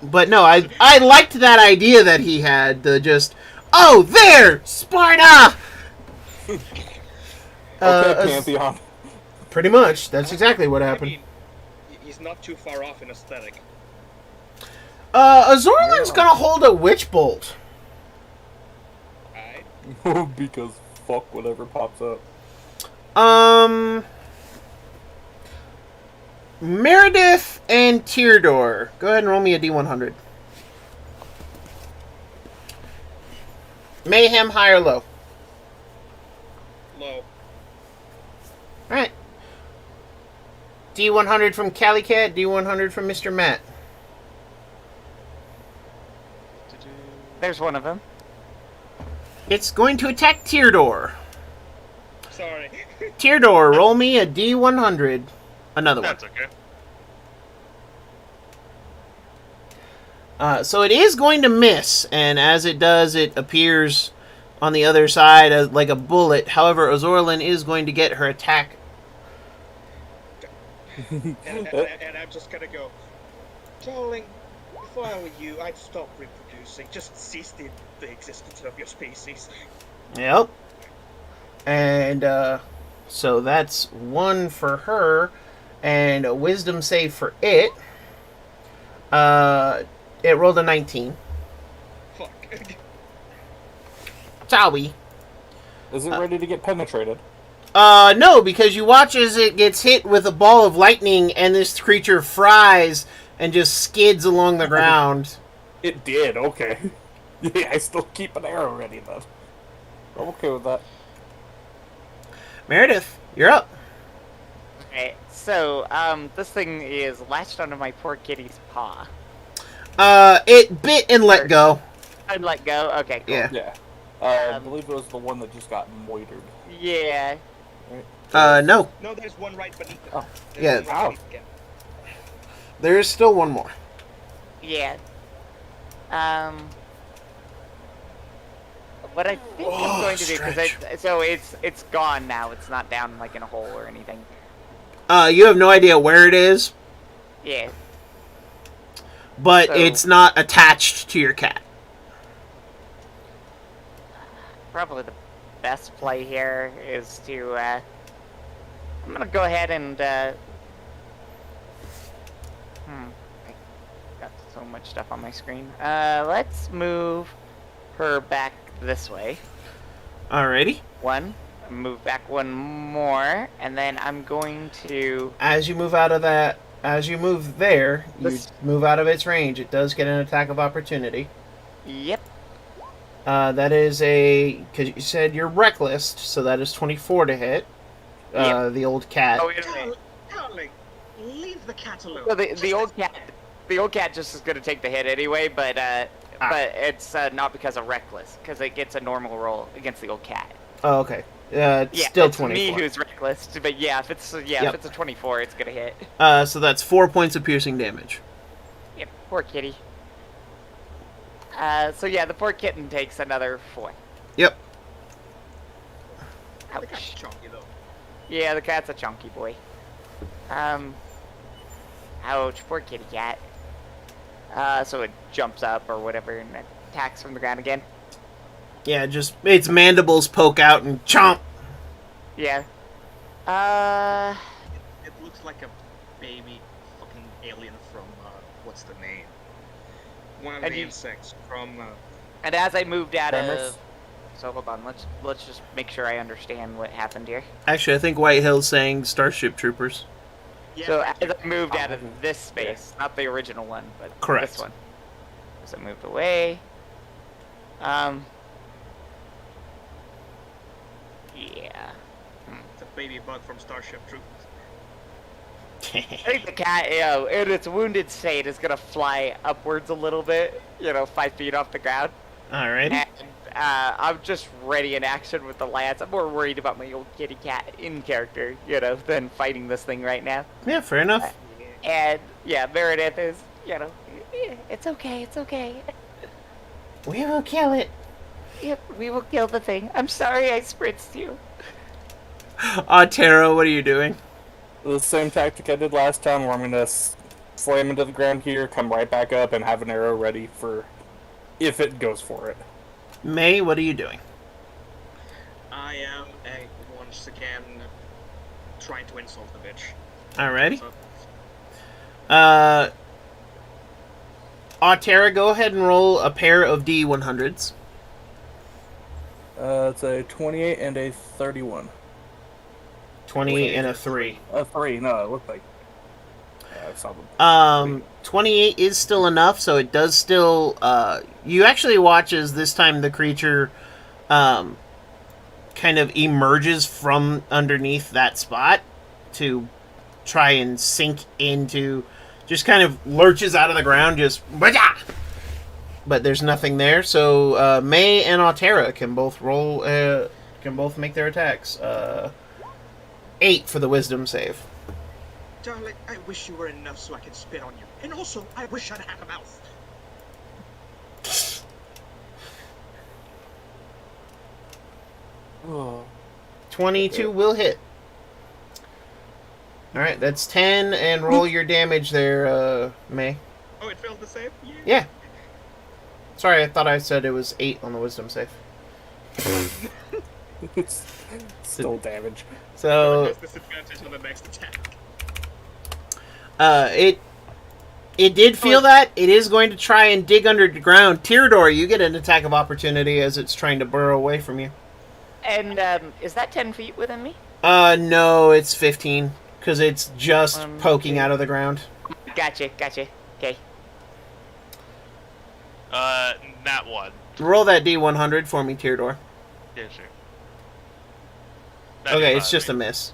But no, I liked that idea that he had to just, oh, there, Sparta. Okay, Pantheon. Pretty much. That's exactly what I happened. mean, he's not too far off in aesthetic. Azorlin's gonna hold a witch bolt. Alright. Because fuck whatever pops up. Meredith and Teardor. Go ahead and roll me a D100. Mayhem, high or low? Low. Alright. D100 from Cali Cat, D100 from Mr. Matt. There's one of them. It's going to attack Teardor. Sorry. Teardor, roll me a D100. Another one. That's okay. So it is going to miss, and as it does, it appears on the other side like a bullet. However, Azorlin is going to get her attack. and I'm just gonna go, Darling, if I were you, I'd stop reproducing. Just cease the existence of your species. Yep. And so that's one for her, and a wisdom save for it. It rolled a 19. Fuck. Zowie. Is it ready to get penetrated? No, because you watch as it gets hit with a ball of lightning, and this creature fries and just skids along the ground. It did, okay. Yeah, I still keep an arrow ready then. I'm okay with that. Meredith, you're up. Okay, so this thing is latched onto my poor kitty's paw. It bit and let go. I'd let go. Okay, cool. Yeah. Yeah. I believe it was the one that just got moitered. Yeah. No. No, there's one right beneath it. Oh. There's Yeah. one right beneath it again. There is still one more. Yeah. What I think I'm going to do, because it's gone now. It's not down like in a hole or anything. You have no idea where it is, Yeah. but So- it's not attached to your cat. Probably the best play here is to, I'm gonna go ahead and, I got so much stuff on my screen. Let's move her back this way. Alrighty. One. Move back one more, and then I'm going to... As you move out of that as you move there, you This- move out of its range. It does get an attack of opportunity. Yep. That is because you said you're reckless, so that is 24 to hit. Yep. The old cat. Oh, wait a minute. Darling, leave the cat alone. So the Just old cat, just is gonna take the hit anyway, but it's not because of reckless, because it gets a normal roll against the old cat. Oh, okay. It's Yeah, still it's 24. me who's reckless, but yeah, if it's a 24, it's gonna hit. So that's 4 points of piercing damage. Yep, poor kitty. So yeah, the poor kitten takes another 4. Yep. The cat's Ouch. chunky though. Yeah, the cat's a chunky boy. Ouch, poor kitty cat. So it jumps up or whatever and attacks from the ground again. Yeah, just its mandibles poke out and chomp. Yeah. It looks like a baby fucking alien from what's the name? One of And the you- insects from. And as I moved out Tremors? of, so hold on, let's just make sure I understand what happened here. Actually, I think White Hill's saying Starship Troopers. Yeah, So right as I moved out of Oh, this space, not the original one, but Correct. this one. As I moved away, yeah. It's a baby bug from Starship Troopers. I think the cat, in its wounded state, is gonna fly upwards a little bit, 5 feet off the ground. Alrighty. And I'm just ready in action with the lance. I'm more worried about my old kitty cat in character, than fighting this thing right now. Yeah, fair enough. And yeah, Meredith is, it's okay, it's okay. We will kill it. Yep, we will kill the thing. I'm sorry I spritzed you. Tara, what are you doing? The same tactic I did last time, where I'm gonna slam into the ground here, come right back up, and have an arrow ready for if it goes for it. May, what are you doing? I am once again trying to insult the bitch. Alrighty. So, Tara, go ahead and roll a pair of D100s. It's a 28 and a 31. 20 and a 3. A 3, no, it looked like... Yeah, I saw the... 28 is still enough, so it does still, you actually watch as this time the creature, kind of emerges from underneath that spot to try and sink into, just kind of lurches out of the ground, just, but there's nothing there, so, May and Altera can both roll, can both make their attacks. 8 for the wisdom save. darling, I wish you were enough so I can spit on you. And also, I wish I'd had a mouth. Oh. 22 will hit. Alright, that's 10, and roll your damage there, May. Oh, it failed the save? Yeah. Yeah. Sorry, I thought I said it was 8 on the wisdom save. It's still damage. So, It has disadvantage on the next attack. it did feel that. It is going to try and dig underground. Tyrador, you get an attack of opportunity as it's trying to burrow away from you. And is that 10 feet within me? No, it's 15, because it's just 1, poking 2. out of the ground. Gotcha. Okay. Nat 1. Roll that D100 for me, Tyrador. Yeah, sure. Okay, it's 95, just a right? miss.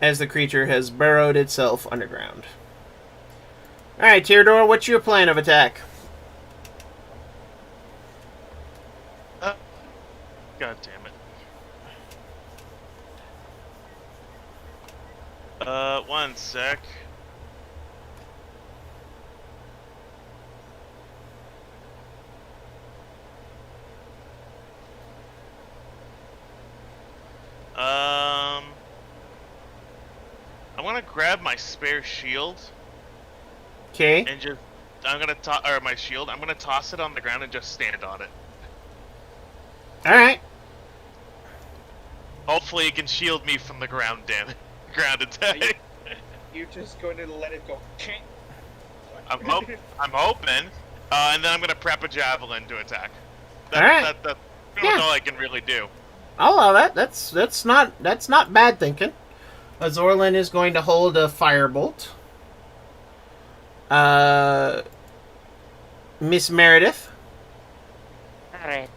As the creature has burrowed itself underground. Alright, Tyrador, what's your plan of attack? God damn it. One sec. I'm gonna grab my spare shield Okay. and just or my shield. I'm gonna toss it on the ground and just stand on it. Alright. Hopefully, it can shield me from the ground ground attack. You're just going to let it go. I'm hoping, and then I'm gonna prep a javelin to attack. Alright. That's Yeah. all I can really do. I'll allow that. That's not bad thinking. Zorlin is going to hold a firebolt. Miss Meredith. Alright.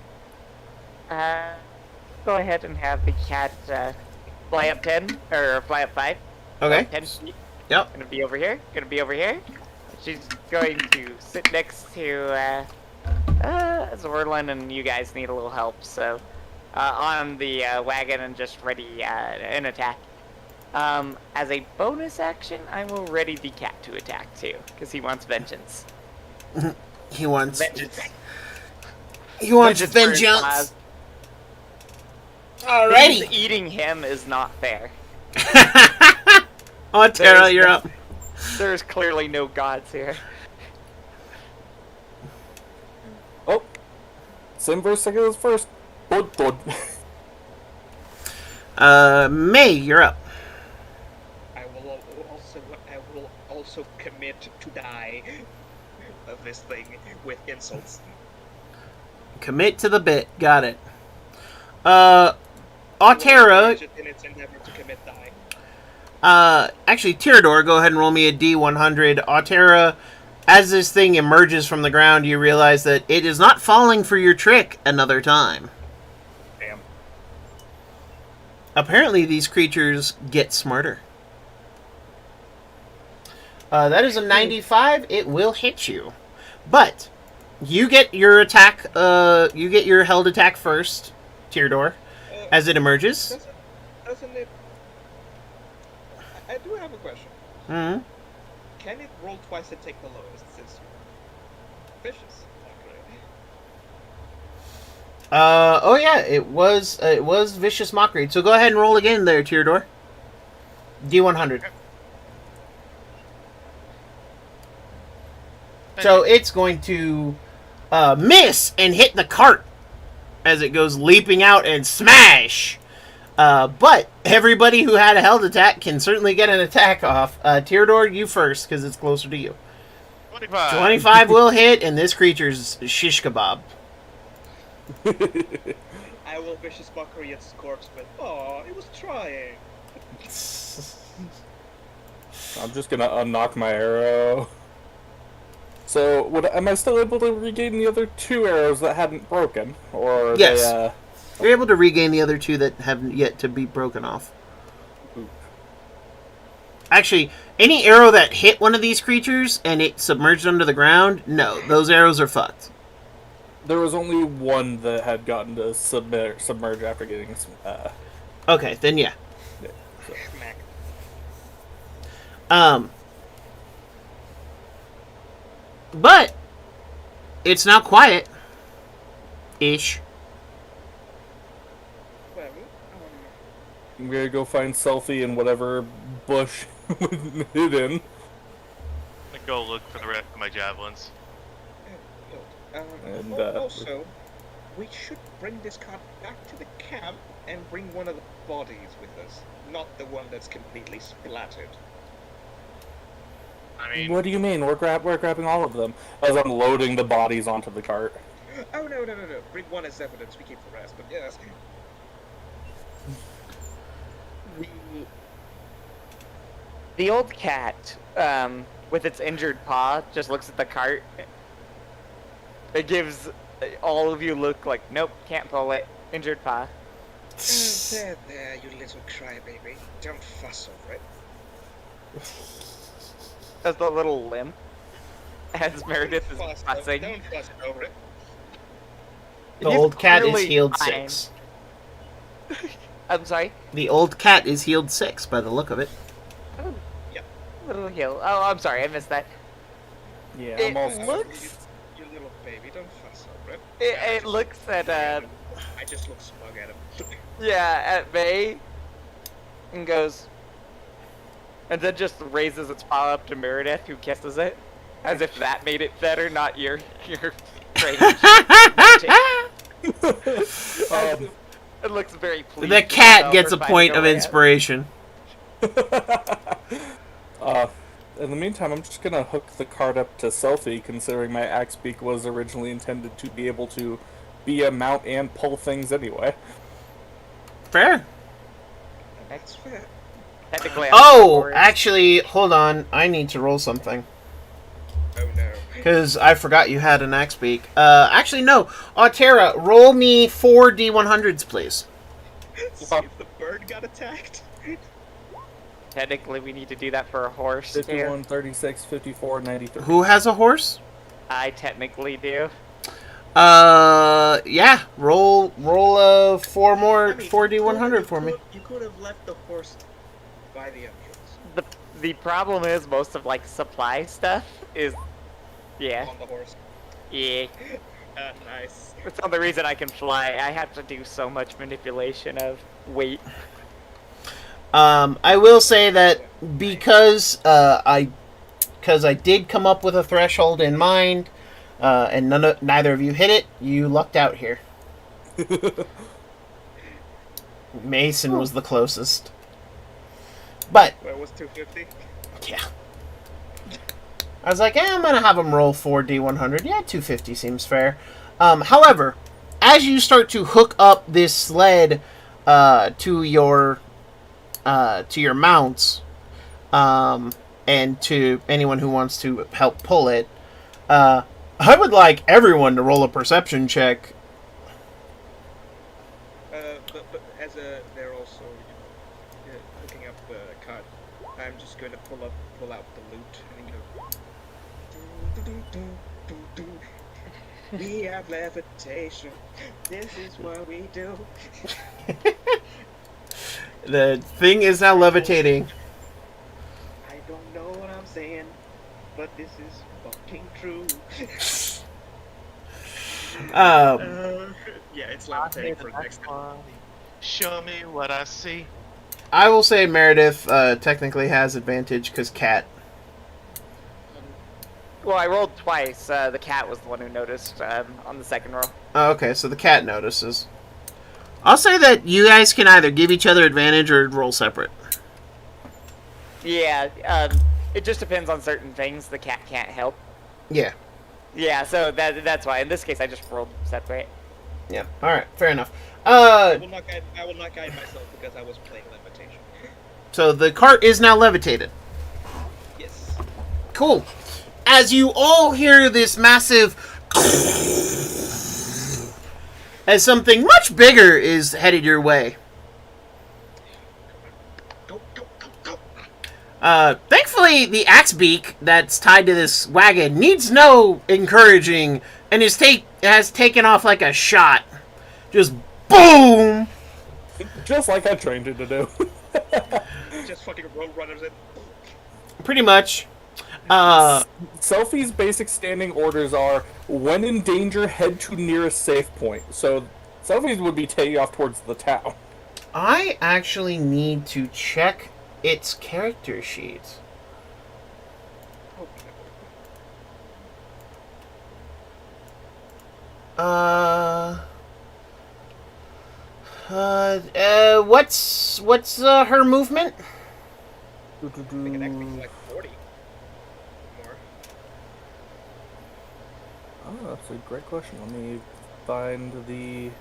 Go ahead and have the cat fly up 10, or fly up 5. Okay. 10 feet. Yep. Gonna be over here. Gonna be over here. She's going to sit next to Zorlin, and you guys need a little help, so on the wagon and just ready an attack. As a bonus action, I will ready the cat to attack too, because he wants vengeance. He wants. Vengeance. He wants for his vengeance. cause. Alrighty. Eating him is not fair. Oh, Tara, you're up. There's clearly no gods here. Oh, same verse I goes first. Thud. May, you're up. I will also commit to die of this thing with insults. Commit to the bit. Got it. Altera. In its endeavor to commit die. Actually, Tyrador, go ahead and roll me a D100. Altera, as this thing emerges from the ground, you realize that it is not falling for your trick another time. Damn. Apparently, these creatures get smarter. That is a 95. It will hit you. But, you get your attack, you get your held attack first, Tyrador, as it emerges. Doesn't it... I do have a question. Mm-hmm. Can it roll twice and take the lowest? It's vicious. Oh yeah, it was vicious mockery. So go ahead and roll again there, Tyrador. D100. So it's going to miss and hit the cart as it goes leaping out and smash. But everybody who had a held attack can certainly get an attack off. Tyrador, you first, because it's closer to you. 25. 25 will hit, and this creature's shish kebab. I will vicious mockery its corpse, but it was trying. I'm just gonna unknock my arrow. So, am I still able to regain the other 2 arrows that hadn't broken? Or Yes. they, You're able to regain the other 2 that haven't yet to be broken off. Oop. Actually, any arrow that hit one of these creatures and it submerged under the ground, no, those arrows are fucked. There was only one that had gotten to submerge after getting Okay, then yeah. so. But it's now quiet. Ish. Well, I'm gonna go find Selfie in whatever bush hid in. I'm gonna go look for the rest of my javelins. And, also, we should bring this cart back to the camp and bring one of the bodies with us, not the one that's completely splattered. I mean, What do you mean? We're grabbing all of them as I'm loading the bodies onto the cart. Oh, no. Bring one as evidence, we keep the rest, but yes. The old cat, with its injured paw, just looks at the cart. It gives all of you look like, nope, can't pull it. Injured paw. There, you little crybaby. Don't fuss over it. Does the little limp as Meredith is fussing. Don't fuss over it. The He's old cat is clearly healed fine. 6. I'm sorry? The old cat is healed 6 by the look of it. Yep. Little heal. Oh, I'm sorry, I missed that. Yeah, It I'm also... looks... You little baby, don't fuss over it. It looks at, I just look smug at him. yeah, at May, and goes... And then just raises its paw up to Meredith, who kisses it. As if that made it better, not your rage. It looks very pleased. The cat with gets a itself for point finding of way out. inspiration. In the meantime, I'm just gonna hook the cart up to Selfie, considering my axe beak was originally intended to be able to be a mount and pull things anyway. Fair. That's fair. Technically, I'm Oh, forward. actually, hold on. I need to roll something. Because I forgot you had an axe beak. Actually, no. Tara, roll me 4 D100s, please. See if the bird got attacked. Technically, we need to do that for a horse, too. 51, 36, 54, 93. Who has a horse? I technically do. Yeah. Roll 4 D100 for me. You could have left the horse by the entrance. The problem is most of, like, supply stuff is... Yeah. On the horse. Yeah. Nice. That's the only reason I can fly. I have to do so much manipulation of weight. I will say that because I did come up with a threshold in mind, and neither of you hit it, you lucked out here. Mason was the closest. But Where was 250? yeah. I was like, I'm going to have him roll 4 D100. Yeah, 250 seems fair. However, as you start to hook up this sled to your mounts, and to anyone who wants to help pull it, I would like everyone to roll a perception check. But as they're also hooking up the cart, I'm just going to pull out the loot and we have levitation. This is what we do. The thing is now levitating. I don't know what I'm saying, but this is fucking true. Yeah, it's levitating for the next time. Show me what I see. I will say Meredith technically has advantage because cat. Well, I rolled twice. The cat was the one who noticed on the second roll. Oh, okay, so the cat notices. I'll say that you guys can either give each other advantage or roll separate. Yeah, it just depends on certain things. The cat can't help. Yeah. Yeah, so that's why. In this case, I just rolled separate. Yeah. All right. Fair enough. I will not guide myself because I was playing levitation. So the cart is now levitated. Yes. Cool. As you all hear this massive, as something much bigger is headed your way. Go, go, go, go. Thankfully, the axe beak that's tied to this wagon needs no encouraging and has taken off like a shot. Just boom! Just like I trained it to do. Just fucking road runners in. Pretty much. Selfie's basic standing orders are, when in danger, head to nearest safe point. So, Selfie's would be taking off towards the town. I actually need to check its character sheet. What's her movement? I think it actually like 40 more. Oh, that's a great question. Let me find the...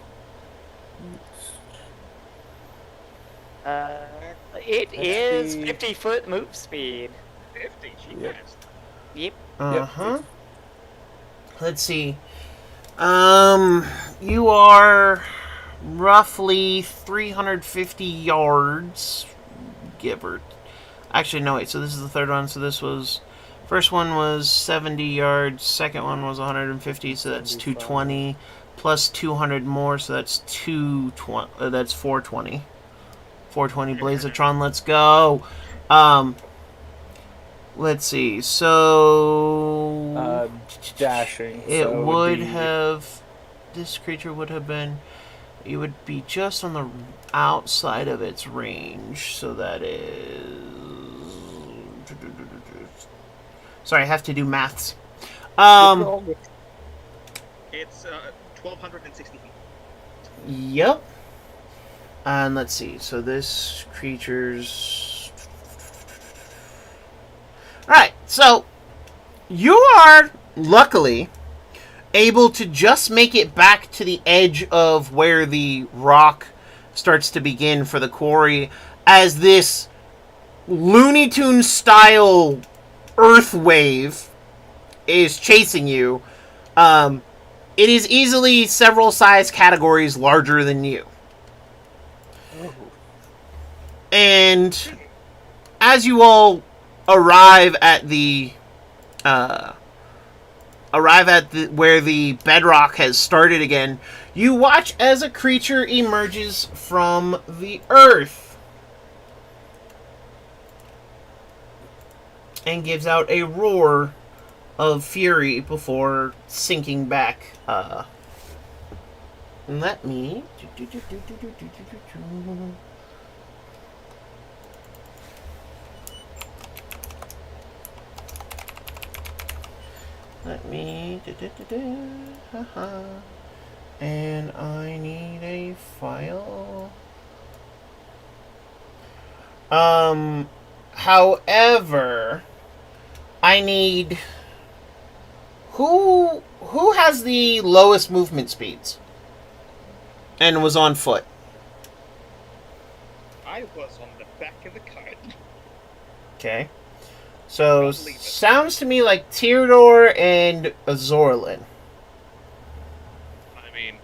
It is the- 50-foot move speed. 50, she Yep. passed. Yep. Uh-huh. Let's see. You are roughly 350 yards, give or... Actually, no, wait, so this is the third one, so this was... First one was 70 yards, second one was 150, so that's 220, plus 200 more, so that's 220, that's 420. 420 Blazatron, let's go! Let's see, so... Dashing. It so would be- have... This creature would have been... It would be just on the outside of its range, so that is... Sorry, I have to do maths. It's 1,260 feet. Yep. And let's see, so this creature's... Alright, so... You are, luckily, able to just make it back to the edge of where the rock starts to begin for the quarry, as this Looney Tunes style earth wave is chasing you. It is easily several size categories larger than you. Oh. And as you all arrive at where the bedrock has started again, you watch as a creature emerges from the earth and gives out a roar of fury before sinking back. Let me. Let me. And I need a file. However, I need. Who has the lowest movement speeds? And was on foot. I was on the back of the cart. Okay. So, Don't leave it. sounds to me like Teodor and Zorlin. I mean,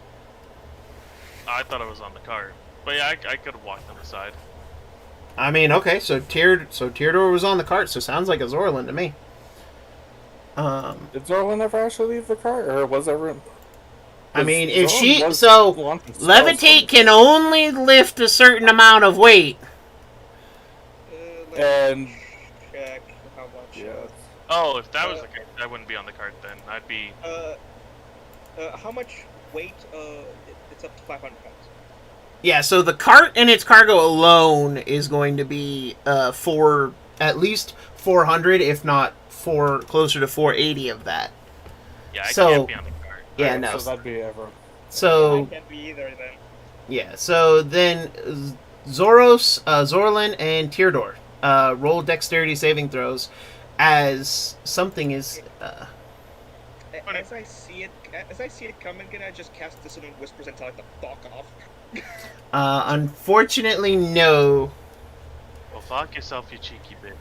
I thought it was on the cart, but yeah, I could have walked on the side. I mean, okay, so Teodor was on the cart, so sounds like a Zorlin to me. Did Zorlin ever actually leave the car, or was ever? I mean, if Zorlin she... was So, launching spells levitate from- can only lift a certain amount of weight. And Check how much. yeah, Oh, if that was the case, I wouldn't be on the cart then. I'd be. How much weight? It's up to 500 pounds. Yeah, so the cart and its cargo alone is going to be for at least 400, if not closer to 480 of that. Yeah, I So- can't be on the cart. Yeah, okay, no. So that'd be everyone. So, I can't be either then. yeah, so then Zorlin, and Teodor roll dexterity saving throws as something is... As I see it coming, can I just cast Dissonant Whispers and tell it to fuck off? unfortunately, no. Well, fuck yourself, you cheeky bitch.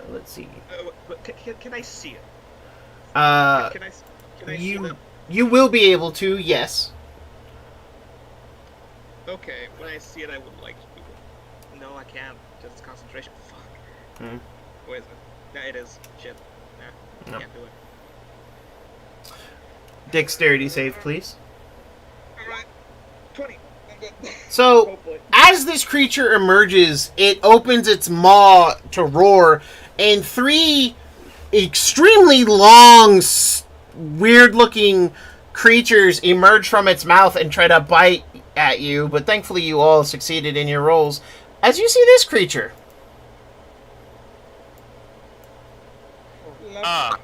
Let's see. But can I see it? Uh, Can I see you them? you will be able to, yes. Okay, when I see it, I would like to. No, I can't. Just concentration. Fuck. Hmm. Where is it? Yeah, it is. Shit. Nah, No. can't do it. Dexterity save, please. Alright. 20. I'm good. So, Hopefully. as this creature emerges, it opens its maw to roar, and three extremely long, weird-looking creatures emerge from its mouth and try to bite at you, but thankfully you all succeeded in your rolls. As you see this creature. Ah,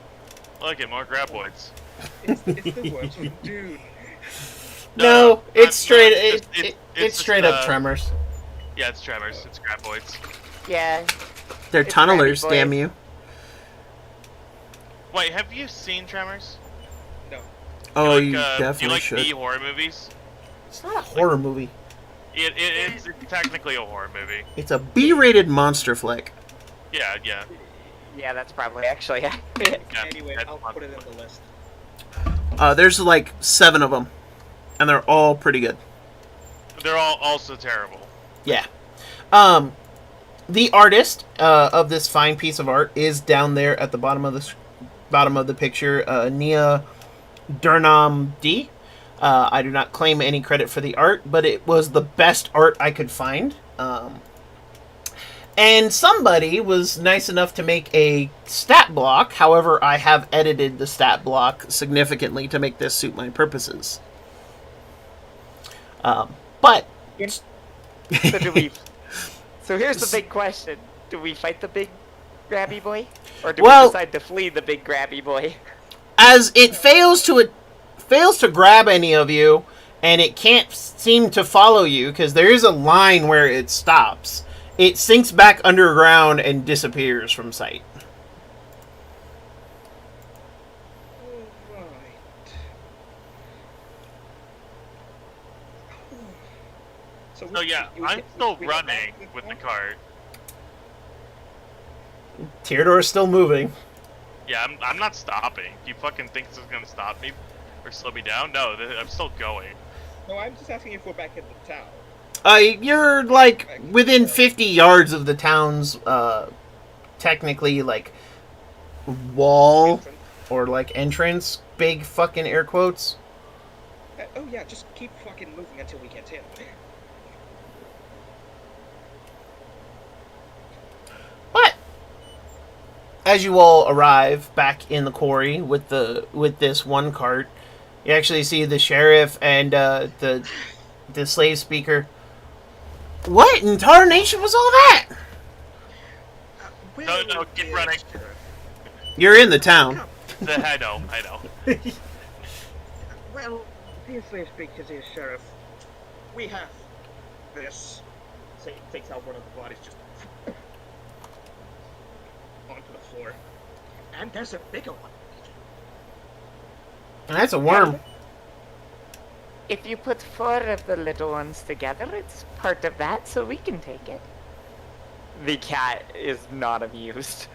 look at more graboids. It's the words from Dune. No, it's straight. it's It's just, straight up tremors. Yeah, it's tremors. It's graboids. Yeah. They're It's tunnelers, Grabby damn boys. you. Wait, have you seen Tremors? No. Oh, do you do you definitely like should. B horror movies? It's not a horror movie. It's technically a horror movie. It's a B-rated monster flick. Yeah, yeah. Yeah, that's probably actually Yeah, Anyway, that's I'll fun. put it in the list. There's like 7 of them, and they're all pretty good. They're all also terrible. Yeah. The artist of this fine piece of art is down there at the bottom of the picture, Nia Durnam D. I do not claim any credit for the art, but it was the best art I could find. And somebody was nice enough to make a stat block. However, I have edited the stat block significantly to make this suit my purposes. But So do we? So here's the big question: do we fight the big grabby boy, or do Well- we decide to flee the big grabby boy? as it fails to grab any of you, and it can't seem to follow you because there is a line where it stops. It sinks back underground and disappears from sight. Alright. So yeah, I'm still running with the cart. Theodore's still moving. Yeah, I'm not stopping. Do you fucking think this is gonna stop me or slow me down? No, I'm still going. No, I'm just asking if we're back in the town. You're like within 50 yards of the town's technically like wall Entrance. or like entrance. Big fucking air quotes. Oh yeah, just keep fucking moving until we get in. But as you all arrive back in the quarry with this one cart, you actually see the sheriff and the slave speaker. What in tarnation was all that? No, keep running. You're in the town. I know. Well, dear slave speaker, dear sheriff, we have this. Say, takes out one of the bodies just onto the floor, and there's a bigger one. That's a worm. If you put 4 of the little ones together, it's part of that, so we can take it. The cat is not amused.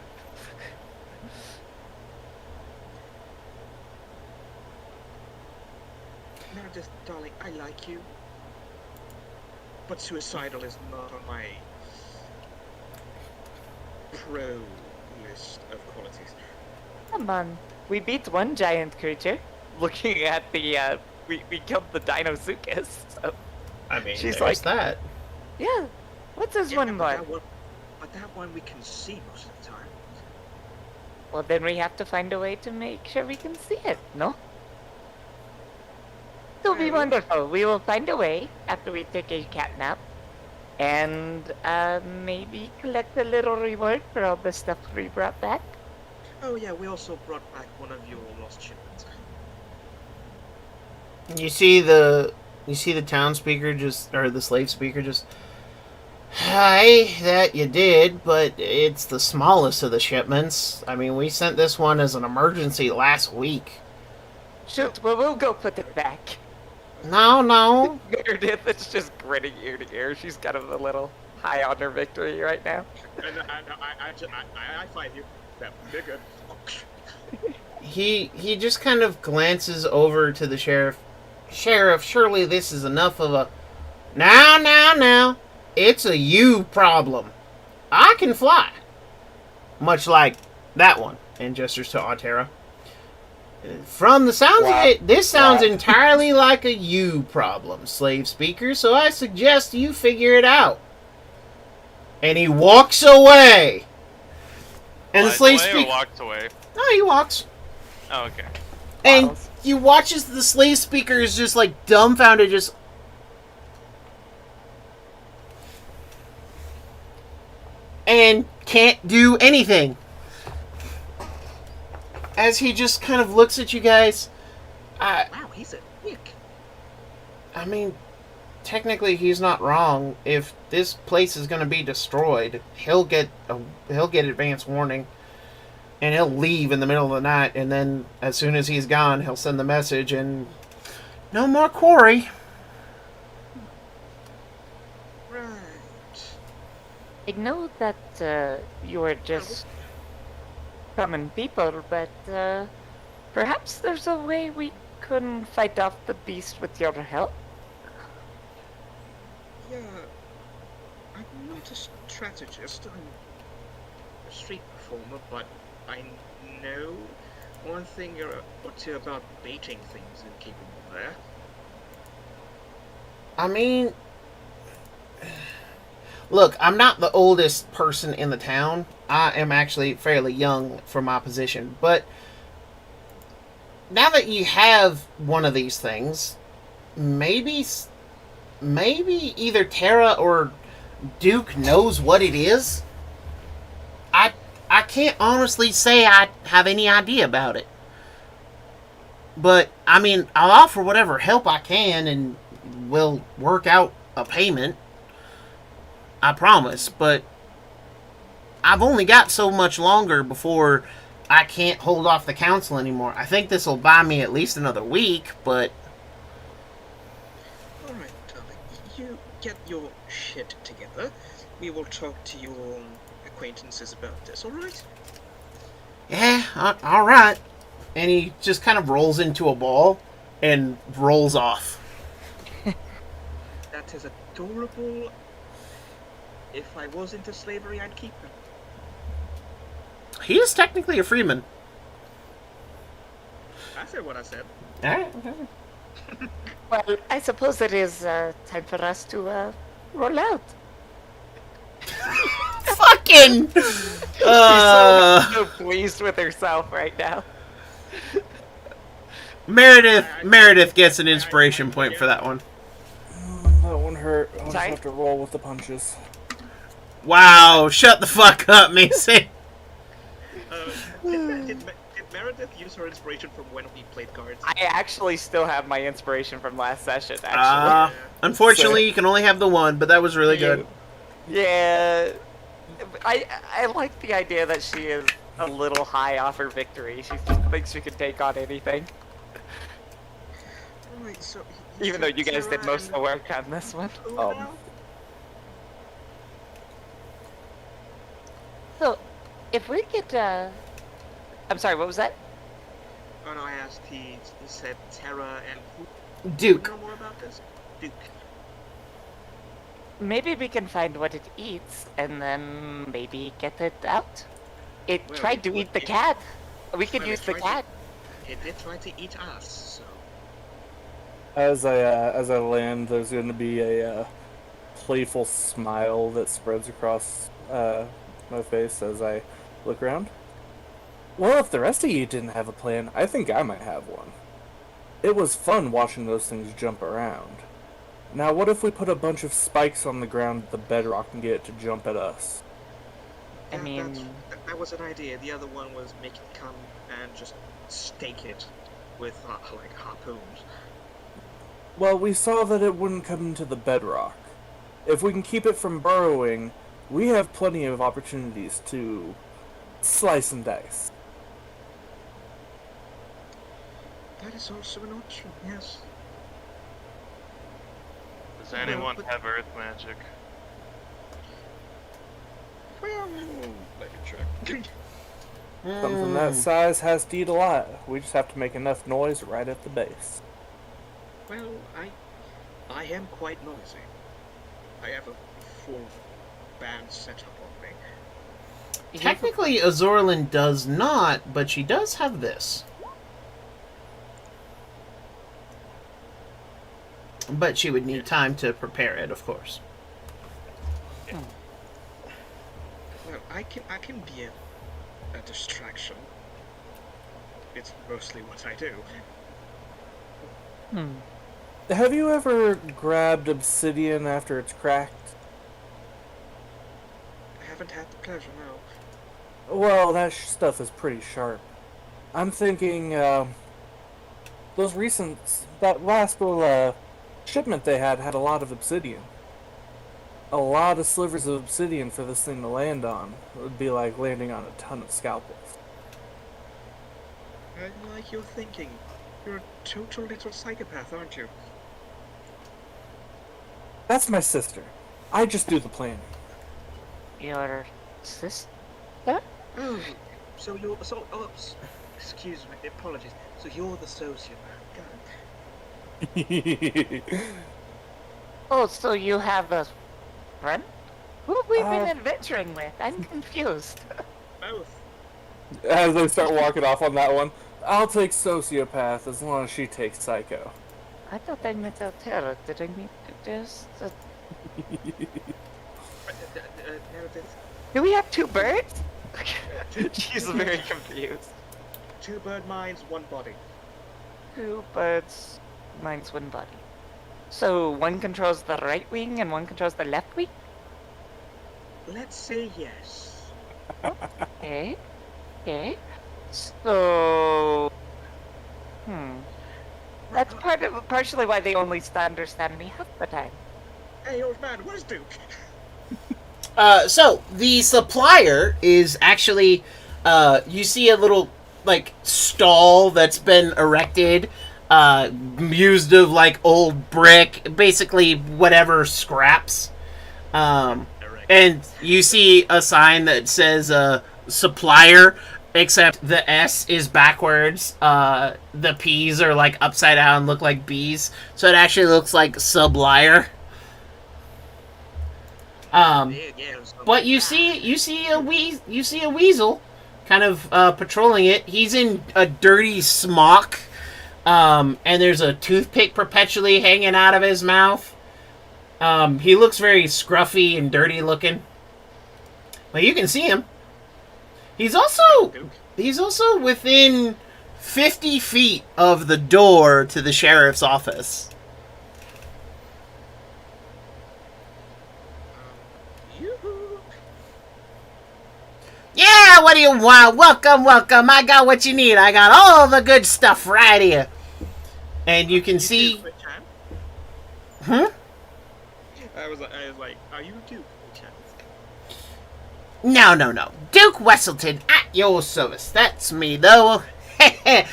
Meredith, darling, I like you, but suicidal is not on my pro list of qualities. Come on. We beat one giant creature. Looking at the, we killed the Dinosuchus. So I mean, She's there's like- that. Yeah. What's this one but more? that one we can see most of the time. Well, then we have to find a way to make sure we can see it, no? It'll be Yeah. wonderful. We will find a way after we take a cat nap. And, maybe collect a little reward for all the stuff we brought back. Oh yeah, we also brought back one of your lost shipments. You see the town speaker or the slave speaker just. Hi, that you did, but it's the smallest of the shipments. I mean, we sent this one as an emergency last week. Shoot, well, we'll go put it back. No. Meredith is just grinning ear to ear. She's kind of a little high on her victory right now. I find you that bigger. He just kind of glances over to the sheriff. Sheriff, surely this is enough of a... Now. It's a you problem. I can fly. Much like that one. And gestures to Auria. From the sounds of it, this sounds entirely like a you problem, slave speaker, so I suggest you figure it out. And he walks away. And the slave speaker... walks away. No, he walks. Oh, okay. And Waddles. you watch as the slave speaker is just like dumbfounded, just... And can't do anything. As he just kind of looks at you guys. Wow, he's a dick. I mean, technically he's not wrong. If this place is going to be destroyed, he'll get advance warning. And he'll leave in the middle of the night, and then as soon as he's gone, he'll send the message, and no more Quarry. Right. I know that, you are just common people, but, perhaps there's a way we can fight off the beast with your help? Yeah. I'm not a strategist. I'm a street performer, but I know one thing or two about baiting things and keeping them there. I mean, look, I'm not the oldest person in the town. I am actually fairly young for my position. But now that you have one of these things, maybe either Tara or Duke knows what it is. I can't honestly say I have any idea about it. But, I mean, I'll offer whatever help I can and we'll work out a payment. I promise. But I've only got so much longer before I can't hold off the council anymore. I think this will buy me at least another week, but... Alright, darling. You get your shit together. We will talk to your acquaintances about this, alright? Yeah, all right. And he just kind of rolls into a ball and rolls off. That is adorable. If I was into slavery, I'd keep him. He is technically a freeman. I said what I said. All right. Well, I suppose it is time for us to roll out. Fucking. She's so pleased with herself right now. Meredith gets an inspiration point for that one. That one hurt. I'll just Sorry? have to roll with the punches. Wow! Shut the fuck up, Mason. Did Meredith use her inspiration from when we played cards? I actually still have my inspiration from last session, actually. Unfortunately, you can only have the one, but that was really good. Yeah. I like the idea that she is a little high off her victory. She just thinks she can take on anything. Alright, so... Even though you guys did most of the work on this one. So, if we could, I'm sorry, what was that? Oh no, I asked, he said Terra and who Duke. know more about this? Duke. maybe we can find what it eats and then maybe get it out. It Well, tried to eat the cat. We could well, use it the tried cat. It did try to eat us, so... As I land, there's going to be a playful smile that spreads across my face as I look around. Well, if the rest of you didn't have a plan, I think I might have one. It was fun watching those things jump around. Now, what if we put a bunch of spikes on the ground at the bedrock and get it to jump at us? I mean- That was an idea. The other one was make it come and just stake it with, like, harpoons. Well, we saw that it wouldn't come into the bedrock. If we can keep it from burrowing, we have plenty of opportunities to slice and dice. That is also an option, yes. Does anyone have earth magic? Well, let me check. Something that size has to eat a lot. We just have to make enough noise right at the base. Well, I am quite noisy. I have a full band setup on me. Technically, Azorlin does not, but she does have this. But she would need time to prepare it, of course. Well, I can be a distraction. It's mostly what I do. Have you ever grabbed obsidian after it's cracked? I haven't had the pleasure, no. Well, that stuff is pretty sharp. I'm thinking, that last little, shipment they had a lot of obsidian. A lot of slivers of obsidian for this thing to land on. It would be like landing on a ton of scalpels. I like your thinking. You're a total little psychopath, aren't you? That's my sister. I just do the planning. Your sister? Oh, so you're excuse me, apologies. So you're the sociopath. God. Oh, so you have a friend? Who have we been Uh, adventuring with? I'm confused. Both. As they start walking off on that one, I'll take sociopath as long as she takes psycho. I thought I met Altera. Did I meet this? Meredith, Do we have two birds? She's very confused. 2 bird minds, 1 body. Two birds, mine's one body. So one controls the right wing and one controls the left wing? Let's say yes. Okay. Okay. So... That's partially why they only understand me half the time. Hey, old man, where's Duke? So the supplier is actually, you see a little like stall that's been erected, used of like old brick, basically whatever scraps. And And you see a sign that says supplier, except the S is backwards. The P's are like upside down, look like B's. So it actually looks like sublier. But you see a weasel kind of patrolling it. He's in a dirty smock. And there's a toothpick perpetually hanging out of his mouth. He looks very scruffy and dirty looking. Well, you can see him. He's also within 50 feet of the door to the sheriff's office. Yeah, what do you want? Welcome, welcome. I got what you need. I got all the good stuff right here. And you can see... I was like, are you Duke? No. Duke Wesselton at your service. That's me, though. Hey,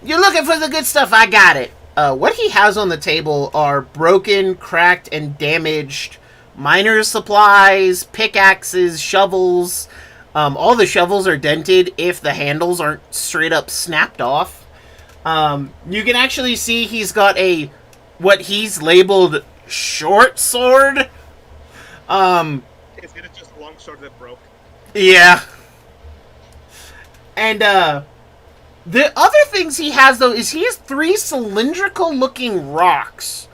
you're looking for the good stuff? I got it. What he has on the table are broken, cracked, and damaged miner's supplies, pickaxes, shovels. All the shovels are dented if the handles aren't straight up snapped off. You can actually see he's got what he's labeled short sword. Is it just a long sword that broke? Yeah. And the other things he has, though, is he has 3 cylindrical looking rocks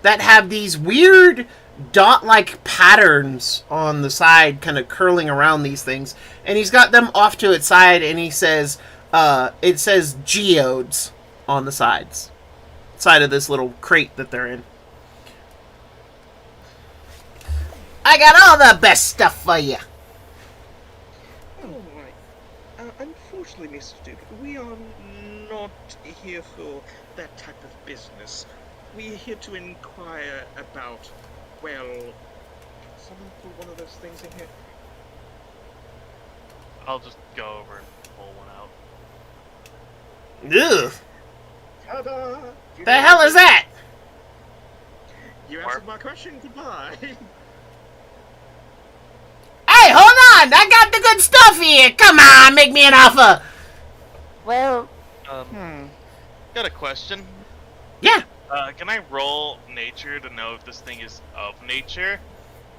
that have these weird dot-like patterns on the side, kind of curling around these things, and he's got them off to its side, and he says, it says geodes on the side of this little crate that they're in. I got all the best stuff for you. All right. Unfortunately, Mr. Duke, we are not here for that type of business. We are here to inquire about, well, someone put one of those things in here. I'll just go over and pull one out. Ugh. Ta-da! The hell is that? You answered my question. Goodbye. Hey, hold on! I got the good stuff here! Come on, make me an offer! Well, Got a question. Yeah. Can I roll nature to know if this thing is of nature,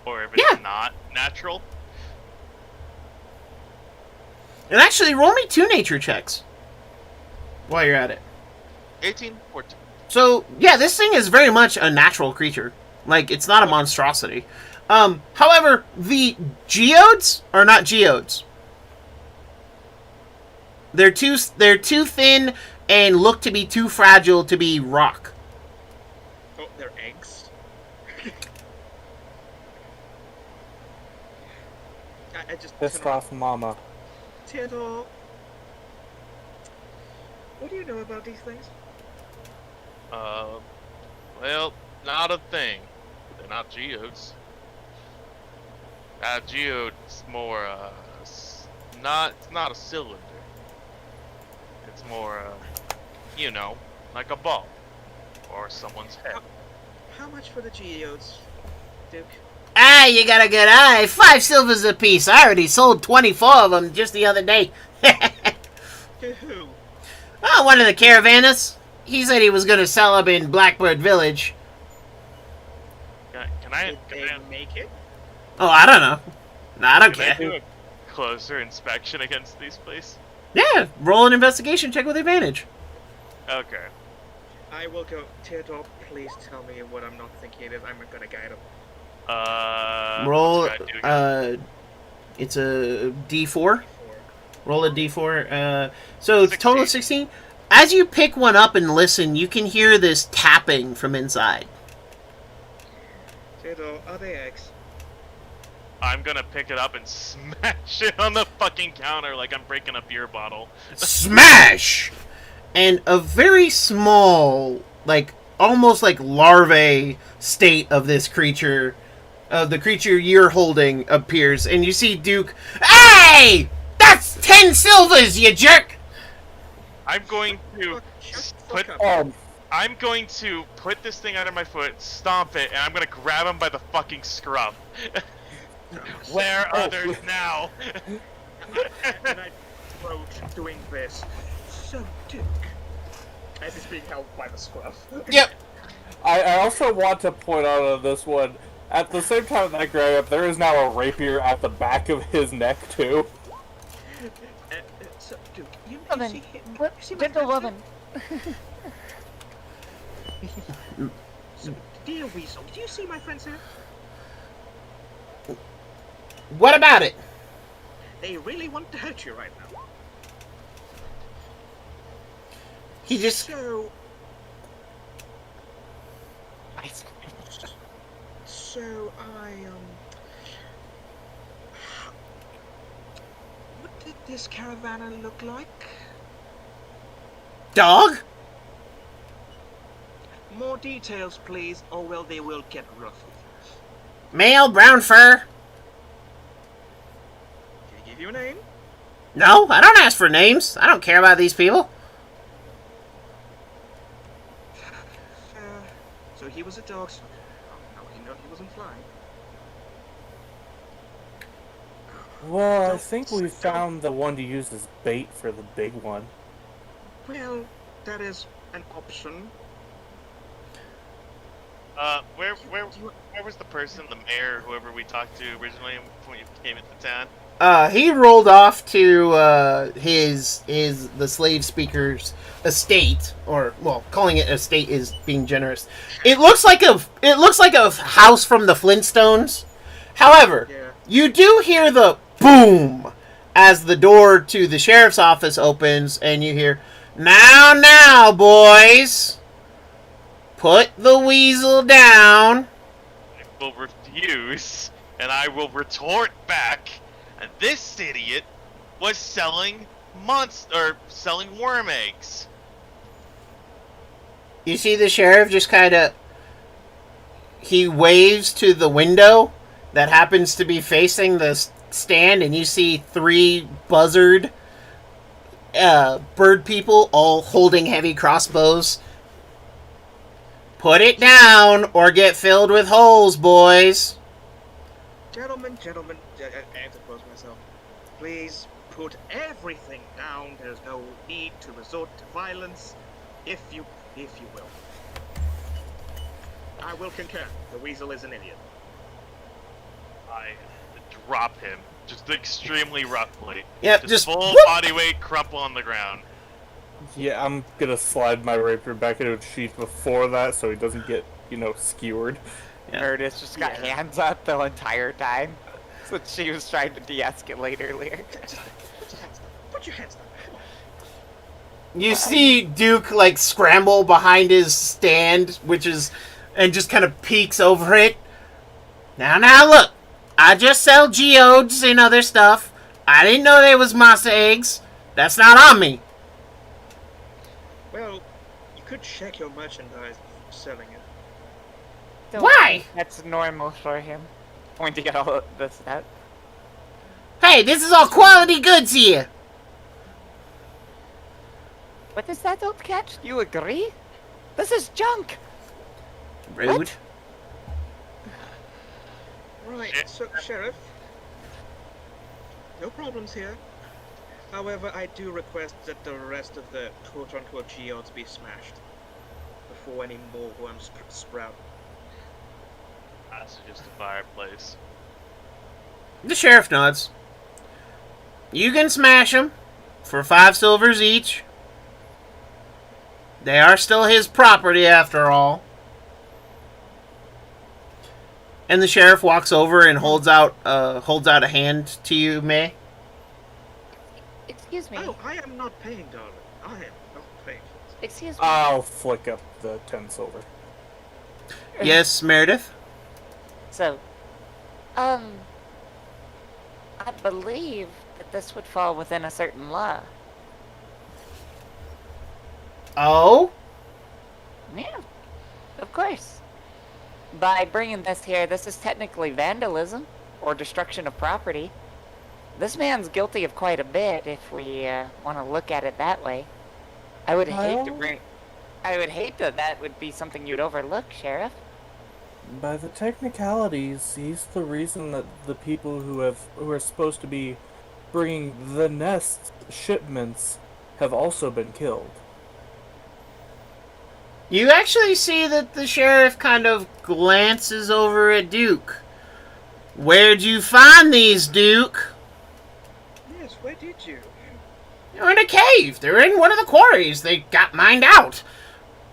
or if it's not natural? And actually, roll me 2 nature checks while you're at it. 18, 14. So, yeah, this thing is very much a natural creature. Like, it's not a monstrosity. However, the geodes are not geodes. They're too thin and look to be too fragile to be rock. Oh, they're eggs. I just Pissed off mama. Theodore, what do you know about these things? Well, not a thing. They're not geodes. Geode's more, it's not a cylinder. It's more, like a ball. Or someone's head. How much for the geodes, Duke? Ah, you got a good eye. 5 silvers apiece. I already sold 24 of them just the other day. To who? Oh, one of the caravanners. He said he was going to sell them in Blackbird Village. Can I make it? Oh, I don't know. No, I don't Can I care. do a closer inspection against these places? Yeah, roll an investigation check with advantage. Okay. I will go. Theodore, please tell me what I'm not thinking it is. I'm gonna guide him. Roll, what's that do again? it's a D4. Roll a D4. So it's total of 16. As you pick one up and listen, you can hear this tapping from inside. Theodore, are they eggs? I'm gonna pick it up and smash it on the fucking counter like I'm breaking a beer bottle. Smash! And a very small, like, almost like larvae state of this creature, of the creature you're holding, appears, and you see Duke. Hey! That's 10 silvers, you jerk! I'm going to put I'm going to put this thing under my foot, stomp it, and I'm gonna grab him by the fucking scruff. Where are Oh. others now? And I approach doing this. So, Duke, as he's being held by the scruff. Yep. I also want to point out on this one, at the same time that grab up, there is now a rapier at the back of his neck, too. So, Duke, you Woman, see him? what, You see my gentle friend woman. here? So, dear Weasel, do you see my friends here? What about it? They really want to hurt you right now. He just. So, so what did this caravan look like? Dog? More details, please, or well, they will get rough with you. Male, brown fur? Can I give you a name? No, I don't ask for names. I don't care about these people. So he was a dog. So no, he wasn't flying. Well, I think we found the one to use as bait for the big one. Well, that is an option. Where was the person, the mayor, whoever we talked to originally when you came into town? He rolled off to the slave speaker's estate, or well, calling it estate is being generous. It looks like a house from the Flintstones. However, Yeah. you do hear the boom as the door to the sheriff's office opens, and you hear, "Now, boys, put the weasel down." I will refuse, and I will retort back. And this idiot was selling selling worm eggs. You see the sheriff just kind of... He waves to the window that happens to be facing the stand, and you see 3 buzzard bird people all holding heavy crossbows. Put it down or get filled with holes, boys. Gentlemen, I have to close myself. Please put everything down. There's no need to resort to violence, if you will. I will concur. The weasel is an idiot. I drop him, just extremely roughly. Yep, just full whoop. body weight, crumple on the ground. Yeah, I'm gonna slide my rapier back into its sheath before that so he doesn't get, skewered. Yeah. Meredith just got hands up the entire time. So she was trying to de-escalate earlier. Just put your hands down. You see Duke scramble behind his stand, and just kind of peeks over it. Now look, I just sell geodes and other stuff. I didn't know they was masa eggs. That's not on me. Well, you could check your merchandise before selling it. Don't Why? think that's normal for him. Pointing at all of this out. Hey, this is all quality goods here. What is that, old catch? You agree? This is junk! Rude. What? Right, so, Sheriff, no problems here. However, I do request that the rest of the quote-unquote geodes be smashed before any more worms sprout. That's just a fireplace. The sheriff nods. You can smash them for 5 silvers each. They are still his property after all. And the sheriff walks over and holds out a hand to you, May. Excuse me. Oh, I am not paying, darling. I am not paying. Excuse me. I'll flick up the 10 silver. Yes, Meredith? So, I believe that this would fall within a certain law. Oh? Yeah, of course. By bringing this here, this is technically vandalism or destruction of property. This man's guilty of quite a bit if we want to look at it that way. I would hate that would be something you'd overlook, Sheriff. By the technicalities, he's the reason that the people who are supposed to be bringing the nest shipments have also been killed. You actually see that the sheriff kind of glances over at Duke. Where'd you find these, Duke? Yes, where did you? They're in a cave. They're in one of the quarries. They got mined out.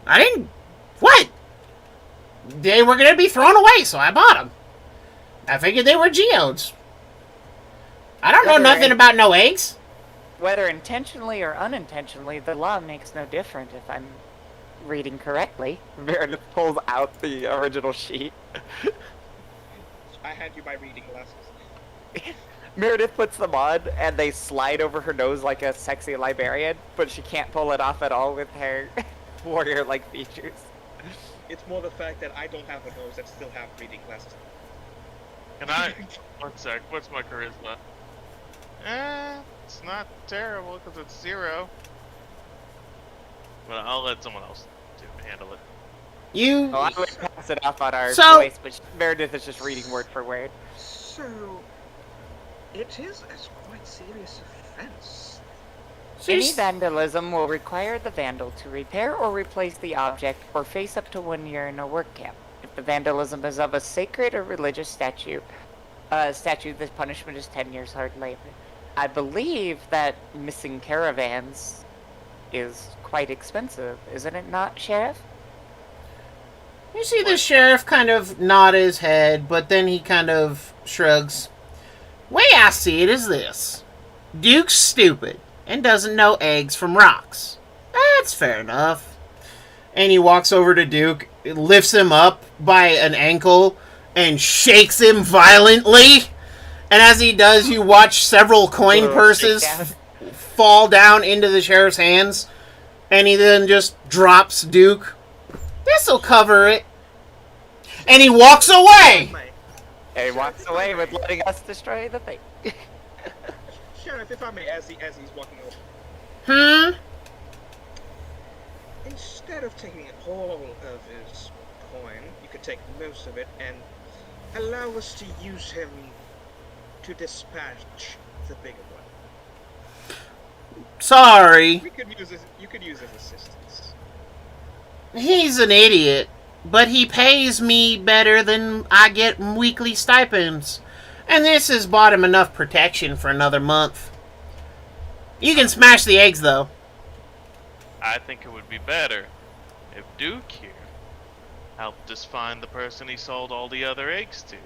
I didn't... What? They were going to be thrown away, so I bought them. I figured they were geodes. I don't know nothing about no eggs. Whether intentionally or unintentionally, the law makes no difference if I'm reading correctly. Meredith pulls out the original sheet. I hand you my reading glasses. Meredith puts them on, and they slide over her nose like a sexy librarian, but she can't pull it off at all with her warrior-like features. It's more the fact that I don't have a nose and still have reading glasses. Can I? One sec. What's my charisma? It's not terrible because it's 0. But I'll let someone else handle it. You... Oh, I would pass it off on our So- voice, but Meredith is just reading word for word. So, it is a quite serious offense. Any vandalism will require the vandal to repair or replace the object or face up to 1 year in a work camp. If the vandalism is of a sacred or religious statue, the punishment is 10 years hard labor. I believe that missing caravans is quite expensive, isn't it not, Sheriff? You see the sheriff kind of nod his head, but then he kind of shrugs. Way I see it is this. Duke's stupid and doesn't know eggs from rocks. That's fair enough. And he walks over to Duke, lifts him up by an ankle, and shakes him violently. And as he does, you watch several coin purses fall down into the sheriff's hands. And he then just drops Duke. This'll cover it. And he walks away! And he walks away with letting us destroy the thing. Sheriff, if I may, as he's walking over. Instead of taking all of his coin, you could take most of it and allow us to use him to dispatch the bigger one. Sorry. You could use his assistance. He's an idiot, but he pays me better than I get weekly stipends. And this has bought him enough protection for another month. You can smash the eggs, though. I think it would be better if Duke here helped us find the person he sold all the other eggs to.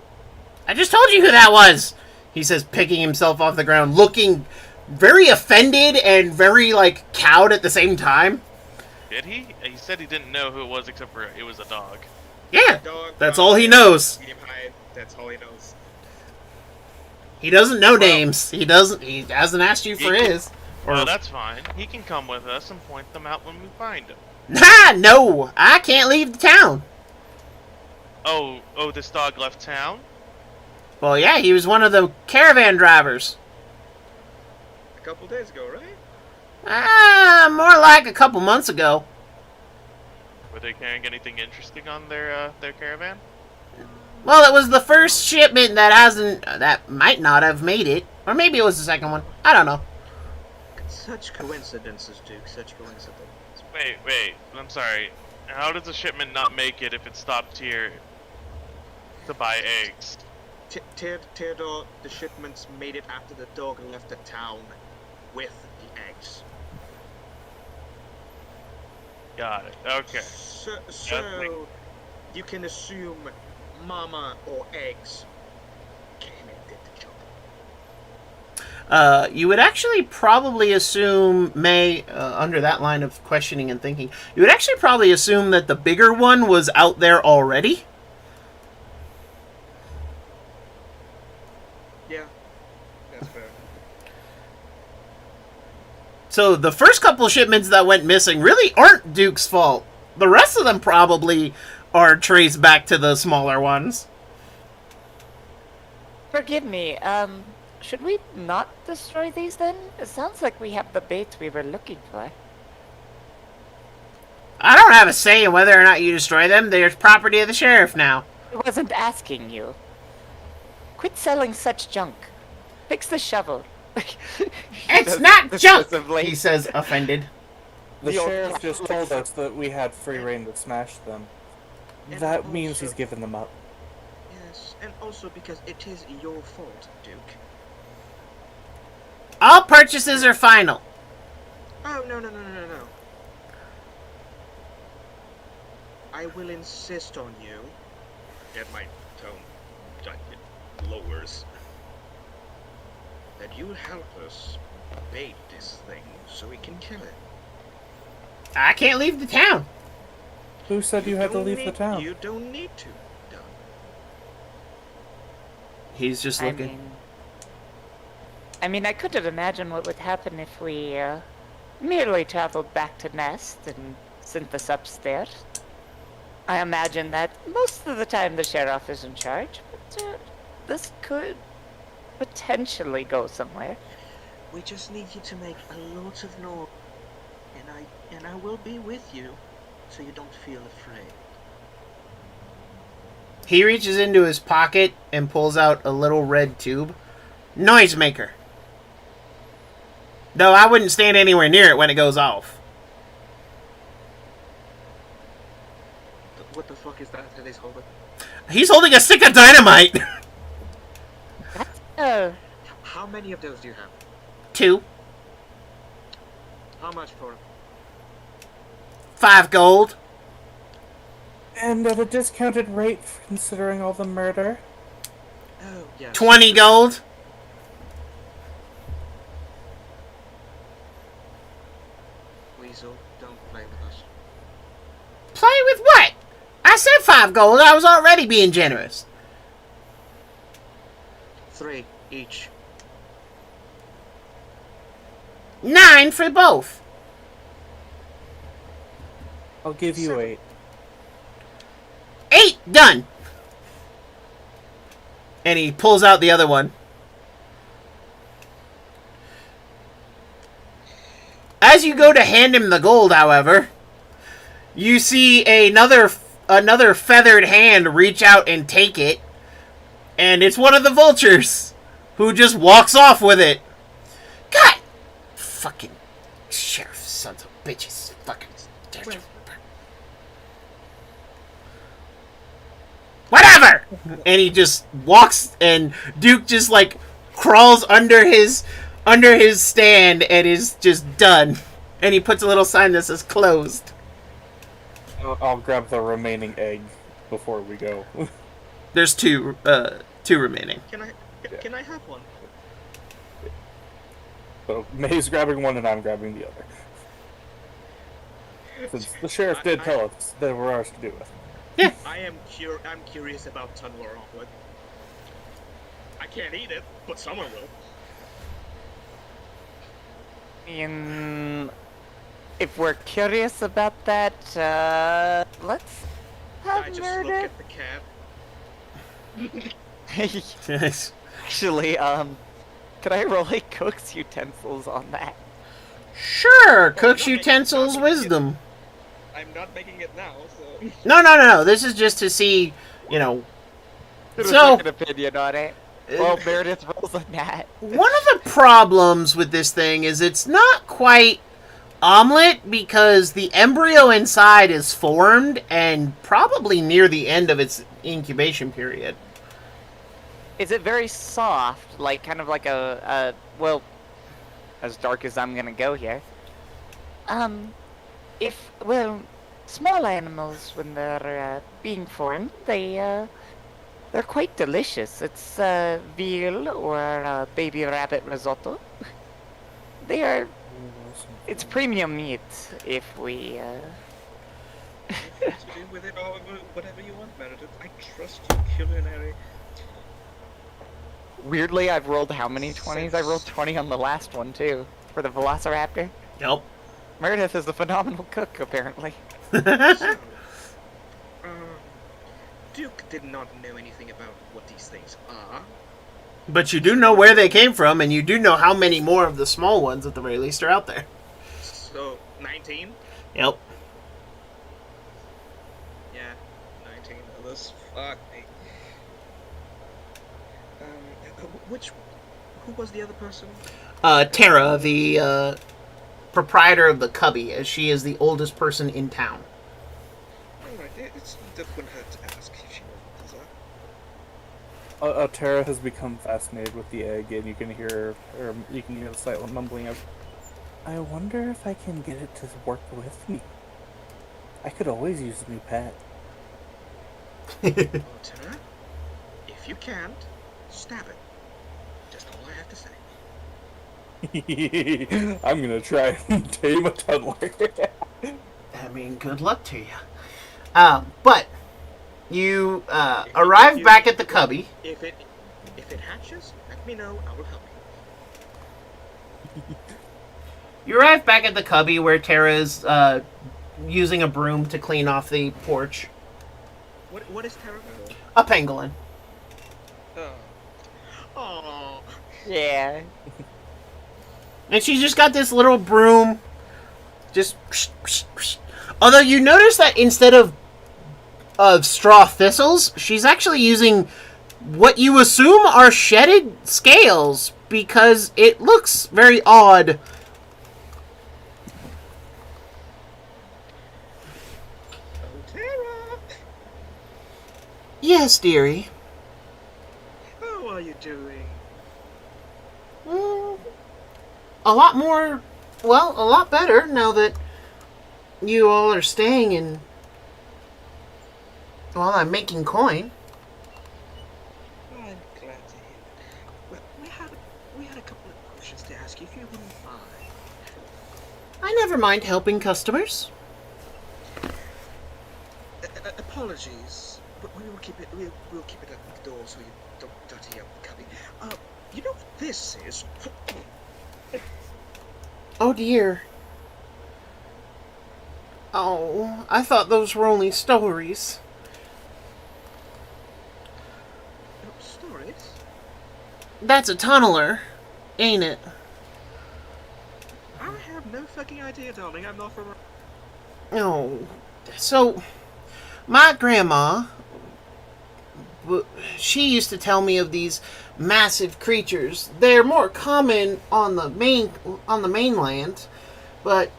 I just told you who that was, he says, picking himself off the ground, looking very offended and very, cowed at the same time. Did he? He said he didn't know who it was except for it was a dog. Yeah, Dog, that's all he knows. That's all he knows. He doesn't know names. He hasn't asked you for his. Well, that's fine. He can come with us and point them out when we find him. Nah, no, I can't leave the town. Oh, this dog left town? Well, yeah, he was one of the caravan drivers. A couple days ago, right? More like a couple months ago. Were they carrying anything interesting on their caravan? Well, it was the first shipment that might not have made it. Or maybe it was the second one. I don't know. Such coincidences, Duke, such coincidences. Wait, I'm sorry. How does a shipment not make it if it stopped here to buy eggs? Theodore, the shipments made it after the dog left the town with the eggs. Got it. Okay. So you can assume Mama or eggs came and did the job. You would actually probably assume, May, under that line of questioning and thinking, you would actually probably assume that the bigger one was out there already. Yeah, that's fair. So the first couple shipments that went missing really aren't Duke's fault. The rest of them probably are traced back to the smaller ones. Forgive me, should we not destroy these then? It sounds like we have the bait we were looking for. I don't have a say in whether or not you destroy them. They're property of the sheriff now. I wasn't asking you. Quit selling such junk. Fix the shovel. It's not junk! Dismissively. He says, offended. The The old sheriff cat just told us that we had free reign to smash them. And That means also- he's given them up. Yes, and also because it is your fault, Duke. All purchases are final. Oh, no. I will insist on you. And my tone giant lowers. That you help us bait this thing so we can kill it. I can't leave the town. Who said you had to don't leave the need- town? You don't need to, Doug. He's just looking. I mean, I couldn't imagine what would happen if we merely traveled back to Nest and sent this upstairs. I imagine that most of the time the sheriff is in charge, but this could potentially go somewhere. We just need you to make a lot of noise. And I will be with you, so you don't feel afraid. He reaches into his pocket and pulls out a little red tube. Noisemaker. Though I wouldn't stand anywhere near it when it goes off. What the fuck is that he's holding? He's holding a stick of dynamite. How many of those do you have? 2. How much for them? 5 gold. And at a discounted rate, considering all the murder. Oh, yes. 20 gold. Weasel, don't play with us. Play with what? I said 5 gold. I was already being generous. 3 each. 9 for both. I'll give you 7. 8. 8 done. And he pulls out the other one. As you go to hand him the gold, however, you see another feathered hand reach out and take it, and it's one of the vultures who just walks off with it. God, fucking sheriff, sons of bitches, fucking. Whatever! And he just walks, and Duke just like crawls under his stand and is just done. And he puts a little sign that says closed. I'll grab the remaining egg before we go. There's two remaining. Can I have one? So May's grabbing one and I'm grabbing the other. Since the sheriff did tell us that we're ours to do with. I'm curious about Tunwar Omelet. I can't eat it, but someone will. If we're curious about that, let's have I just murder. look at the cat. Yes. Actually, could I roll a cook's utensils on that? Sure, cook's utensils wisdom. I'm not making it now, so. No. This is just to see, you know. There's So- a second opinion on it. Well, Meredith rolls a gnat. One of the problems with this thing is it's not quite omelet because the embryo inside is formed and probably near the end of its incubation period. Is it very soft, like kind of like a well, as dark as I'm gonna go here? Small animals, when they're being formed, they're quite delicious. It's veal or baby rabbit risotto. It's premium meat if we. To do with it or whatever you want, Meredith. I trust your culinary. Weirdly, I've rolled how many 20s? I rolled 20 on the last one too, for the Velociraptor. Yep. Meredith is a phenomenal cook, apparently. So, Duke did not know anything about what these things are. But you do know where they came from, and you do know how many more of the small ones, at the very least, are out there. So, 19? Yep. Yeah, 19. 14 others. Fuck me. Who was the other person? Tara, the proprietor of the Cubby, as she is the oldest person in town. Alright, that wouldn't hurt to ask if she knows that. Tara has become fascinated with the egg, and you can hear the slight mumbling of, I wonder if I can get it to work with me. I could always use a new pet. Well, Tara, if you can't, stab it. That's all I have to say. I'm gonna try and tame a tunneler. I mean, good luck to you. But you arrive back at the Cubby. If it hatches, let me know. I will help you. You arrive back at the Cubby where Tara is using a broom to clean off the porch. What is Tara? A pangolin. Oh. Yeah. And she's just got this little broom. Just. Although you notice that instead of straw thistles, she's actually using what you assume are shedded scales because it looks very odd. Oh, Tara. Yes, dearie. How are you doing? A lot more, well, a lot better now that you all are staying in. Well, I'm making coin. I'm glad to hear it. Well, we had a couple of questions to ask you, if you wouldn't mind. I never mind helping customers. Apologies, but we will keep it. We'll keep it at the door so you don't dirty up the cubby. You know what this is? Oh dear. Oh, I thought those were only stories. Stories? That's a tunneler, ain't it? I have no fucking idea, darling. I'm not from. Oh, so my grandma, she used to tell me of these massive creatures. They're more common on the mainland, but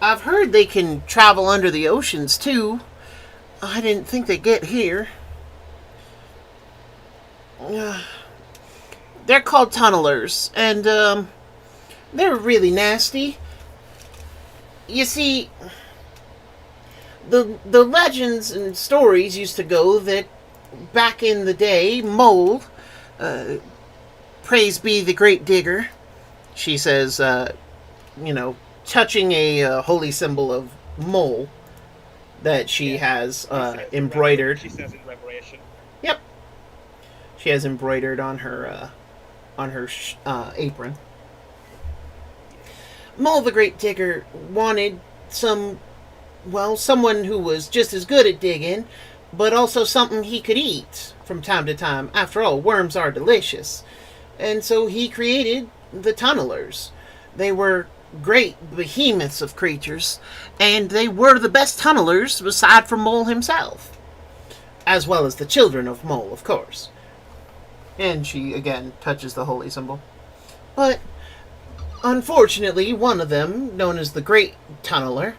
I've heard they can travel under the oceans too. I didn't think they'd get here. They're called tunnelers, and they're really nasty. You see, the legends and stories used to go that back in the day, Mole, praise be the great digger, she says, touching a holy symbol of Mole that she has embroidered. She says in Revelation. Yep. She has embroidered on her apron. Mole the Great Digger wanted someone who was just as good at digging, but also something he could eat from time to time. After all, worms are delicious. And so he created the tunnelers. They were great behemoths of creatures, and they were the best tunnelers aside from Mole himself. As well as the children of Mole, of course. And she, again, touches the holy symbol. But, unfortunately, one of them, known as the Great Tunneler,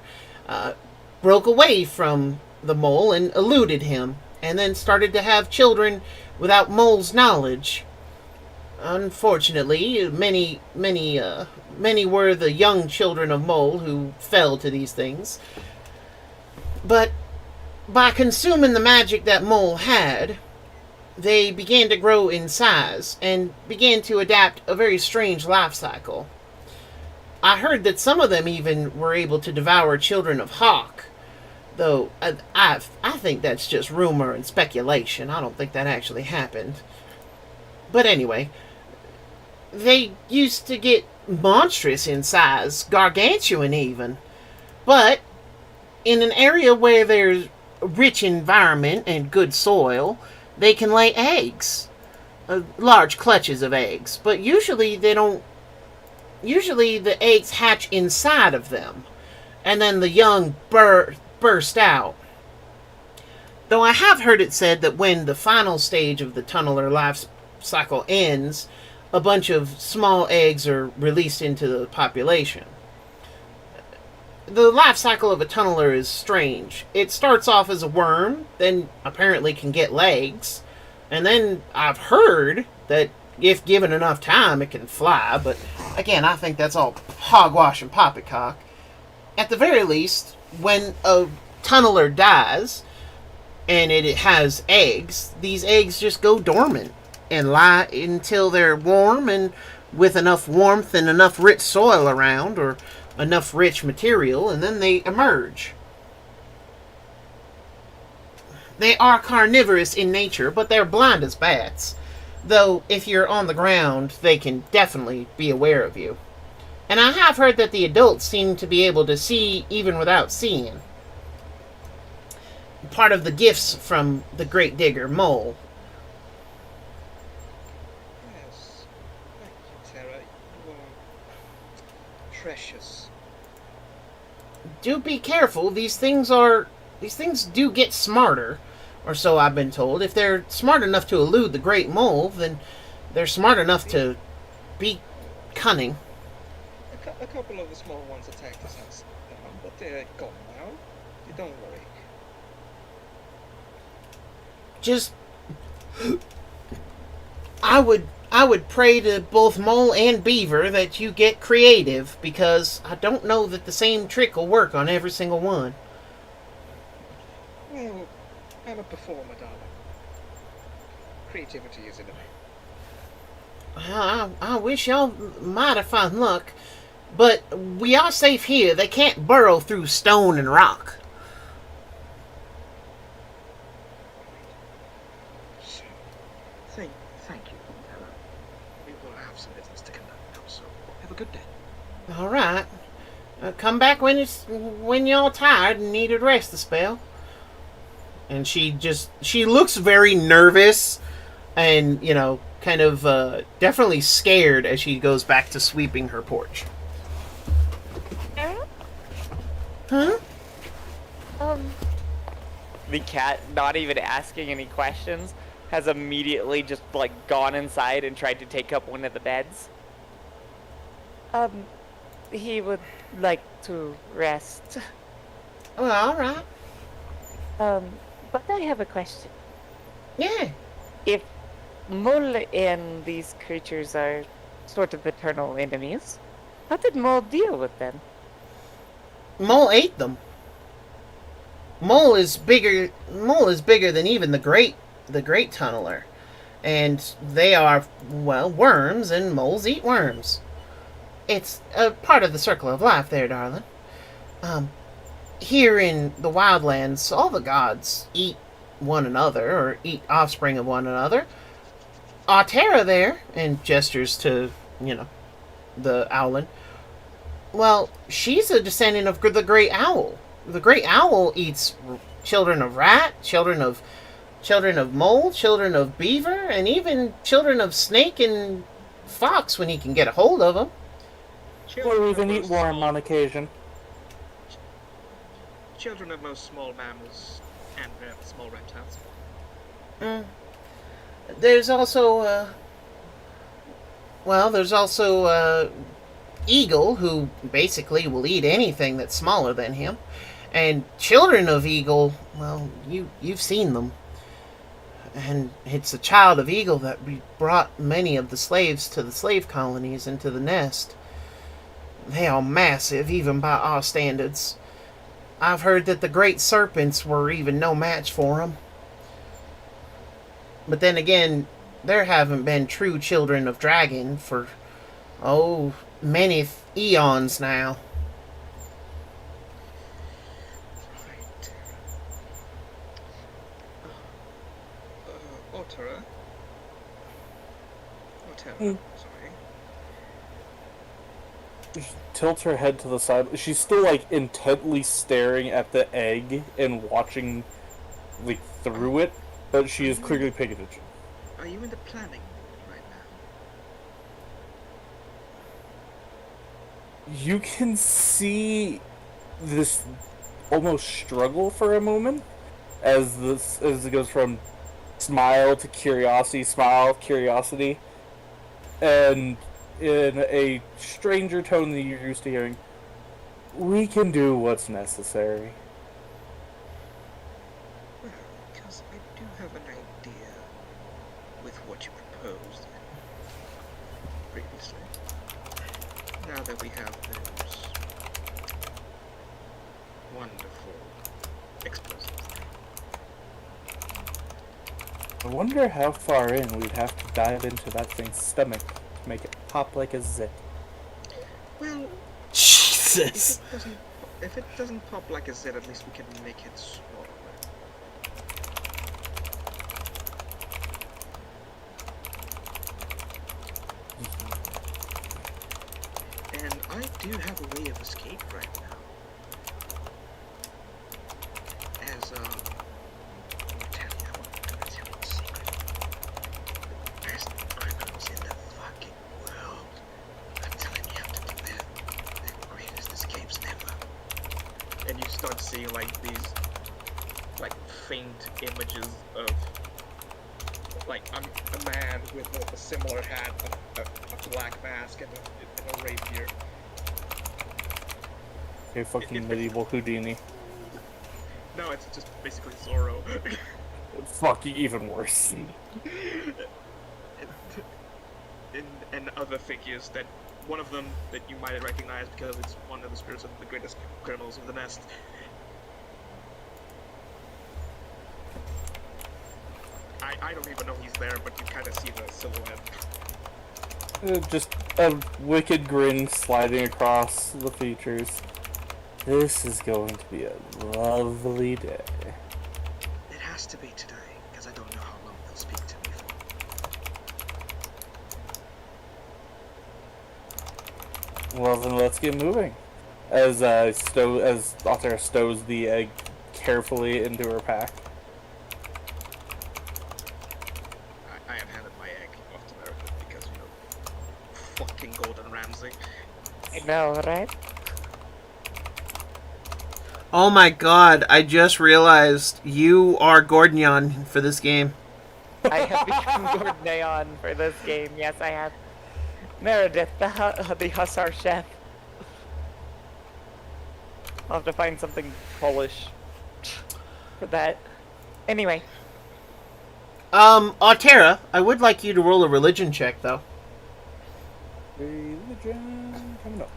broke away from the Mole and eluded him, and then started to have children without Mole's knowledge. Unfortunately, many were the young children of Mole who fell to these things. But by consuming the magic that Mole had, they began to grow in size and began to adapt a very strange life cycle. I heard that some of them even were able to devour children of Hawk, though I think that's just rumor and speculation. I don't think that actually happened. But anyway, they used to get monstrous in size, gargantuan even. But in an area where there's a rich environment and good soil, they can lay eggs, large clutches of eggs. But usually they don't. Usually the eggs hatch inside of them, and then the young burst out. Though I have heard it said that when the final stage of the tunneler life cycle ends, a bunch of small eggs are released into the population. The life cycle of a tunneler is strange. It starts off as a worm, then apparently can get legs, and then I've heard that if given enough time it can fly, but again, I think that's all hogwash and poppycock. At the very least, when a tunneler dies and it has eggs, these eggs just go dormant and lie until they're warm and with enough warmth and enough rich soil around, or enough rich material, and then they emerge. They are carnivorous in nature, but they're blind as bats. Though, if you're on the ground, they can definitely be aware of you. And I have heard that the adults seem to be able to see even without seeing. Part of the gifts from the great digger Mole. Yes. Thank you, Terra. You are precious. Do be careful. These things do get smarter, or so I've been told. If they're smart enough to elude the Great Mole, then they're smart enough to be cunning. A couple of the small ones attacked us last time, but they're gone now. You don't worry. Just, I would pray to both Mole and Beaver that you get creative, because I don't know that the same trick will work on every single one. Well, I'm a performer, darling. Creativity is in me. I wish y'all might have found luck, but we are safe here. They can't burrow through stone and rock. So, thank you, Terra. We will have some business to conduct now, so have a good day. All right. Come back when y'all tired and need to rest a spell. And she looks very nervous and, kind of definitely scared as she goes back to sweeping her porch. Huh? The cat, not even asking any questions, has immediately just gone inside and tried to take up one of the beds. He would like to rest. Well, all right. But I have a question. Yeah. If Mole and these creatures are sort of eternal enemies, how did Mole deal with them? Mole ate them. Mole is bigger than even the great tunneler. And they are, worms, and moles eat worms. It's a part of the circle of life there, darling. Here in the wildlands, all the gods eat one another, or eat offspring of one another. Auria there, and gestures to, the owlin. Well, she's a descendant of the great owl. The great owl eats children of rat, children of mole, children of beaver, and even children of snake and fox when he can get a hold of them. Or even eat worm on occasion. Children of most small mammals and small reptiles. There's also, Eagle, who basically will eat anything that's smaller than him. And children of Eagle, you've seen them. And it's a child of Eagle that brought many of the slaves to the slave colonies and to the nest. They are massive, even by our standards. I've heard that the great serpents were even no match for them. But then again, there haven't been true children of dragon for, many eons now. Right. Auria. Sorry. Tilts her head to the side. She's still intently staring at the egg and watching through it, but she is clearly paying attention. Are you in the planning right now? You can see this almost struggle for a moment, as it goes from smile to curiosity, smile, curiosity, and in a stranger tone than you're used to hearing, we can do what's necessary. Well, because I do have an idea with what you proposed previously. Now that we have those wonderful explosives there. I wonder how far in we'd have to dive into that thing's stomach to make it pop like a zit. Well, Jesus. if it doesn't pop like a zit, at least we can make it smaller. And I do have a way of escape right now. As I'm gonna tell you a secret. The best criminals in the fucking world. I'm telling you how to do that. The greatest escapes ever. And you start seeing like these like faint images of like a man with a similar hat, a black mask, and a rapier. Okay, fucking medieval Houdini. No, it's just basically Zorro. Fucking even worse. and other figures that one of them that you might recognize because it's one of the spirits of the greatest criminals of the nest. I don't even know he's there, but you kind of see the silhouette. Just a wicked grin sliding across the features. This is going to be a lovely day. It has to be today, because I don't know how long they'll speak to me for. Well then, let's get moving. As Auria stows the egg carefully into her pack. I have handed my egg off to Meredith because, fucking Gordon Ramsay. I know, right? Oh my god, I just realized you are Gordon for this game. I have become Gordon for this game. Yes, I have. Meredith, the Hussar chef. I'll have to find something Polish for that. Anyway, Auria, I would like you to roll a religion check, though. Religion coming up.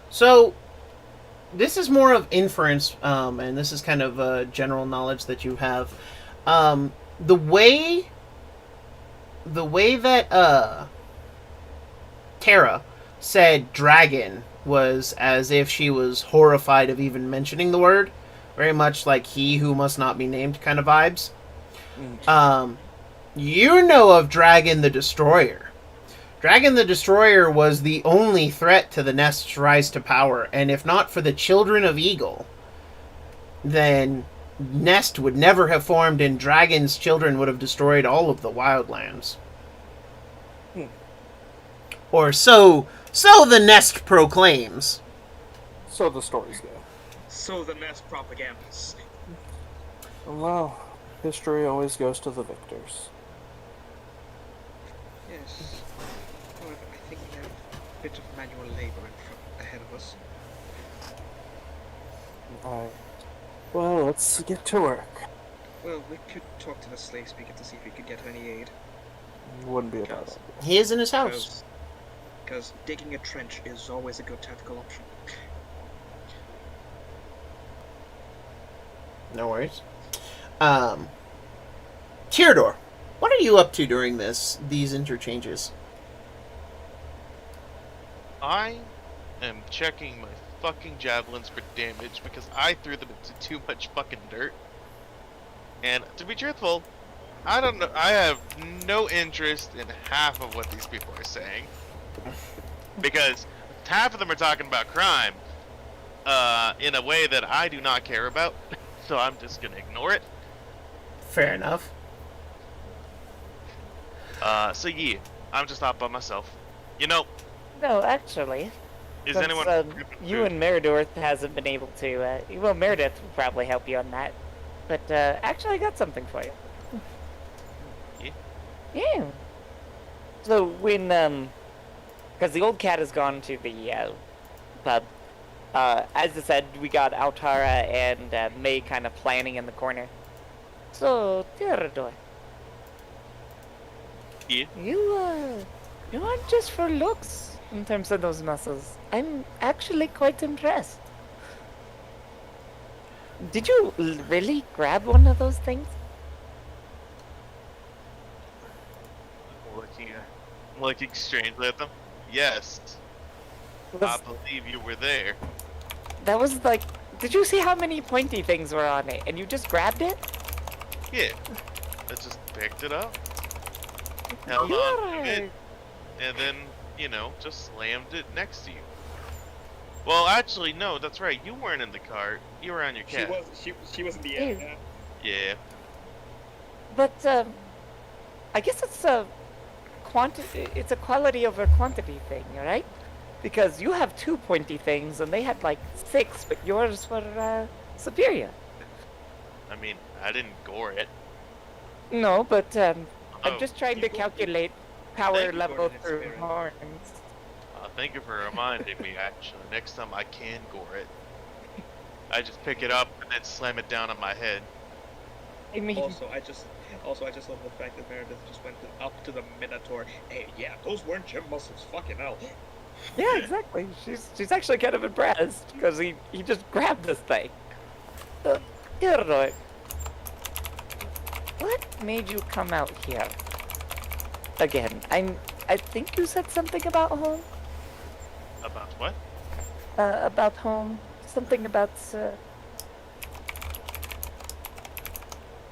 So, this is more of inference, and this is kind of general knowledge that you have. The way that Tara said dragon was as if she was horrified of even mentioning the word, very much like he who must not be named kind of vibes. You know of Dragon the Destroyer. Dragon the Destroyer was the only threat to the Nest's rise to power, and if not for the Children of Eagle, then Nest would never have formed and Dragon's children would have destroyed all of the wildlands. Or so the Nest proclaims. So the stories go. So the nest propagandists. Well, history always goes to the victors. Yes. However, I think we have a bit of manual labor ahead of us. Alright. Well, let's get to work. Well, we could talk to the slave speaker to see if we could get any aid. Wouldn't be a bad Because- idea. He is in his house. Because digging a trench is always a good tactical option. No worries. Tyrador, what are you up to during these interchanges? I am checking my fucking javelins for damage because I threw them into too much fucking dirt. And to be truthful, I don't know. I have no interest in half of what these people are saying because half of them are talking about crime in a way that I do not care about. So I'm just gonna ignore it. Fair enough. So yeah, I'm just out by myself. You know, No, actually, Is Since, anyone? you and Meredith hasn't been able to. Well, Meredith will probably help you on that. But actually, I got something for you. Yeah. Yeah. So when because the old cat has gone to the pub. As I said, we got Altara and May kind of planning in the corner. So Theodore, Yeah. you aren't just for looks in terms of those muscles. I'm actually quite impressed. Did you really grab one of those things? Looking strangely at them. Yes, I believe you were there. That was like, did you see how many pointy things were on it? And you just grabbed it? Yeah. I just picked it up, held on to it, and then, just slammed it next to you. Well, actually, no, that's right. You weren't in the cart. You were on your cat. She was in the end. Yeah. Yeah. But I guess it's a it's a quality over quantity thing, right? Because you have 2 pointy things and they had like 6, but yours were superior. I mean, I didn't gore it. No, but I'm Oh. just trying to calculate power Thank you, level Gordon, through experience. horns. Thank you for reminding me, actually. Next time I can gore it. I just pick it up and then slam it down on my head. I mean, Also, I just love the fact that Meredith just went up to the Minotaur. Hey, yeah, those weren't gym muscles. Fucking hell. yeah, exactly. She's actually kind of impressed because he just grabbed this thing. Theodore, what made you come out here? Again, I think you said something about home. About what? About home. Something about.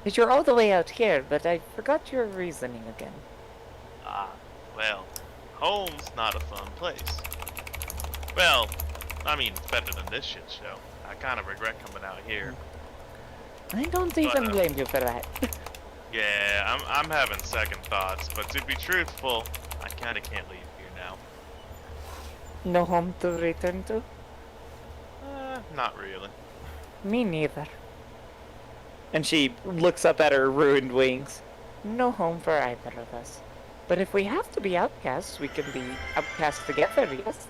You're all the way out here, but I forgot your reasoning again. Well, home's not a fun place. Well, I mean, it's better than this shit show. I kind of regret coming out here. I don't even blame you for that. Yeah, I'm having second thoughts, but to be truthful, I kind of can't leave here now. No home to return to? Not really. Me neither. And she looks up at her ruined wings. No home for either of us. But if we have to be outcasts, we can be outcasts together, yes?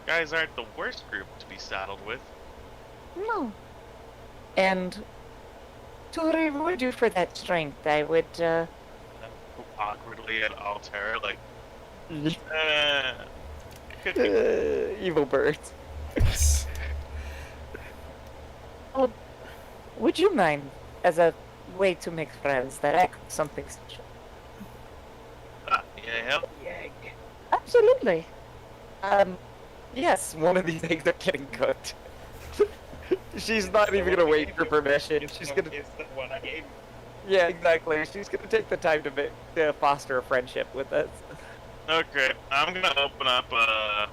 Guys aren't the worst group to be saddled with. No. And to reward you for that strength, I would, Awkwardly at Altera, like, could be. evil birds. Oh, would you mind, as a way to make friends, that I cook something special? Yeah, help. Absolutely. Yes, one of these eggs are getting cooked. She's not even gonna wait for permission. She's gonna. It's the one I gave. Yeah, exactly. She's gonna take the time to foster a friendship with us. Okay, I'm gonna open up, I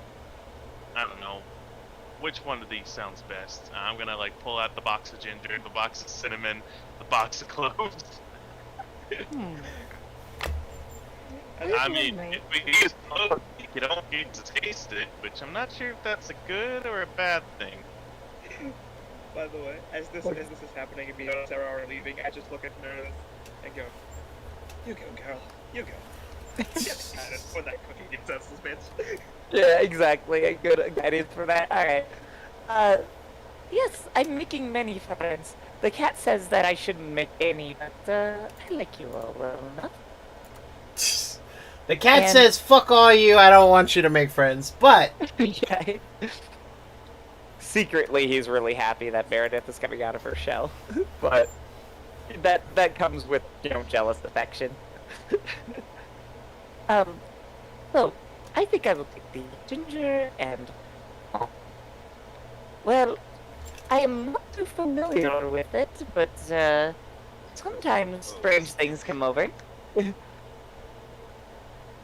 don't know, which one of these sounds best. I'm gonna, like, pull out the box of ginger, the box of cinnamon, the box of cloves. I mean, if we use cloves, you don't get to taste it, which I'm not sure if that's a good or a bad thing. By the way, as this is happening and me and Sarah are leaving, I just look at Meredith and go, "You go, girl. You go." Get excited when that cookie gets us this bitch. Yeah, exactly. A good guidance for that. Alright. Yes, I'm making many friends. The cat says that I shouldn't make any, but, I like you all well enough. The cat And- says, "Fuck all you. I don't want you to make friends." But Yeah. Secretly, he's really happy that Meredith is coming out of her shell. But that comes with, jealous affection. So, I think I will take the ginger and... Well, I am not too familiar with it, but, sometimes strange things come over.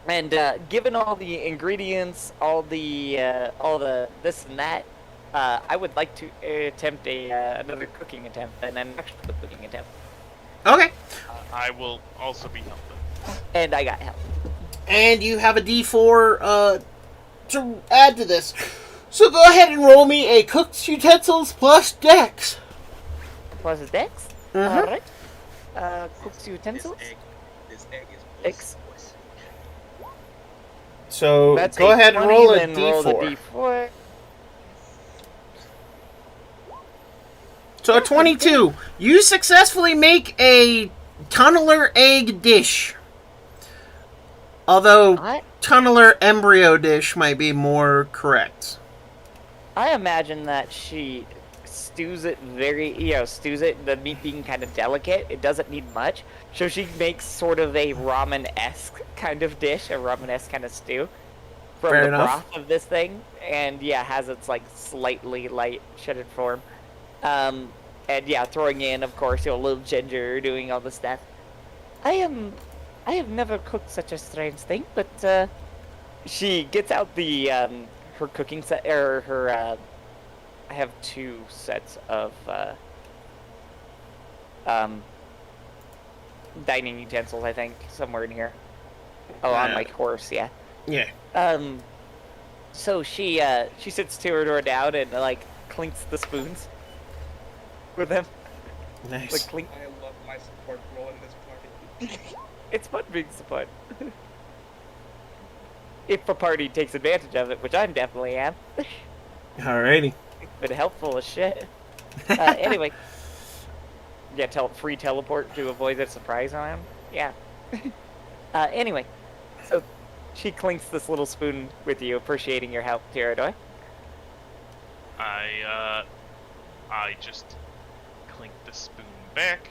And, given all the ingredients, all the this and that, I would like to attempt another cooking attempt, and an actual cooking attempt. okay, I will also be helping. And I got help. and you have a D4 to add to this. So go ahead and roll me a cooked utensils plus dex. Was it Dex? Mhm. Alright. Cooked This utensils? this egg is X. moist. So That's go a ahead and 20, roll a then roll the D4. D4. So a 22. You successfully make a tunneler egg dish. Although I tunneler embryo dish might be more correct. I imagine that she stews it stews it, the meat being kind of delicate. It doesn't need much. So she makes sort of a ramen-esque kind of dish, a ramen-esque kind of stew from Fair the enough. broth of this thing. And yeah, has its like slightly light shredded form. And yeah, throwing in, of course, a little ginger, doing all the stuff. I have never cooked such a strange thing, but She gets out the her cooking set or her I have 2 sets of dining utensils, I think, somewhere in here. Oh, on my course, yeah. Yeah. So she sits to her door down and like clinks the spoons with him. Nice. Like clink. I love my support role in this party. It's fun being support. If a party takes advantage of it, which I definitely am. Alrighty. Been helpful as shit. Anyway. Yeah, free teleport to avoid that surprise on him. Yeah. Anyway. So, she clinks this little spoon with you, appreciating your help, Tyrador. I just clink the spoon back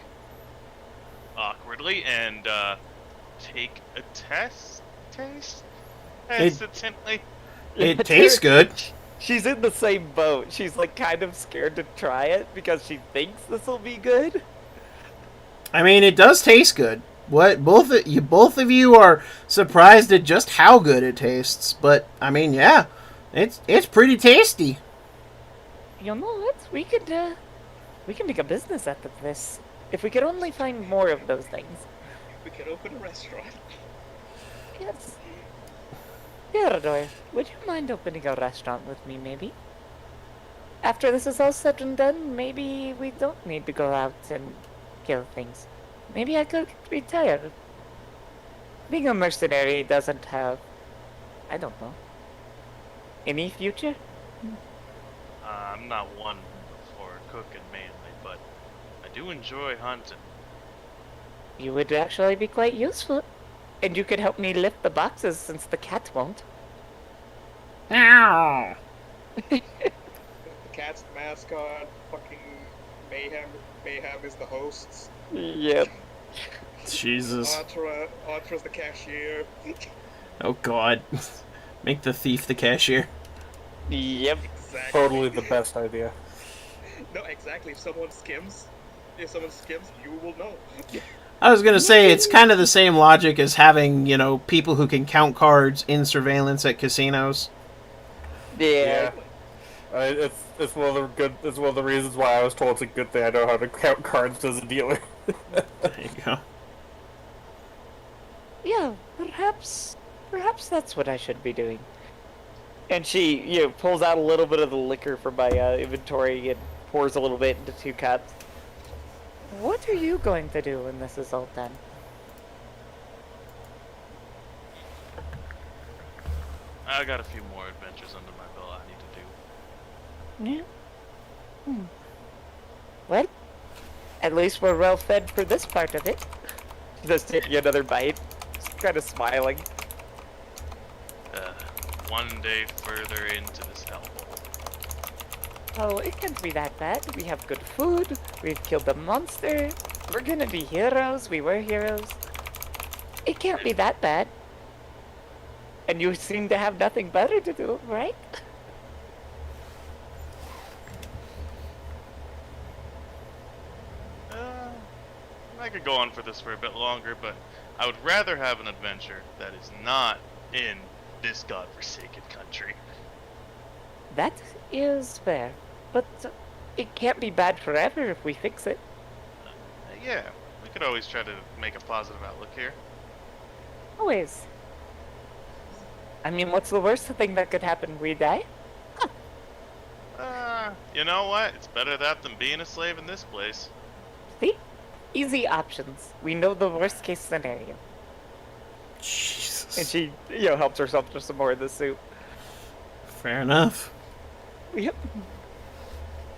awkwardly and take a taste hesitantly. It tastes good. She's in the same boat. She's like kind of scared to try it because she thinks this will be good. I mean, it does taste good. What both of you are surprised at just how good it tastes, but I mean, yeah, it's pretty tasty. you know what? We could make a business out of this. If we could only find more of those things. We can open a restaurant. Yes. Theodore, would you mind opening a restaurant with me, maybe? After this is all said and done, maybe we don't need to go out and kill things. Maybe I could retire. Being a mercenary doesn't have, I don't know, any future? I'm not one for cooking mainly, but I do enjoy hunting. You would actually be quite useful. And you could help me lift the boxes since the cat won't. Ow. The cat's the mascot. Fucking Mayhem is the host. Yep. Jesus. Autra's the cashier. Oh God. Make the thief the cashier. Yep. Exactly. Totally the best idea. No, exactly. If someone skims, you will know. I was gonna say it's kind of the same logic as having, people who can count cards in surveillance at casinos. Yeah. It's one of the reasons why I was told it's a good thing I know how to count cards as a dealer. There you go. Yeah, perhaps that's what I should be doing. And she, pulls out a little bit of the liquor from my inventory and pours a little bit into 2 cups. What are you going to do when this is all done? I got a few more adventures under my belt I need to do. Yeah. Well, at least we're well fed for this part of it. Just taking another bite, just kind of smiling. One day further into this hellhole. Oh, it can't be that bad. We have good food. We've killed the monster. We're gonna be heroes. We were heroes. It can't be that bad. And you seem to have nothing better to do, right? I could go on for this for a bit longer, but I would rather have an adventure that is not in this godforsaken country. That is fair. But it can't be bad forever if we fix it. Yeah, we could always try to make a positive outlook here. Always. I mean, what's the worst thing that could happen? We die? You know what? It's better that than being a slave in this place. See? Easy options. We know the worst case scenario. Jesus. And she, helps herself to some more of the soup. Fair enough. Yep.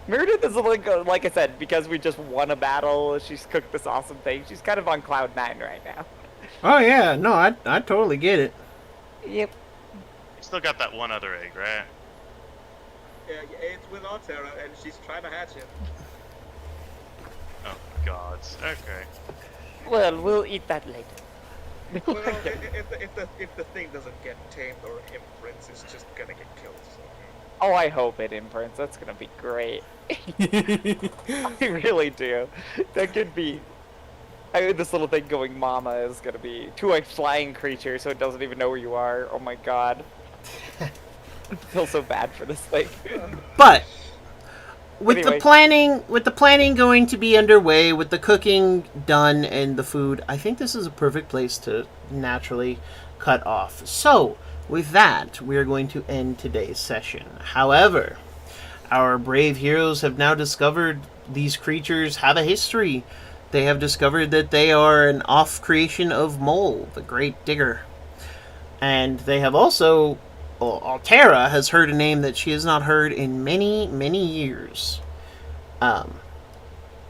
Meredith is like I said, because we just won a battle, she's cooked this awesome thing. She's kind of on cloud 9 right now. Oh yeah, no, I totally get it. Yep. You still got that one other egg, right? Yeah, it's with Auria, and she's trying to hatch it. Oh, gods. Okay. Well, we'll eat that later. Well, if the thing doesn't get tamed or imprints, it's just gonna get killed. So. Oh, I hope it imprints. That's gonna be great. I really do. That could be. This little thing going mama is gonna be to a flying creature, so it doesn't even know where you are. Oh my god. I feel so bad for this thing. But with Anyway. the planning going to be underway, with the cooking done and the food, I think this is a perfect place to naturally cut off. So, with that, we are going to end today's session. However, our brave heroes have now discovered these creatures have a history. They have discovered that they are an off-creation of Mole, the Great Digger. And they have also... Well, Auria has heard a name that she has not heard in many, many years.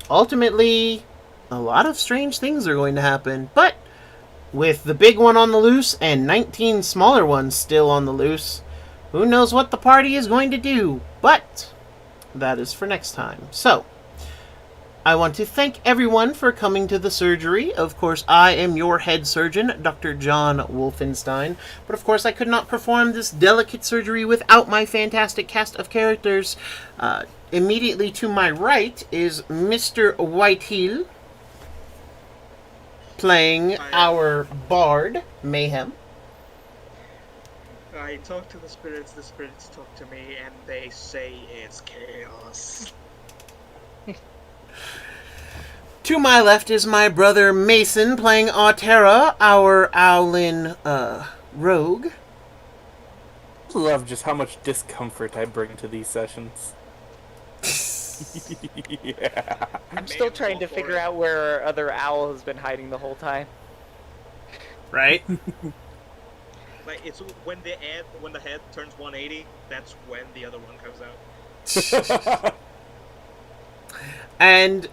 Ultimately, a lot of strange things are going to happen, but with the big one on the loose and 19 smaller ones still on the loose, who knows what the party is going to do, but that is for next time. So, I want to thank everyone for coming to the surgery. Of course, I am your head surgeon, Dr. JWolfenstein. But of course, I could not perform this delicate surgery without my fantastic cast of characters. Immediately to my right is Mr. Whitehill, playing our bard, Mayhem. I talk to the spirits talk to me, and they say it's chaos. To my left is my brother Mason, playing Auria, our Owlin rogue. I love just how much discomfort I bring to these sessions. Yeah. I'm still trying to figure out where our other owl has been hiding the whole time. Right? Like it's when the head turns 180, that's when the other one comes out. And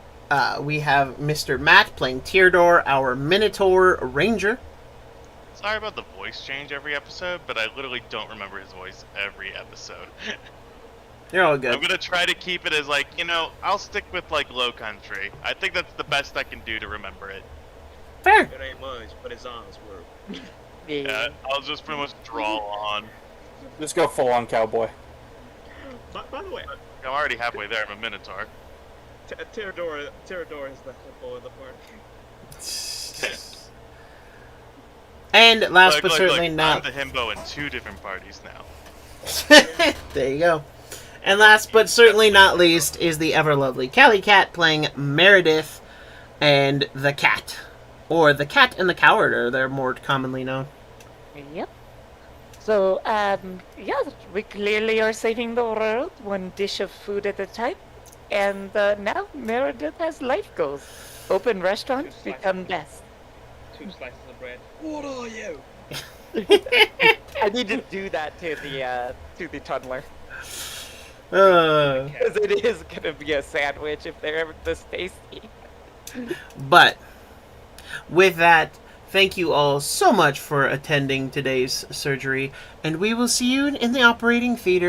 we have Mr. Matt playing Teardor, our Minotaur Ranger. Sorry about the voice change every episode, but I literally don't remember his voice every episode. You're all good. I'm gonna try to keep it as I'll stick with Low Country. I think that's the best I can do to remember it. Fair. It ain't much, but his arms were. Yeah, I'll just pretty much draw on. Just go full on cowboy. By the way, I'm already halfway there. I'm a Minotaur. Terador is the hippo of the party. And last Look, but look, certainly look, not... I'm the himbo in 2 different parties now. There you go. And last but certainly not least is the ever lovely Callie Cat playing Meredith and the Cat. Or the Cat and the Coward, are they're more commonly known. Yep. So, we clearly are saving the world, one dish of food at a time. And now Meredith has life goals. Open restaurants, become best. 2 slices of bread. What are you? I need to do that to the tunneler. Uh, Because it is gonna be a sandwich if they're ever this tasty. but, with that, thank you all so much for attending today's surgery, and we will see you in the operating theater.